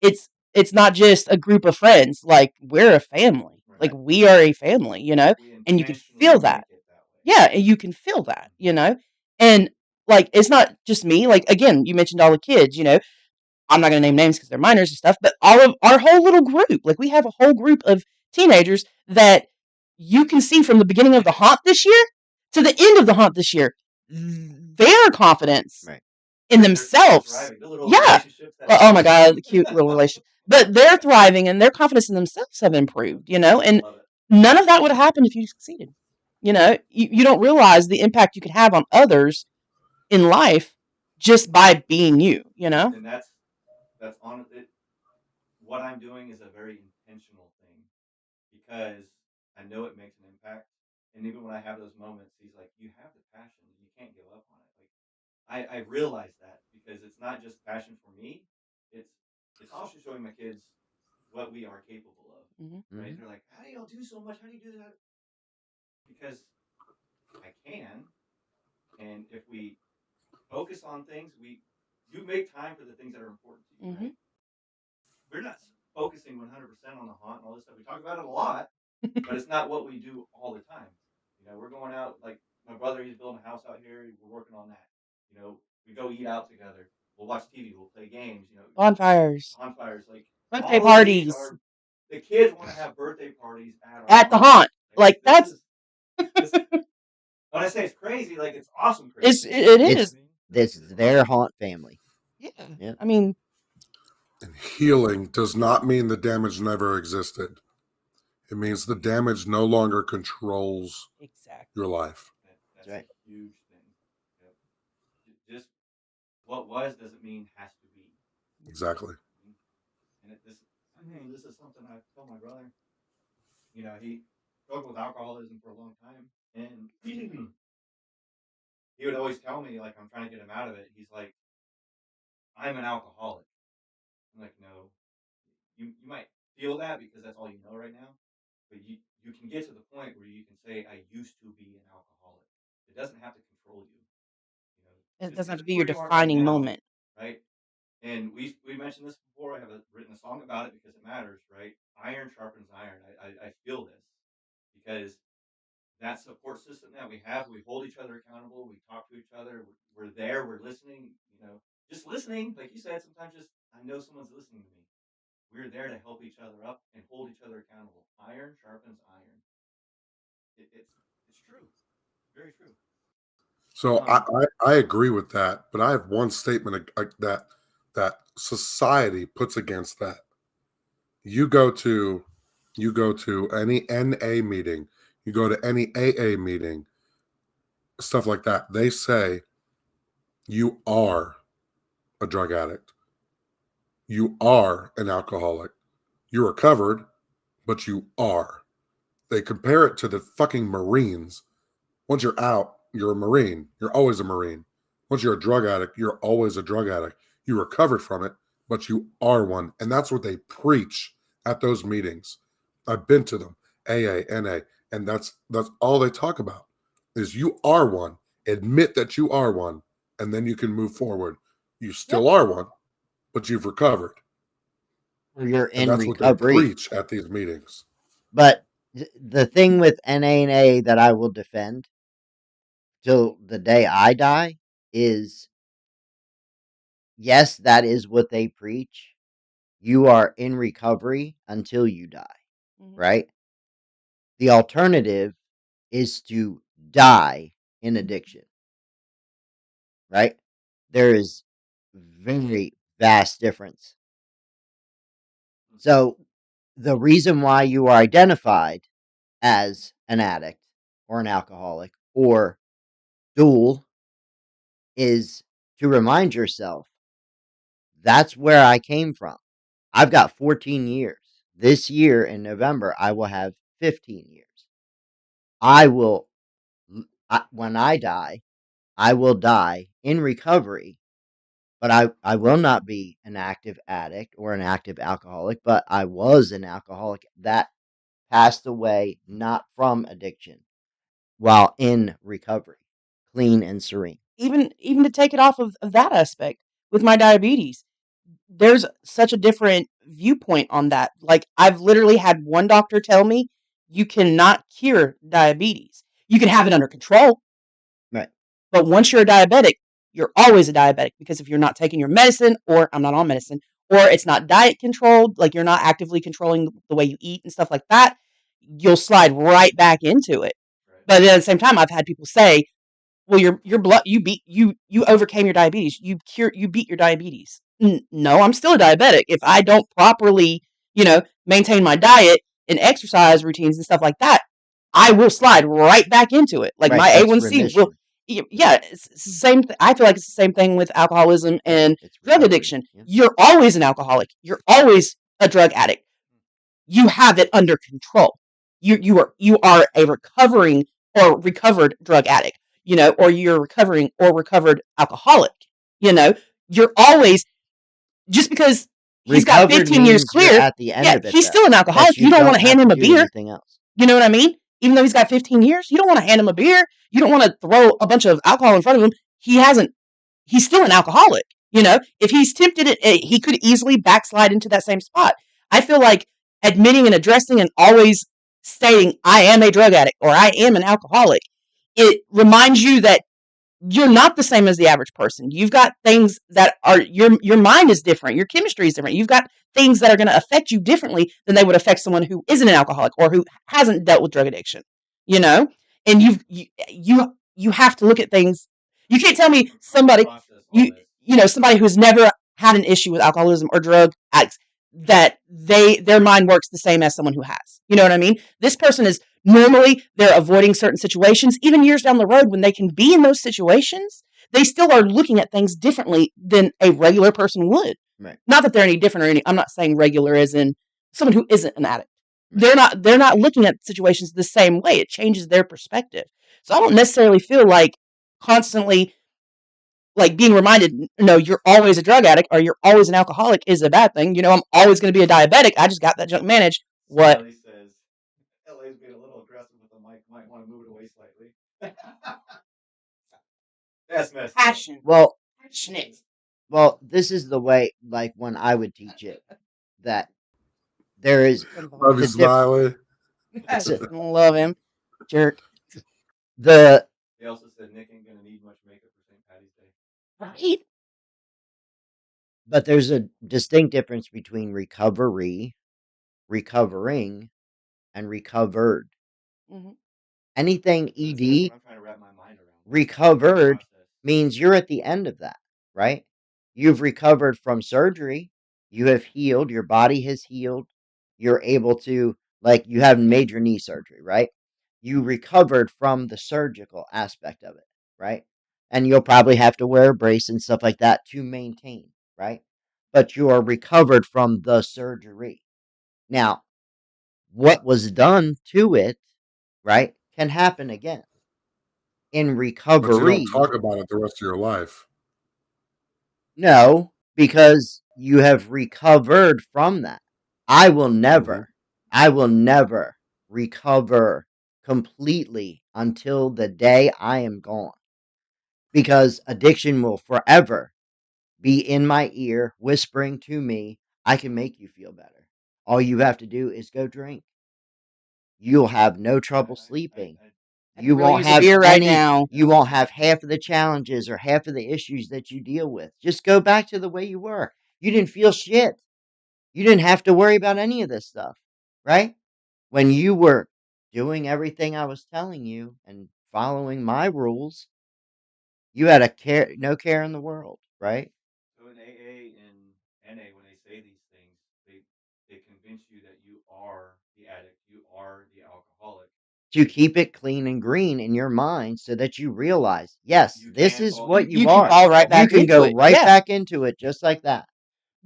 Yep. it's not just a group of friends. Like we're a family. Right. Like we are a family. You know, We and you can intentionally feel make that. it that way. Yeah, and you can feel that. You know, and Like, it's not just me. Like, again, you mentioned all the kids, I'm not going to name names because they're minors and stuff, but all of our whole little group, like, we have a whole group of teenagers that you can see from the beginning of the haunt this year to the end of the haunt this year, their confidence Right. in They're themselves. thriving. The little Yeah. relationships that Oh my happen. God, the cute little relationship. But they're thriving and their confidence in themselves have improved, and Love it. none of that would have happened if you succeeded. You don't realize the impact you could have on others in life just by being you, And that's on it. What I'm doing is a very intentional thing because I know it makes an impact. And even when I have those moments, he's like, "You have the passion. You can't give up on it." Like I realize that because it's not just passion for me. It's it's also showing my kids what we are capable of. Mhm. Right? Mhm. They're like, "How do y'all do so much? How do you do that?" Because I can, and if we focus on things, you make time for the things that are important to you, Mhm. right? We're not focusing 100% on the haunt and all this stuff. We talk about it a lot, but it's not what we do all the time. We're going out like my brother. He's building a house out here. We're working on that. We go eat out together. We'll watch TV. We'll play games. Bonfires, Bonfires. Like birthday all of these parties are the kids want to have birthday parties at our at the haunt. haunt. Like Like, this that's is this. When I say it's crazy, like it's awesome it's crazy. it You know what It's is. I mean? this It's is their fun. haunt family. Yeah. Yeah. I mean, And healing does not mean the damage never existed. It means the damage no longer controls exactly. your life. That's That's right. a huge thing. Yep. Just what was doesn't mean has to be. Exactly. And this is something I tell my brother. He struggled with alcoholism for a long time, and he would always tell me like I'm trying to get him out of it. He's like, "I'm an alcoholic." I'm like, "No, you might feel that because that's all you know right now, but you can get to the point where you can say I used to be an alcoholic. It doesn't have to control you. It Just doesn't have to accept be your where you are right defining now, moment. right?" And we mentioned this before. I have written a song about it because it matters, right? Iron sharpens iron. I feel this because that support system that we have, we hold each other accountable. We talk to each other. We're there. We're listening. Just listening. Like you said, sometimes just I know someone's listening to me. We're there to help each other up and hold each other accountable. Iron sharpens iron. It's true. Very true. So I, Um, I, I agree with that, but I have one statement that society puts against that. You go to any NA meeting, you go to any AA meeting, stuff like that. They say you are a drug addict. You are an alcoholic. You're recovered, but you are. They compare it to the fucking Marines. Once you're out, you're a Marine. You're always a Marine. Once you're a drug addict, you're always a drug addict. You recovered from it, but you are one. And that's what they preach at those meetings. I've been to them, AA, NA, and that's all they talk about is you are one. Admit that you are one, and then you can move forward. You Yep. still are one, but you've recovered. Or you're And in that's what they recovery. preach at these meetings. But the thing with NA that I will defend till the day I die is yes, that is what they preach. You are in recovery until you die, Mhm. right? The alternative is to die in addiction, right? There is very vast difference. So the reason why you are identified as an addict or an alcoholic or dual is to remind yourself that's where I came from. I've got 14 years. This year in November, I will have 15 years. I will, when I die, I will die in recovery, but I will not be an active addict or an active alcoholic, but I was an alcoholic that passed away not from addiction while in recovery, clean and serene. Even to take it off of that aspect with my diabetes, there's such a different viewpoint on that. Like, I've literally had one doctor tell me you cannot cure diabetes. You can have it under control, Right. but once you're a diabetic, you're always a diabetic, because if you're not taking your medicine, or I'm not on medicine, or it's not diet controlled, like you're not actively controlling the way you eat and stuff like that, you'll slide right back into it. Right. But at the same time, I've had people say, well, your blood, you overcame your diabetes, you beat your diabetes. No, I'm still a diabetic. If I don't properly, maintain my diet and exercise routines and stuff like that, I will slide right back into it. Like Right, my that's A1C will. remission. Yeah, it's the same. I feel like it's the same thing with alcoholism and It's drug recovery. addiction. Yeah. You're always an alcoholic. You're always a drug addict. You have it under control. You are a recovering or recovered drug addict, or you're recovering or recovered alcoholic. You're always, just because he's got Recovered 15 years means you're clear. at the end Yeah, of it, he's still though. an alcoholic. That You you don't want don't to hand have him to a do beer. anything else. You know what I mean? Even though he's got 15 years, you don't want to hand him a beer. You don't want to throw a bunch of alcohol in front of him. He's still an alcoholic. If he's tempted, he could easily backslide into that same spot. I feel like admitting and addressing and always stating, I am a drug addict or I am an alcoholic, it reminds you that you're not the same as the average person. You've got things that are, your mind is different. Your chemistry is different. You've got things that are going to affect you differently than they would affect someone who isn't an alcoholic or who hasn't dealt with drug addiction. And you have to look at things. You can't tell me somebody somebody who's never had an issue with alcoholism or drug addicts, that their mind works the same as someone who has. You know what I mean? This person is normally, they're avoiding certain situations, even years down the road when they can be in those situations. They still are looking at things differently than a regular person would. Right. Not that they're any different or any. I'm not saying regular as in someone who isn't an addict. They're not looking at situations the same way. It changes their perspective. So I don't necessarily feel like constantly, like, being reminded, no, you're always a drug addict or you're always an alcoholic is a bad thing. I'm always going to be a diabetic. I just got that junk managed. What? Ellie says, LA's being a little aggressive with the mic. Might want to move it away slightly. That's messed up. Passion. Well, Passionate. well, this is the way, like when I would teach it, that there is Love you, the Smiley. Love him. Jerk. the He also said Nick ain't gonna need much makeup for St. Patty's Day. Right? but there's a distinct difference between recovery, recovering, and recovered. Mhm. Anything That's ED, what I'm trying to wrap my mind around. recovered Process. means you're at the end of that, right? You've recovered from surgery. You have healed. Your body has healed. You're able to, like, you have major knee surgery, right? You recovered from the surgical aspect of it, right? And you'll probably have to wear a brace and stuff like that to maintain, right? But you are recovered from the surgery. Now, what was done to it, right, can happen again. In But you don't recovery, talk about it the rest of your life. no, because you have recovered from that. I will never, I will never recover completely until the day I am gone. Because addiction will forever be in my ear, whispering to me, I can make you feel better. All you have to do is go drink. You'll have no trouble sleeping. I could You really won't use a have beer right any, now. you won't have half of the challenges or half of the issues that you deal with. Just go back to the way you were. You didn't feel shit. You didn't have to worry about any of this stuff, right? When you were doing everything I was telling you and following my rules, you had no care in the world, right? So in AA and NA, when they say these things, they convince you that you are the addict, you are the alcoholic. To keep it clean and green in your mind so that you realize, yes, You this can is fall what back you You into can are. it. fall right You back can into go it. right Yeah. back into it just like that.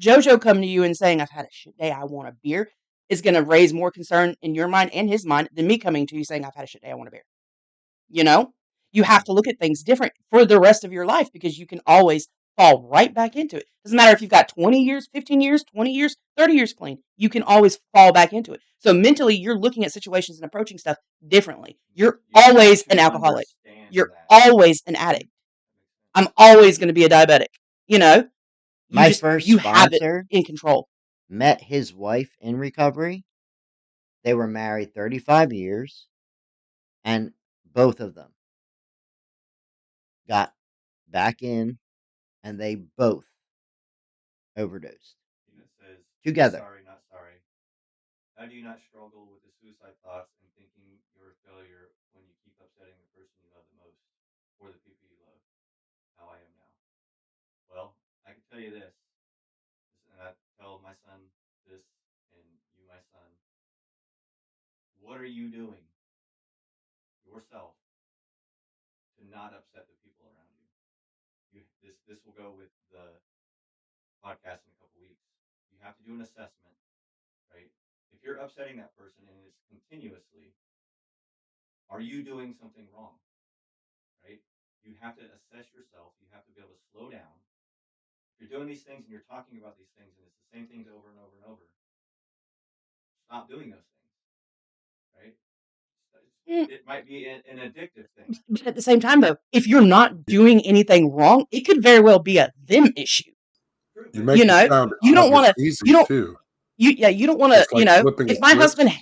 JoJo coming to you and saying, I've had a shit day, I want a beer, is going to raise more concern in your mind and his mind than me coming to you saying, I've had a shit day, I want a beer. You have to look at things different for the rest of your life, because you can always fall right back into it. Doesn't matter if you've got 20 years, 15 years, 20 years, 30 years clean. You can always fall back into it. So mentally, you're looking at situations and approaching stuff differently. You're You have always to an alcoholic. understand You're that. always an addict. I'm always going to be a diabetic. You My just, first you have it sponsor in control. met his wife in recovery. They were married 35 years, and both of them got back in, and they both overdosed It says, be together. sorry, not sorry. How do you not struggle with the suicide thoughts and thinking you're a failure when you keep upsetting the person you love the most or the people you love? How I am now. Well, I can tell you this, and I tell my son this, and you, my son. What are you doing yourself to not upset the people around you? This will go with the podcast in a couple weeks. You have to do an assessment, right? If you're upsetting that person and it's continuously, are you doing something wrong, right? You have to assess yourself. You have to be able to slow down. If you're doing these things and you're talking about these things and it's the same things over and over and over, stop doing those things, right? Mm, It might be an addictive thing. but at the same time, though, if you're not doing anything wrong, it could very well be a them issue. True, You but if make You you it know, sound you don't want obvious to. You easy don't. too. You don't want to. It's like flipping a If my husband, switch.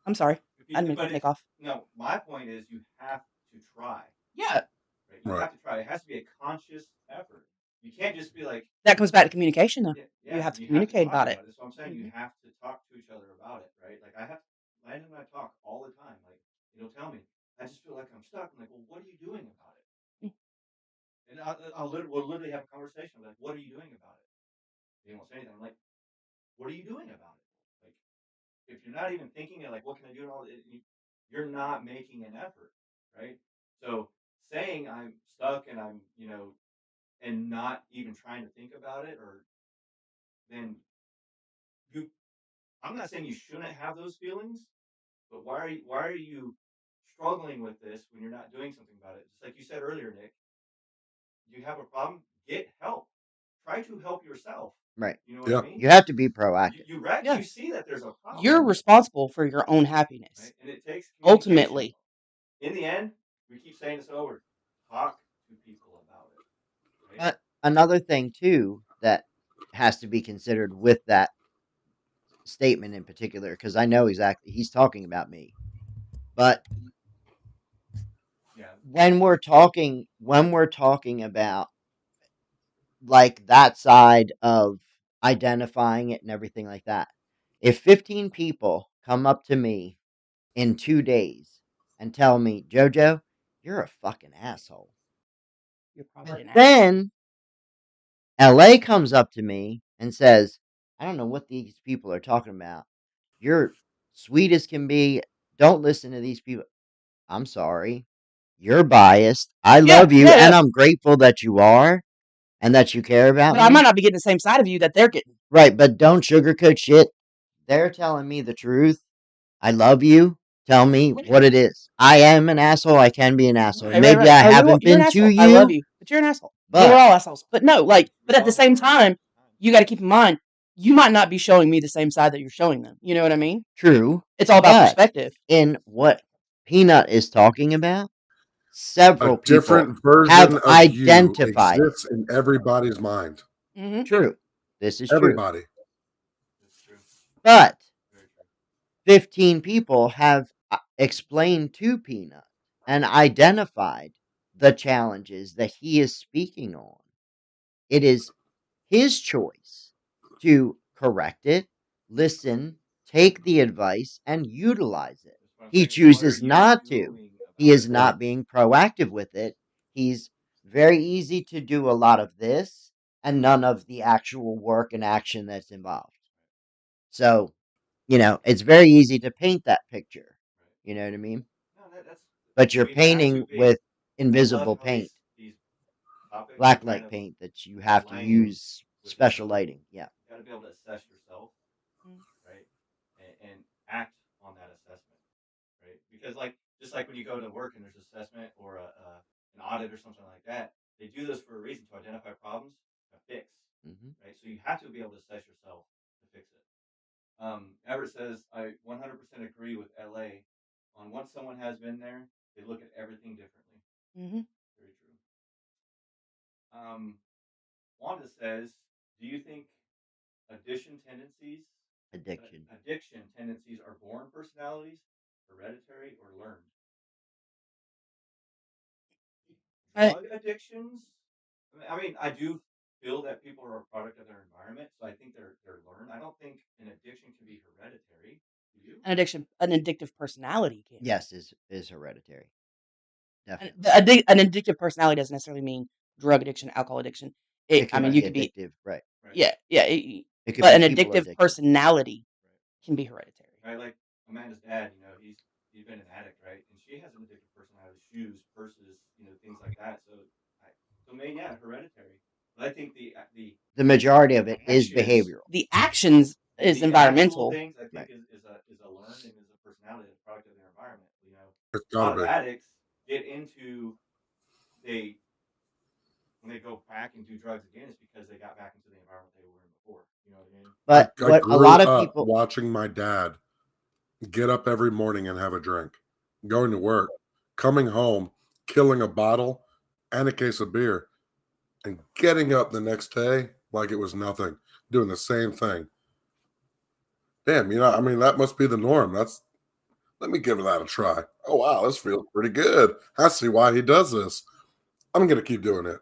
I'm sorry, if you I didn't mean to but cut if Nick off. no, my point is you have to try. Yeah, Right? You Right. have to try. It has to be a conscious effort. You can't just be like, that comes back to communication, though. yeah, You yeah. have to You have to communicate talk about it. about it. So I'm saying you Hmm. have to talk to each other about it, right? Like I have, Landon and I talk all the time. Like he'll tell me, I just feel like I'm stuck. I'm like, well, what are you doing about it? And we'll literally have a conversation. I'm like, what are you doing about it? He won't say anything. I'm like, what are you doing about it? Like, if you're not even thinking of like, what can I do? And all it, you're not making an effort, right? So saying I'm stuck and I'm, and not even trying to think about it, or then you, I'm not saying you shouldn't have those feelings, but why are you struggling with this when you're not doing something about it? Just like you said earlier, Nick, you have a problem, get help. Try to help yourself. Right. You know what I Yeah. mean? You have to be You proactive. you Yeah, you see that there's a you're problem, responsible for your own happiness. right? And it takes communication. Ultimately, In the end, we keep saying this over. Talk to people about it, right? But another thing too that has to be considered with that statement in particular, because I know exactly he's talking about me. But Yeah, when we're talking about like that side of identifying it and everything like that, if 15 people come up to me in 2 days and tell me, Jojo, you're a fucking asshole. you're But probably an asshole. then LA comes up to me and says, I don't know what these people are talking about. You're sweet as can be. Don't listen to these people. I'm sorry. You're biased. I Yeah, love you, yeah, and yeah. I'm grateful that you are and that you care about But I might me. not be getting the same side of you that they're getting. Right, but don't sugarcoat shit. They're telling me the truth. I love you. Tell me Yeah. what it is. I am an asshole. I can be an asshole. And Right, right, maybe right. I Oh, haven't you're an been to asshole. I love you, you, but you're an asshole. Well, we're but all assholes. But no, but we at the all same are. time, you got to keep in mind, you might not be showing me the same side that you're showing them. You know what I mean? true. It's all about But perspective. in what Peanut is talking about, A several people different have version of you identified it. exists in everybody's mind. Hmm. True. This is true. Everybody. That's true. But Very true. 15 people have explained to Peanut and identified the challenges that he is speaking on. It is his choice to correct it, listen, take the advice, and utilize it. That's what I'm He saying. Is what are chooses you not to. doing He about is it? Right. not being proactive with it. He's very easy to do a lot of this and none of the actual work and action that's involved. So, it's very easy to paint that picture. Right. You know what I mean? No, that's. But you're We have to painting be. with I love invisible how paint, these topics are kind blacklight of paint that you have to aligning use with each special other. lighting. Yeah. You got to be able to assess yourself, right, and act on that assessment, right? Because like just like when you go to work and there's assessment or an audit or something like that, they do those for a reason to identify problems to fix, Hmm. right? So you have to be able to assess yourself to fix it. Everett says I 100% agree with LA on once someone has been there, they look at everything differently. Hmm. Very true. Wanda says, do you think addiction tendencies, Addiction. addiction tendencies are born personalities, hereditary, or learned? I, Drug addictions I mean, I do feel that people are a product of their environment, so I think they're learned. I don't think an addiction can be hereditary. Do you? An addictive personality can. Yes, is hereditary. An, Definitely. an addictive personality doesn't necessarily mean drug addiction, alcohol addiction. It I could mean, Right. you be could be, addictive, right? Right. yeah, yeah. It could But be an people addictive addiction. personality Right. can be hereditary. Right. Like Amanda's dad, he's been an addict, right? And she has an addictive personality, shoes, purses, things like that. I, so maybe yeah, hereditary. But I think The majority of the it is actions, behavioral, The actions is the actual environmental. things, I right? think is a learned and is a personality that's a product of their environment. It's A got lot to of be. addicts get into they when they go back and do drugs again, it's because they got back into the environment they were in before. You know what I mean? But I what a grew lot of up people watching my dad get up every morning and have a drink, going to work, coming home, killing a bottle and a case of beer, and getting up the next day like it was nothing, doing the same thing. Damn, I mean, that must be the norm. Let me give that a try. Oh, wow, this feels pretty good. I see why he does this. I'm going to keep doing it.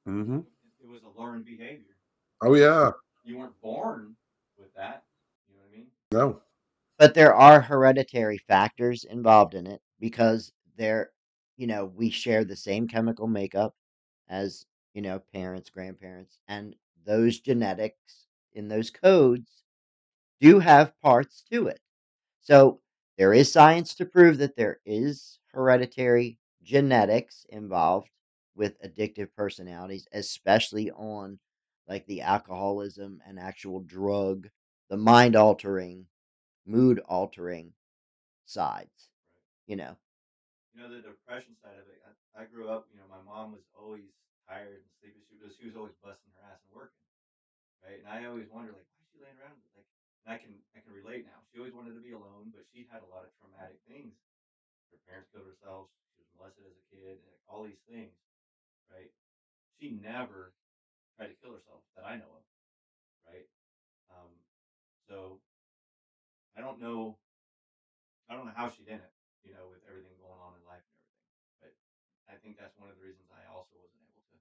Hmm. It was a learned behavior. Oh, yeah. You weren't born with that. You know what I mean? No. but there are hereditary factors involved in it because we share the same chemical makeup as, parents, grandparents, and those genetics in those codes do have parts to it. So there is science to prove that there is hereditary genetics involved with addictive personalities, especially on like the alcoholism and actual drug, the mind altering, mood altering sides, you know. The depression side of it. I grew up. My mom was always tired and sleepy. She was always busting her ass and working, right? And I always wondered, like, why is she laying around? Like, and I can relate now. She always wanted to be alone, but she had a lot of traumatic things. Her parents killed themselves. She was molested as a kid. And all these things, right? She never tried to kill herself that I know of, right? Um, so I don't know. I don't know how she did it, with everything going on in life and everything. But I think that's one of the reasons I also wasn't able to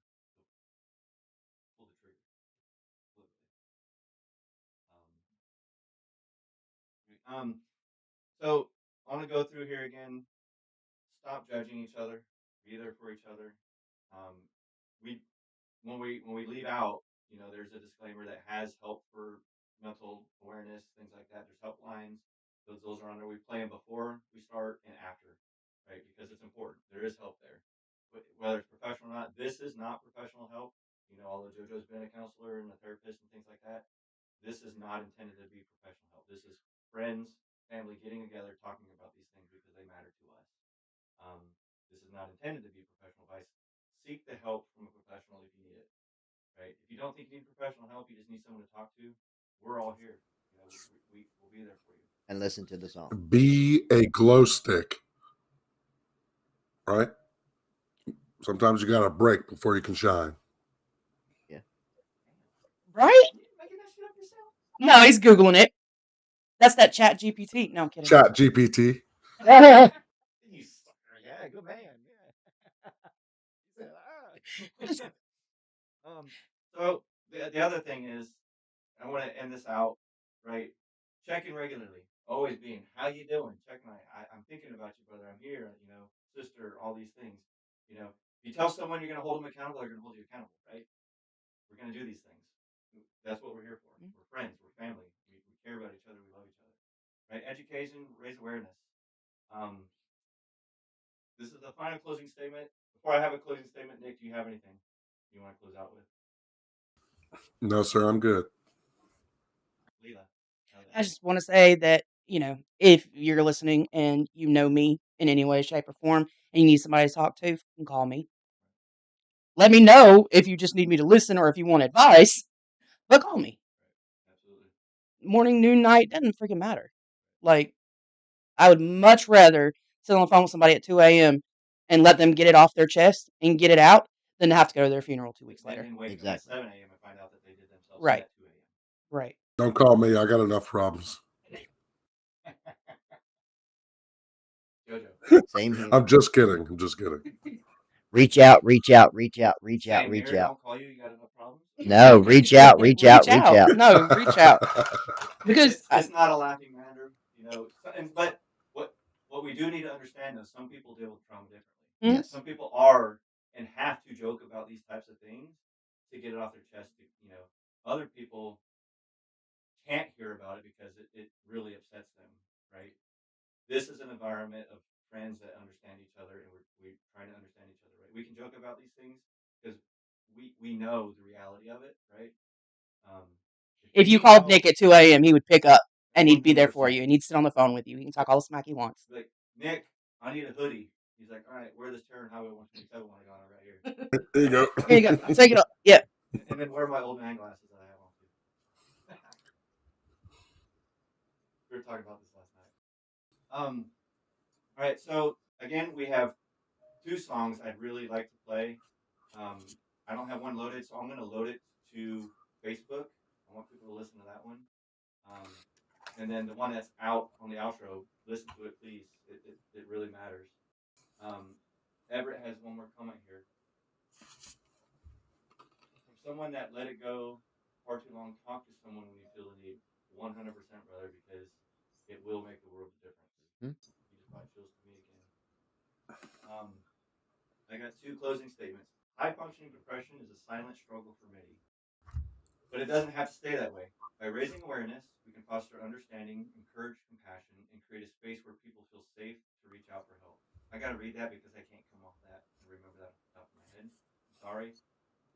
pull the trigger, literally. Um, so I want to go through here again. Stop judging each other. Be there for each other. Um, we when we leave out, there's a disclaimer that has help for mental awareness, things like that. There's helplines. Those are on there. We play them before we start and after, right? Because it's important. There is help there, whether it's professional or not. This is not professional help. Although JoJo's been a counselor and a therapist and things like that, this is not intended to be professional help. This is friends, family getting together, talking about these things because they matter to us. Um, this is not intended to be professional advice. Seek the help from a professional if you need it. Right? If you don't think you need professional help, you just need someone to talk to. We're all here. We'll be there for you. And listen to the song. Be a glow stick, right? Sometimes you got to break before you can shine. Yeah. Right? You making that shit up yourself? No, he's Googling it. That's that chat GPT. No, I'm kidding. Chat GPT. You sucker. Yeah, good man. Yeah. He said, so the other thing is, I want to end this out, right? Checking regularly, always being, how you doing? Checking, I'm thinking about you, brother. I'm here, sister, all these things. If you tell someone you're going to hold them accountable, they're going to hold you accountable, right? We're going to do these things. That's what we're here for. We're friends. We're family. We care about each other. We love each other, right? Education, raise awareness. Um, this is the final closing statement. Before I have a closing statement, Nick, do you have anything you want to close out with? No, sir, I'm good. Leela. I just want to say that, if you're listening and you know me in any way, shape, or form, and you need somebody to talk to, you can call me. Let me know if you just need me to listen or if you want advice, but call me. Right. Absolutely. Morning, noon, night, doesn't freaking matter. Like, I would much rather sit on the phone with somebody at 2 a.m. and let them get it off their chest and get it out than to have to go to their funeral 2 weeks And later. then wake up at Exactly. 7 a.m. and find out that they did themselves Right. at 2 a.m. Right. Don't call me. I got enough problems. Jojo. Same here. I'm just kidding. I'm just kidding. Reach out, reach out, reach out, reach out, Same reach here. out. Don't call you. You got enough problems. No, reach out, reach out, reach out. No, reach out. Because It's not a laughing matter, you know. But what we do need to understand is some people deal with trauma differently. Yes. Some people are and have to joke about these types of things to get it off their chest. You know, other people can't hear about it because it really upsets them, right? This is an environment of friends that understand each other, and we're trying to understand each other, right? We can joke about these things because we know the reality of it, right? Um, if you we called know Nick at 2 a.m., he would pick up and he'd be there for 100%. you, and he'd sit on the phone with you. He can talk all the smack he wants. Like, Nick, I need a hoodie. He's like, all right, wear this Terran Highway 127 one I got on right here. There you go. Here you go. Take it up. Yeah. And then wear my old man glasses that I have on too. We were talking about this last night. All right, so again, we have two songs I'd really like to play. I don't have one loaded, so I'm going to load it to Facebook. I want people to listen to that one. And then the one that's out on the outro, listen to it, please. It really matters. Everett has one more comment here. From someone that let it go far too long, talk to someone when you feel the need. 100%, brother, because it will make the world of difference. You just brought chills to me again. I got two closing statements. High functioning depression is a silent struggle for many, but it doesn't have to stay that way. By raising awareness, we can foster understanding, encourage compassion, and create a space where people feel safe to reach out for help. I got to read that because I can't come off that and remember that off the top of my head. I'm sorry,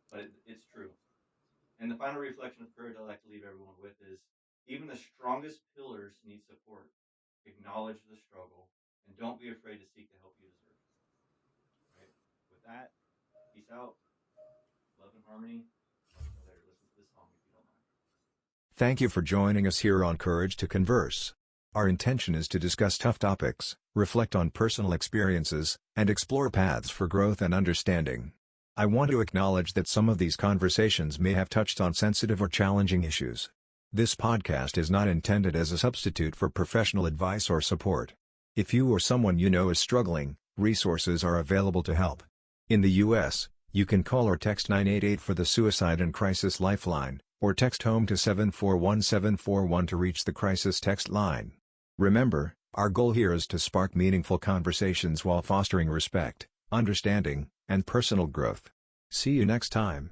but it's true. And the final reflection of courage I'd like to leave everyone with is even the strongest pillars need support. Acknowledge the struggle and don't be afraid to seek the help you deserve. Right? With that, peace out, love and harmony. Talk to you later. Listen to this song if you don't mind. Thank you for joining us here on Courage to Converse. Our intention is to discuss tough topics, reflect on personal experiences, and explore paths for growth and understanding. I want to acknowledge that some of these conversations may have touched on sensitive or challenging issues. This podcast is not intended as a substitute for professional advice or support. If you or someone you know is struggling, resources are available to help. In the U.S., you can call or text 988 for the Suicide and Crisis Lifeline, or text HOME to 741741 to reach the crisis text line. Remember, our goal here is to spark meaningful conversations while fostering respect, understanding, and personal growth. See you next time.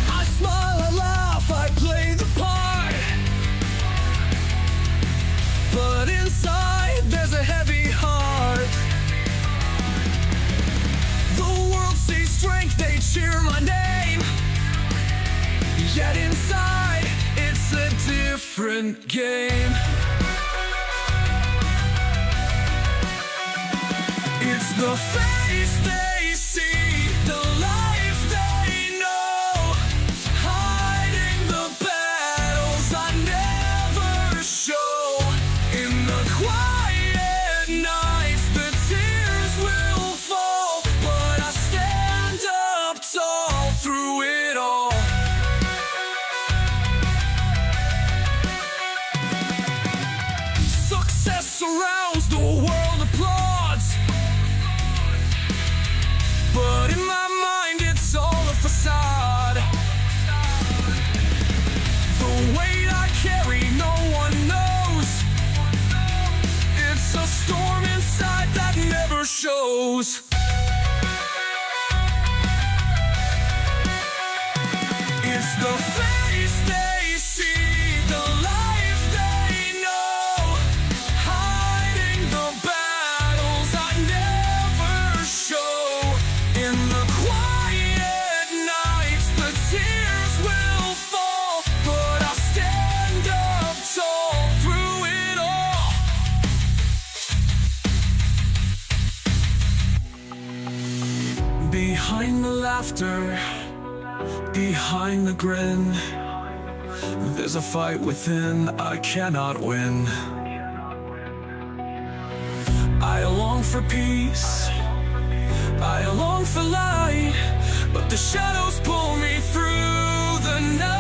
I smile, I laugh, I play the part, but inside there's a heavy heart. The world sees strength, they cheer my name, yet inside it's a different game. It's the face they see, the life they know, hiding the battles I never show. In the quiet nights, the tears will fall, but I stand up tall through it all. Success surrounds, the world applauds, but in my mind it's all a facade. The weight I carry no one knows, it's a storm inside that never shows. It's the face they see, the life they know, hiding the battles I never show. In the quiet nights, the tears will fall, but I'll stand up tall through it all. Behind the laughter, behind the grin, there's a fight within I cannot win. I long for peace, I long for light, but the shadows pull me through the night.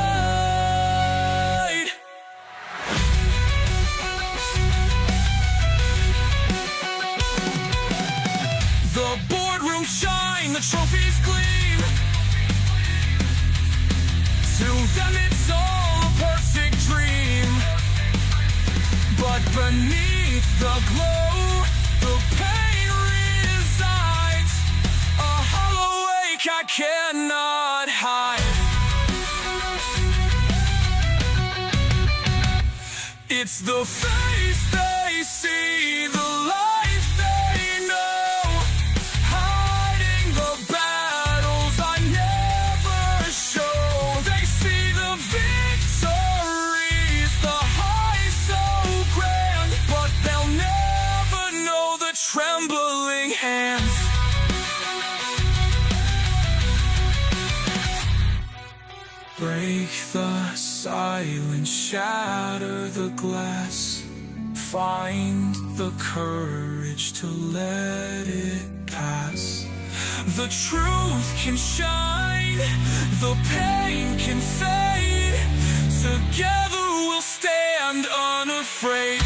The boardroom shine, the trophies gleam. To them it's all a perfect dream. But beneath the glow, the pain resides. A hollow ache I cannot hide. It's the face they see, the life they know, hiding the battles I never show. They see the victories, the highs so grand, but they'll never know the trembling hands. Break the silence, shatter the glass. Find the courage to let it pass. The truth can shine, the pain can fade. Together we'll stand unafraid.